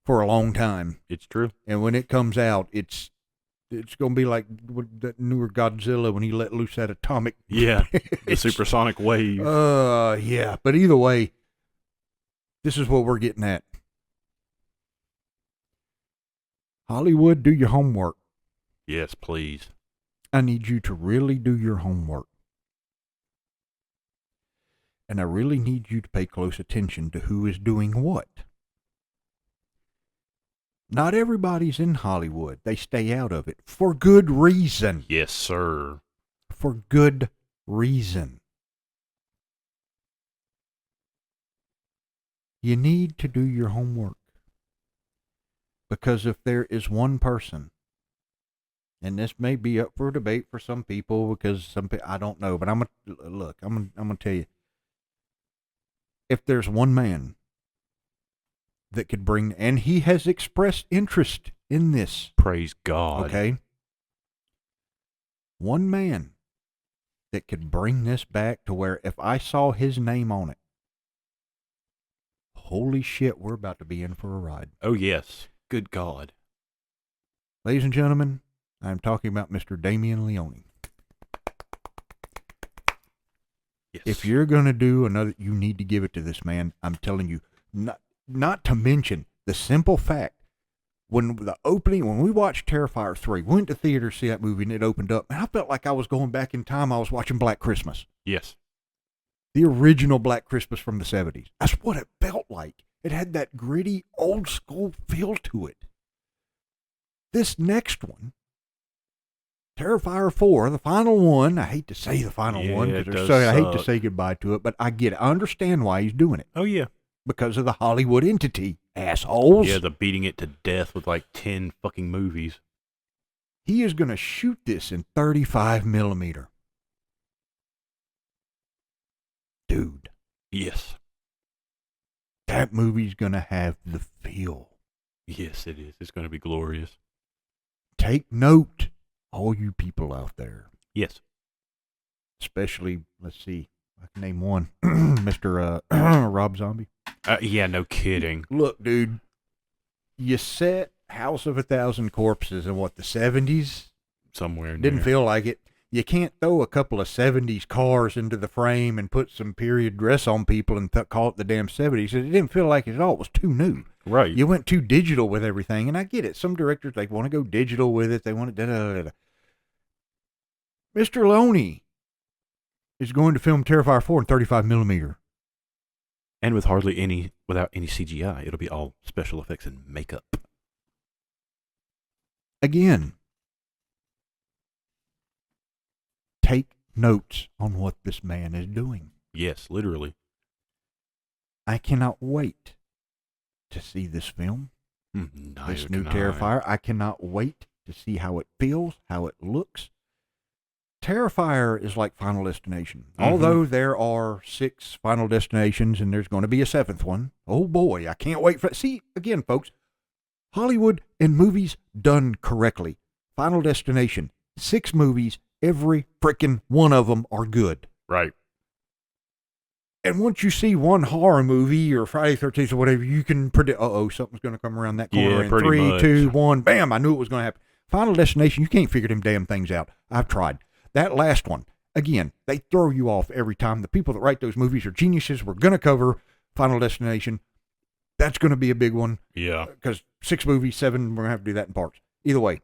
for a long time. It's true. And when it comes out, it's going to be like that newer Godzilla when he let loose that atomic. Yeah, the supersonic wave. Yeah. But either way, this is what we're getting at. Hollywood, do your homework. Yes, please. I need you to really do your homework. And I really need you to pay close attention to who is doing what. Not everybody's in Hollywood. They stay out of it for good reason. Yes, sir. For good reason. You need to do your homework. Because if there is one person, and this may be up for debate for some people, because some people, I don't know, but I'm gonna tell you, if there's one man that could bring, and he has expressed interest in this. Praise God. Okay. one man that could bring this back to where if I saw his name on it, holy shit, we're about to be in for a ride. Oh, yes. Good God. Ladies and gentlemen, I'm talking about Mr. Damien Leone. Yes. If you're going to do another, you need to give it to this man. I'm telling you, not to mention the simple fact, when we watched Terrifier 3, we went to theater to see that movie and it opened up, and I felt like I was going back in time. I was watching Black Christmas. Yes. The original Black Christmas from the 70s. That's what it felt like. It had that gritty, old school feel to it. This next one, Terrifier 4, the final one, I hate to say the final one, because I hate to say goodbye to it, but I get it. I understand why he's doing it. Oh, yeah. Because of the Hollywood entity, assholes. Yeah, the beating it to death with like 10 fucking movies. He is going to shoot this in 35 millimeter. Dude. Yes. That movie's going to have the feel. Yes, it is. It's going to be glorious. Take note, all you people out there. Yes. Especially, let's see, I can name one. Mr. Rob Zombie. Yeah, no kidding. Look, dude, you set House of a Thousand Corpses in what, the 70s? Somewhere in Didn't there. feel like it. You can't throw a couple of 70s cars into the frame and put some period dress on people and call it the damn 70s. It didn't feel like it at all. It was too new. Right. You went too digital with everything, and I get it. Some directors, they want to go digital with it. They want to da-da-da-da. Mr. Loney is going to film Terrifier 4 in 35 millimeter. And without any CGI. It'll be all special effects and makeup. Again, take notes on what this man is doing. Yes, literally. I cannot wait to see this film. This new Terrifier. I cannot wait to see how it feels, how it looks. Terrifier is like Final Destination. Mm-hmm. Although there are 6 Final Destinations and there's going to be a 7th one. Oh boy, I can't wait for it. See, again, folks, Hollywood and movies done correctly. Final Destination, 6 movies, every frickin' one of them are good. Right. And once you see one horror movie or Friday 13th or whatever, you can predict, something's going to come around that corner. Yeah, pretty 3, much. 2, 1, bam, I knew it was going to happen. Final Destination, you can't figure them damn things out. I've tried. That last one, again, they throw you off every time. The people that write those movies are geniuses. We're going to cover Final Destination. That's going to be a big one. Yeah. Because 6 movies, 7, we're going to have to do that in parts. Either way,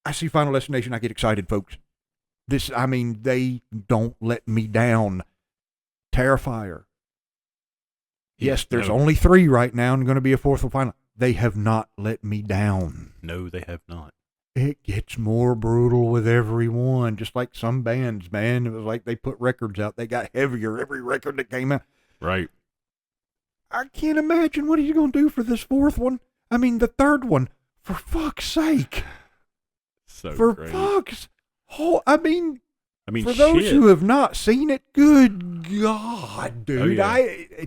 I see Final Destination, I get excited, folks. They don't let me down. Terrifier. Yes, there's only 3 right now and going to be a 4th and final. They have not let me down. No, they have not. It gets more brutal with every one, just like some bands, man. It was like they put records out. They got heavier every record that came out. Right. I can't imagine what he's going to do for this 4th one. I mean, the 3rd one, for fuck's sake. So for great. fuck's whole, I mean, for shit. those who have not seen it, good God, dude. Oh, yeah.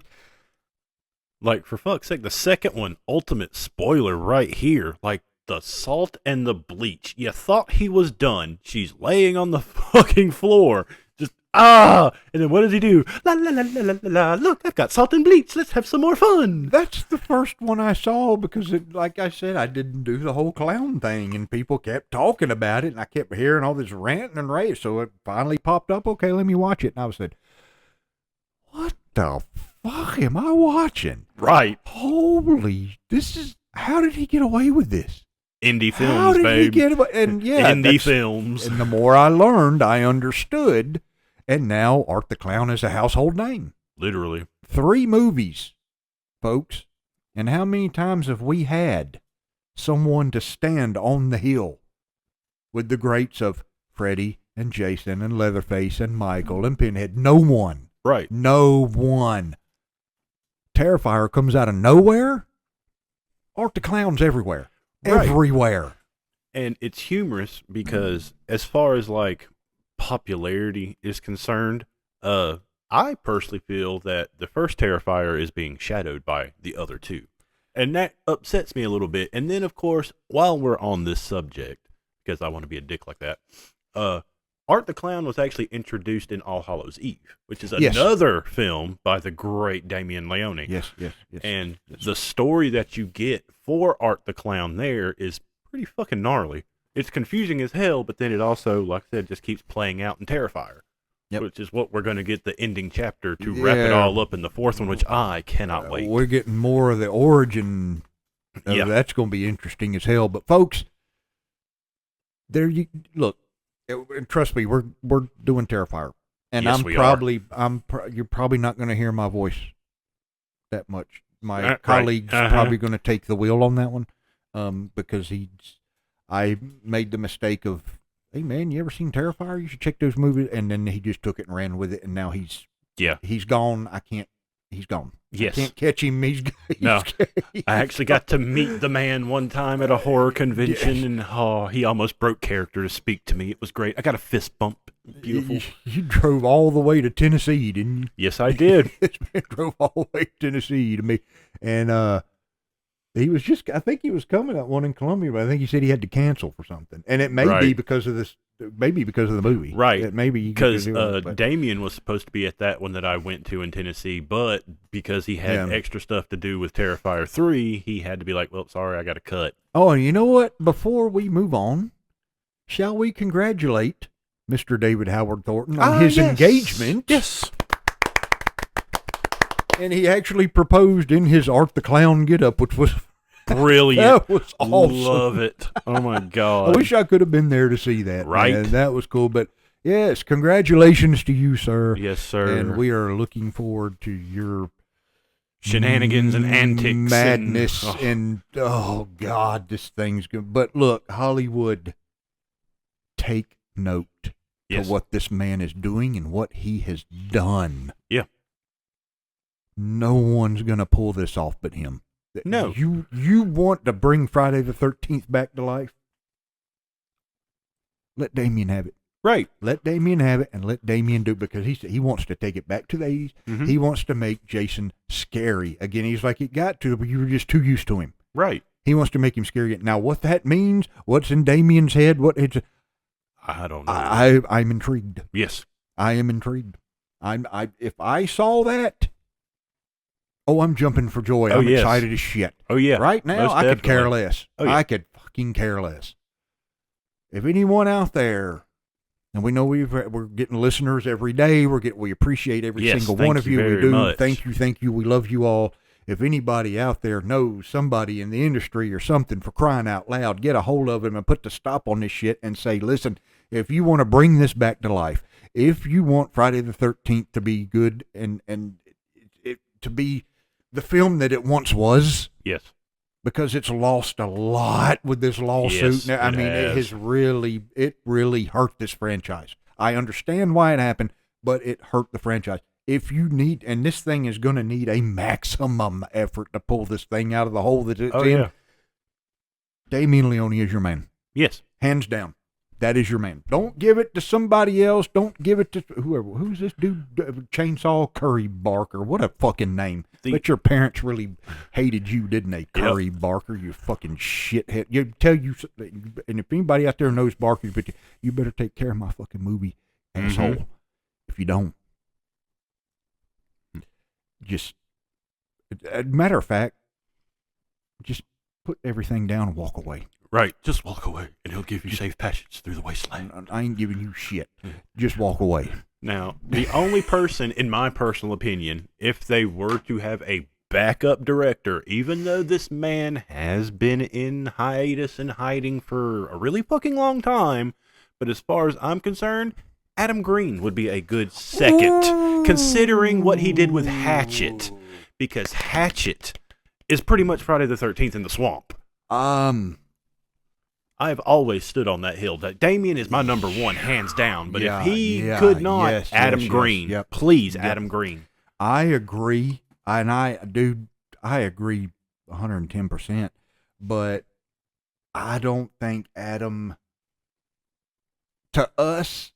Like, for fuck's sake, the second one, ultimate spoiler right here. Like, the salt and the bleach. You thought he was done. She's laying on the fucking floor. Just, and then what does he do? La la la la la la. Look, I've got salt and bleach. Let's have some more fun. That's the first one I saw because, like I said, I didn't do the whole clown thing, and people kept talking about it, and I kept hearing all this ranting and raving. So it finally popped up. Okay, let me watch it. And I said, what the fuck am I watching? Right. Holy, how did he get away with this? Indie films, how did babe. he get away? And yeah, Indie films. And the more I learned, I understood. And now Art the Clown is a household name. Literally. 3 movies, folks. And how many times have we had someone to stand on the hill with the greats of Freddy and Jason and Leatherface and Michael and Pinhead? No one. Right. No one. Terrifier comes out of nowhere. Art the Clown's everywhere. Right. Everywhere. And it's humorous because as far as like popularity is concerned, I personally feel that the first Terrifier is being shadowed by the other 2. And that upsets me a little bit. And then, of course, while we're on this subject, because I want to be a dick like that. Art the Clown was actually introduced in All Hallows Eve, which is Yes. another film by the great Damien Leone. Yes. And the story that you get for Art the Clown there is pretty fucking gnarly. It's confusing as hell, but then it also, like I said, just keeps playing out in Terrifier. Yep. Which is what we're going to get the ending chapter to wrap it all up in the fourth one, which I cannot wait. We're getting more of the origin. Yeah. That's going to be interesting as hell. But folks, there you look. Trust me, we're doing Terrifier, and Yes, I'm we probably you're probably not going to hear my voice that much. My colleague's probably going to take the wheel on that one, because I made the mistake of, hey man, you ever seen Terrifier? You should check those movies. And then he just took it and ran with it, and now he's gone. He's gone. Yes. I can't catch him. No. I actually got to meet the man one time at a horror convention, and he almost broke character to speak to me. It was great. I got a fist bump. Beautiful. You drove all the way to Tennessee, didn't you? Yes, I did. This man drove all the way to Tennessee to me, and he was I think he was coming at one in Columbia, but I think he said he had to cancel for something, and it may be because of this. Maybe because of the movie, right? It maybe because Damien was supposed to be at that one that I went to in Tennessee, but because he had extra stuff to do with Terrifier 3, he had to be like, "Well, sorry, I got to cut." Oh, and you know what? Before we move on, shall we congratulate Mr. David Howard Thornton on his engagement? Yes. And he actually proposed in his Art the Clown get-up, which was brilliant. That was awesome. Love it. Oh my god. I wish I could have been there to see that. Right. Man. That was cool. But yes, congratulations to you, sir. Yes, sir. And we are looking forward to your shenanigans and antics, madness, and oh god, this thing's good. But look, Hollywood, take note of what this man is doing and what he has done. Yeah. No one's gonna pull this off but him. No. You want to bring Friday the 13th back to life? Let Damien have it. Right. Let Damien have it, and let Damien do it, because he wants to take it back to the 80s. Mm-hmm. He wants to make Jason scary again. He's like, it got to, but you were just too used to him. Right. He wants to make him scary. Now, what that means, what's in Damien's head, I don't know. I'm intrigued. Yes. I am intrigued. If I saw that, I'm jumping for joy. I'm excited as shit. Oh, yeah. Right now, I could care less. Oh, yeah. I could fucking care less. If anyone out there, and we know we're getting listeners every day, we appreciate every single one of you. We do. Much. Thank you. We love you all. If anybody out there knows somebody in the industry or something, for crying out loud, get a hold of them and put the stop on this shit and say, listen, if you want to bring this back to life, if you want Friday the 13th to be good and it to be the film that it once was. Yes. Because it's lost a lot with this lawsuit. Yes, Now, I mean, it really hurt this franchise. I understand why it happened, but it hurt the franchise. If you need, and this thing is going to need a maximum effort to pull this thing out of the hole that it's in. Yeah. Damien Leone is your man. Yes. Hands down. That is your man. Don't give it to somebody else. Don't give it to whoever. Who's this dude? Chainsaw Curry Barker. What a fucking name. But your parents really hated you, didn't they? Curry Barker, you fucking shithead. And if anybody out there knows Barker, you better take care of my fucking movie, asshole. If you don't. Just, matter of fact, just put everything down and walk away. Right. Just walk away, and he'll give you safe passage through the wasteland. I ain't giving you shit. Just walk away. Now, the only person, in my personal opinion, if they were to have a backup director, even though this man has been in hiatus and hiding for a really fucking long time, but as far as I'm concerned, Adam Green would be a good second, considering what he did with Hatchet, because Hatchet is pretty much Friday the 13th in the swamp. I've always stood on that hill. Damien is my number one, hands down. But if he could not, Adam Green. Please, Adam Green. I agree. And I agree 110%. But I don't think Adam, to us,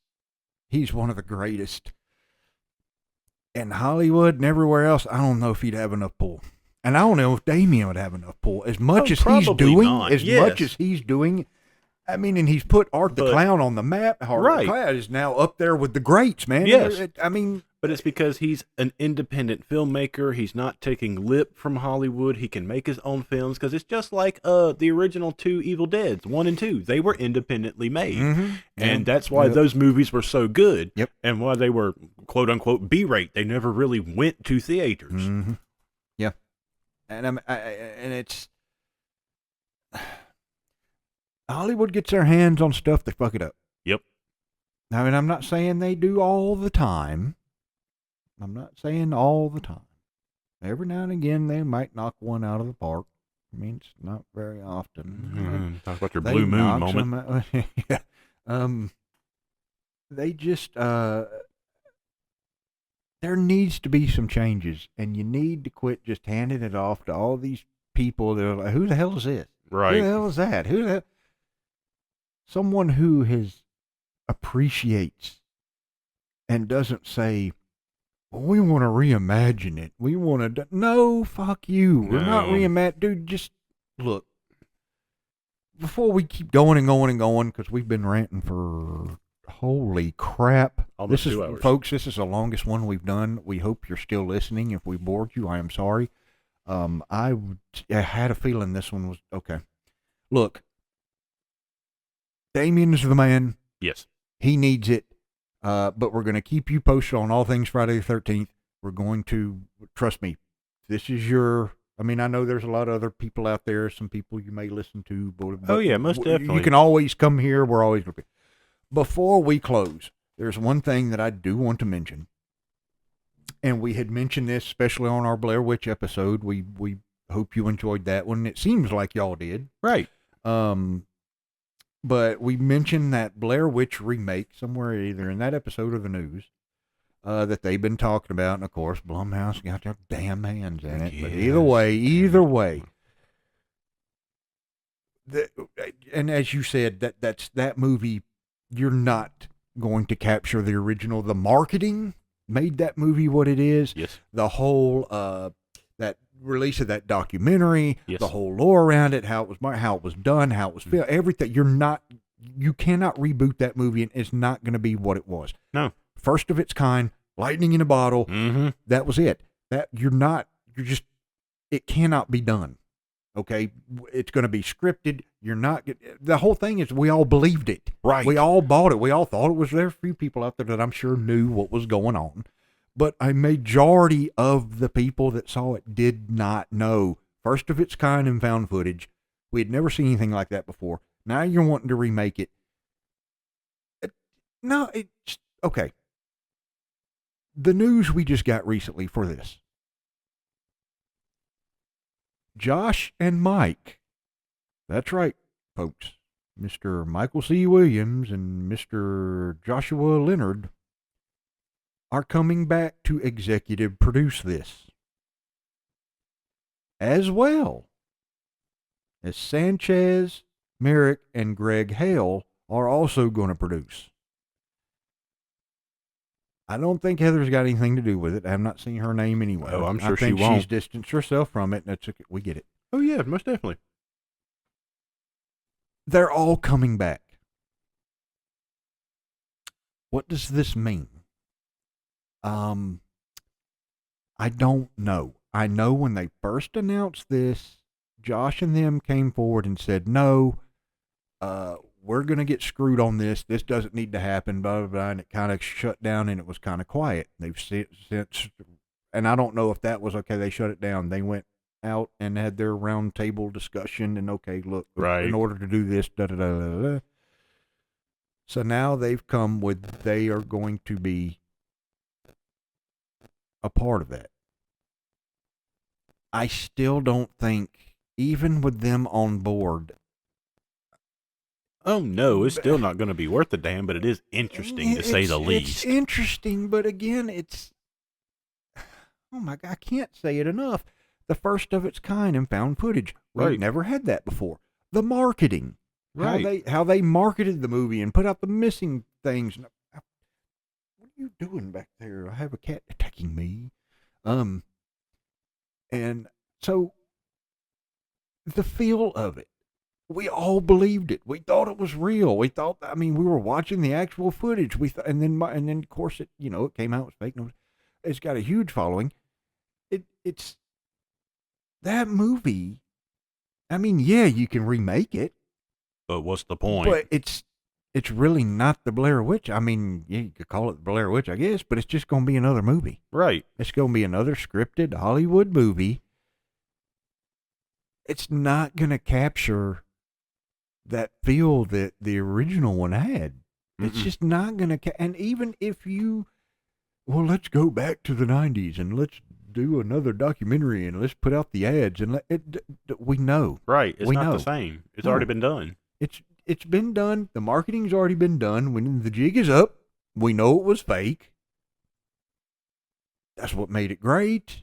he's one of the greatest. In Hollywood and everywhere else, I don't know if he'd have enough pull. And I don't know if Damien would have enough pull. As much as he's doing, much as he's doing, I mean, and he's put Art the But- Clown on the map. Art Right. the Clown is now up there with the greats, man. Yes. I mean, But it's because he's an independent filmmaker. He's not taking lip from Hollywood. He can make his own films because it's just like the original 2 Evil Deads, 1 and 2. They were independently made. mhm. And Yep. that's why Yep. those movies were so good. Yep. And why they were quote unquote B-rate. They never really went to theaters. Mhm. Yeah, and and it's Hollywood gets their hands on stuff, they fuck it up. Yep. I mean, I'm not saying they do all the time. I'm not saying all the time. Every now and again, they might knock one out of the park. I mean, it's not very often. Talk about your They blue moon knock moment. some out- yeah. They just there needs to be some changes, and you need to quit just handing it off to all these people that are like, who the hell is this? Who Right. the hell is that? Who the hell? Someone who appreciates and doesn't say, well, we want to reimagine it. We want to. No, fuck you. We're not No. reimagine. Dude, just look. Before we keep going and going and going, because we've been ranting for holy crap. Almost this is, 2 hours. folks, this is the longest one we've done. We hope you're still listening. If we bored you, I am sorry. I had a feeling this one was okay. Look, Damien is the man. Yes. He needs it. But we're going to keep you posted on all things Friday the 13th. We're going to, trust me, this is your, I mean, I know there's a lot of other people out there, some people you may listen to. But Oh, yeah, most definitely. You can always come here. We're always looking. Before we close, there's one thing that I do want to mention. And we had mentioned this, especially on our Blair Witch episode. We hope you enjoyed that one. It seems like y'all did. Right. But we mentioned that Blair Witch remake somewhere either in that episode of the news that they've been talking about. And, of course, Blumhouse got their damn hands in it. But either way, and as you said, that's that movie, you're not going to capture the original. The marketing made that movie what it is. Yes. The whole that release of that documentary, Yes. the whole lore around it, how it was done, how it was filmed, everything. You cannot reboot that movie, and it's not going to be what it was. No. First of its kind, lightning in a bottle. Mm-hmm. That was it. It cannot be done. Okay, it's going to be scripted. The whole thing is we all believed it. Right. We all bought it. We all thought it was there. A few people out there that I'm sure knew what was going on. But a majority of the people that saw it did not know. First of its kind in found footage. We had never seen anything like that before. Now you're wanting to remake it. Okay. The news we just got recently for this. Josh and Mike. That's right, folks. Mr. Michael C. Williams and Mr. Joshua Leonard are coming back to executive produce this. As well as Sanchez, Merrick, and Greg Hale are also going to produce. I don't think Heather's got anything to do with it. I have not seen her name anywhere. Oh, I'm sure I think she won't. she's distanced herself from it. That's okay. We get it. Oh, yeah, most definitely. They're all coming back. What does this mean? I don't know. I know when they first announced this, Josh and them came forward and said, no, we're going to get screwed on this. This doesn't need to happen, blah, blah, blah. And it kind of shut down and it was kind of quiet. They've since, and I don't know if that was okay. They shut it down. They went out and had their round table discussion and, okay, look, Right. in order to do this, da, da, da, da, da. So now they've come with, they are going to be a part of that. I still don't think, even with them on board, Oh, no, it's still not going to be worth a damn, but it is interesting to say the least. It's interesting, but again, oh my God, I can't say it enough. The first of its kind in found footage. We've Right. never had that before. The marketing. Right. How they marketed the movie and put out the missing things. What are you doing back there? I have a cat attacking me. And so the feel of it. we all believed it. We thought it was real. We thought, I mean, we were watching the actual footage. And then of course it, it came out as fake news. It's got a huge following. It's that movie. I mean, yeah, you can remake it, But what's the point? but it's really not the Blair Witch. I mean, yeah, you could call it the Blair Witch, I guess, but it's just going to be another movie. Right. It's going to be another scripted Hollywood movie. It's not going to capture that feel that the original one had. It's Mm-mm. just not going to. And even if well, let's go back to the 90s and let's do another documentary and let's put out the ads and we know. Right. It's We not know. the same. It's No. already been done. It's been done. The marketing's already been done. When the jig is up, we know it was fake. That's what made it great,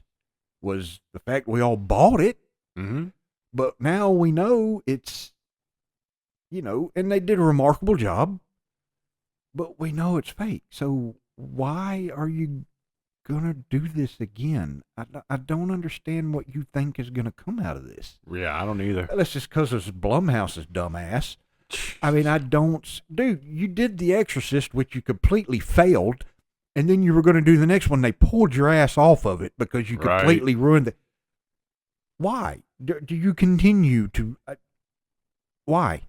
was the fact we all bought it. Mm-hmm. But now we know it's, and they did a remarkable job, but we know it's fake. So why are you going to do this again? I don't understand what you think is going to come out of this. Yeah, I don't either. That's just because it's Blumhouse's dumbass. I mean, dude, you did The Exorcist, which you completely failed, and then you were going to do the next one. They pulled your ass off of it because you Right. completely ruined it. Why? Do you continue to, why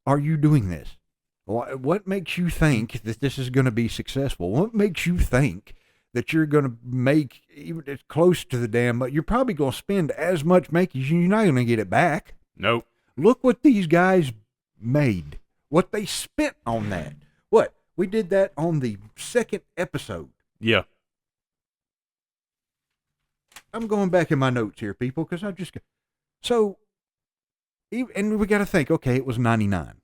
are you doing this? What makes you think that this is going to be successful? What makes you think that you're going to make even as close to the damn, but you're probably going to spend as much making, you're not going to get it back. Nope. Look what these guys made, what they spent on that. What? We did that on the second episode. Yeah. I'm going back in my notes here, people, because and we got to think, okay, it was 99.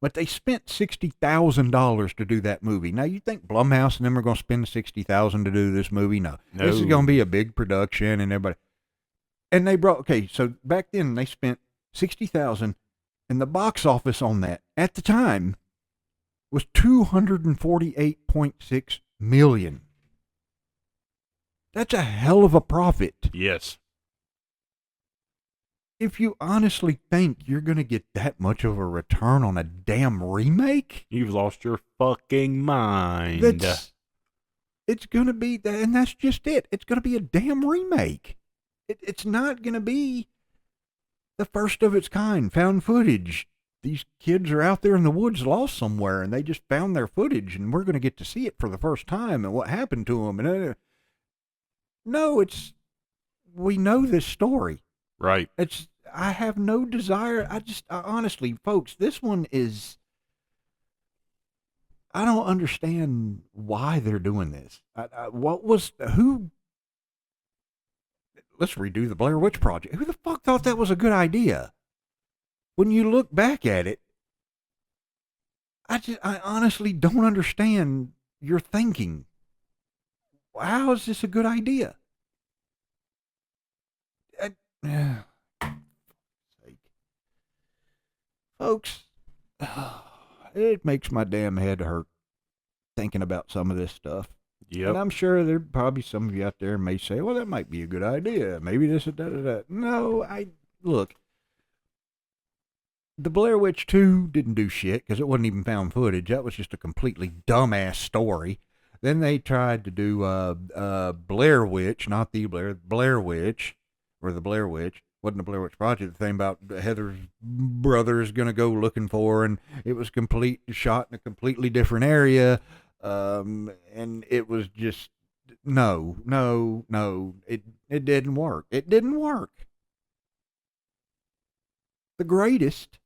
But they spent $60,000 to do that movie. Now, you think Blumhouse and them are going to spend $60,000 to do this movie? No. This is No. going to be a big production and everybody. And they so back then they spent $60,000, and the box office on that at the time was $248.6 million. That's a hell of a profit. Yes. If you honestly think you're going to get that much of a return on a damn remake, You've lost your fucking mind. it's going to be that, and that's just it. It's going to be a damn remake. It's not going to be the first of its kind, found footage. These kids are out there in the woods lost somewhere, and they just found their footage, and we're going to get to see it for the first time and what happened to them. And no, we know this story. Right. I have no desire. I honestly, folks, this one is, I don't understand why they're doing this. Let's redo the Blair Witch Project. Who the fuck thought that was a good idea? When you look back at it, I honestly don't understand your thinking. How is this a good idea? Folks, it makes my damn head hurt thinking about some of this stuff. Yep. And I'm sure there probably some of you out there may say, well, that might be a good idea. Maybe this and that. No, look, the Blair Witch 2 didn't do shit because it wasn't even found footage. That was just a completely dumbass story. Then they tried to do Blair Witch, not the Blair Witch, or the Blair Witch. Wasn't the Blair Witch Project, the thing about Heather's brother's going to go looking for, and it was shot in a completely different area, and it was just, no, it didn't work. It didn't work. The greatest,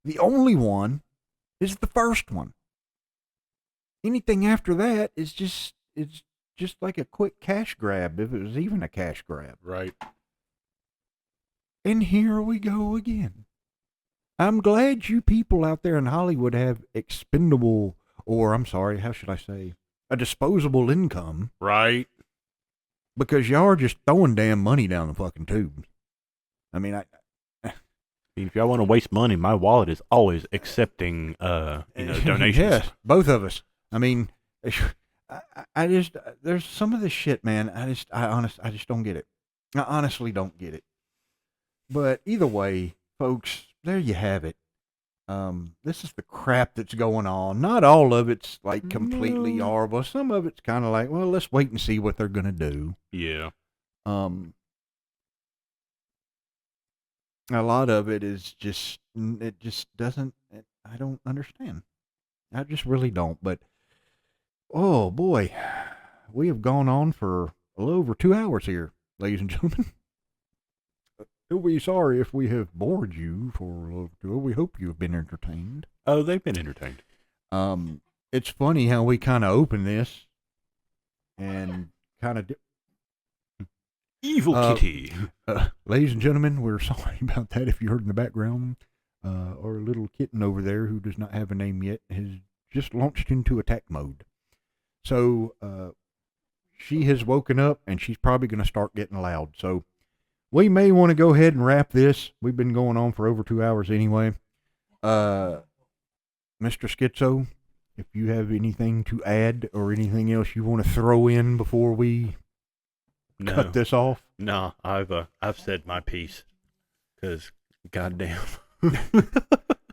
the only one, is the first one. Anything after that is it's just like a quick cash grab, if it was even a cash grab. Right. And here we go again. I'm glad you people out there in Hollywood have expendable, or I'm sorry, how should I say, a disposable income, Right. because y'all are just throwing damn money down the fucking tubes. I mean, If y'all want to waste money, my wallet is always accepting, donations. Yes, both of us. I mean, I just, there's some of this shit, man. I just don't get it. I honestly don't get it. But either way, folks, there you have it. This is the crap that's going on. Not all of it's like completely No. horrible. Some of it's kind of like, well, let's wait and see what they're gonna do. Yeah. A lot of it is it just doesn't. I don't understand. I just really don't. But oh boy, we have gone on for a little over 2 hours here, ladies and gentlemen. We're sorry if we have bored you for a little too. We hope you have been entertained. Oh, they've been entertained. It's funny how we kind of open this and kind of. Evil Kitty. Ladies and gentlemen, we're sorry about that if you heard in the background. Our little kitten over there, who does not have a name yet, has just launched into attack mode. So she has woken up, and she's probably going to start getting loud. So we may want to go ahead and wrap this. We've been going on for over 2 hours anyway. Mr. Schizo, if you have anything to add or anything else you want to throw in before we cut this off? No, I've said my piece. Because, goddamn.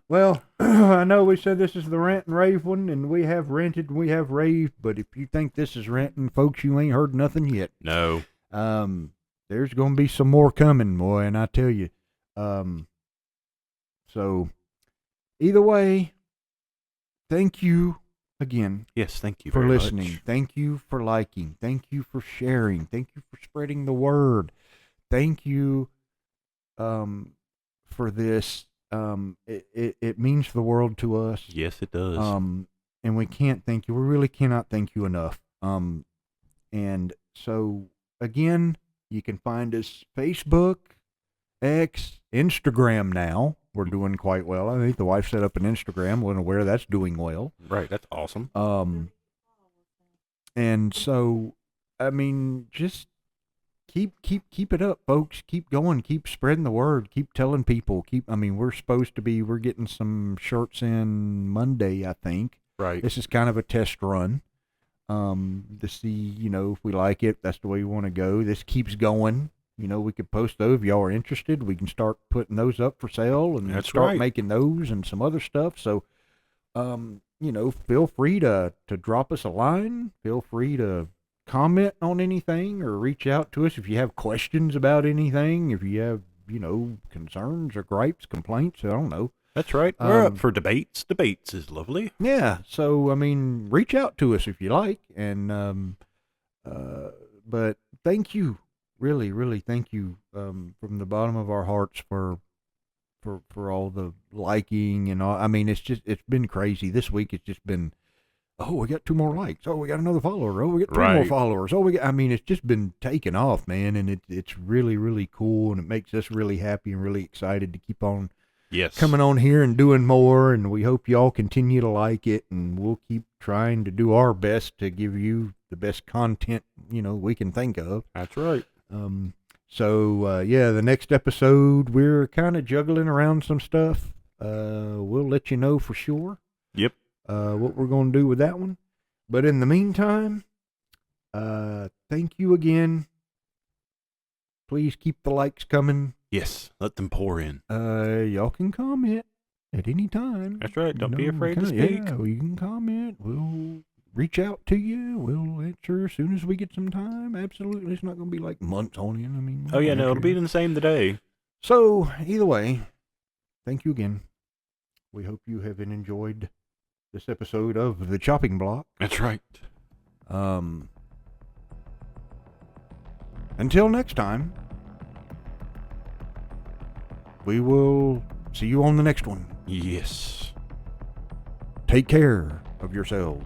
Well, I know we said this is the rant and rave one, and we have ranted and we have raved, but if you think this is ranting, folks, you ain't heard nothing yet. No. There's going to be some more coming, boy, and I tell you. So, either way, thank you again. Yes, thank you for very listening. much. Thank you for liking. Thank you for sharing. Thank you for spreading the word. Thank you for this. It means the world to us. Yes, it does. And we can't thank you. We really cannot thank you enough. And so again, you can find us Facebook, X, Instagram now. We're doing quite well. I think the wife set up an Instagram. Wasn't aware that's doing well. Right, that's awesome. And so, I mean, just keep it up, folks. Keep going. Keep spreading the word. Keep telling people. We're getting some shirts in Monday, I think. Right. This is kind of a test run. To see, if we like it, that's the way we want to go. This keeps going. We could post those if y'all are interested. We can start putting those up for sale and That's start right. making those and some other stuff. So, feel free to drop us a line. Feel free to comment on anything or reach out to us if you have questions about anything. If you have, concerns or gripes, complaints, I don't know. That's right. We're up for debates. Debates is lovely. Yeah. So, reach out to us if you like. And, but thank you. Really, really thank you from the bottom of our hearts for all the liking and all. It's been crazy. This week it's just been, oh, we got 2 more likes. Oh, we got another follower. Oh, we got 3 more Right. followers. Oh, it's just been taking off, man. And it's really, really cool. And it makes us really happy and really excited to keep on Yes. coming on here and doing more. And we hope y'all continue to like it. And we'll keep trying to do our best to give you the best content, we can think of. That's right. The next episode, we're kind of juggling around some stuff. We'll let you know for sure. Yep. What we're going to do with that one. But in the meantime, thank you again. Please keep the likes coming. Yes. Let them pour in. Y'all can comment at any time. That's right. Don't be afraid to speak. Yeah, you can comment. We'll reach out to you. We'll answer as soon as we get some time. Absolutely. It's not going to be like months on end. Oh, yeah, no, it'll be the same today. So, either way, thank you again. We hope you have enjoyed this episode of The Chopping Block. That's right. Until next time, we will see you on the next one. Yes. Take care of yourselves.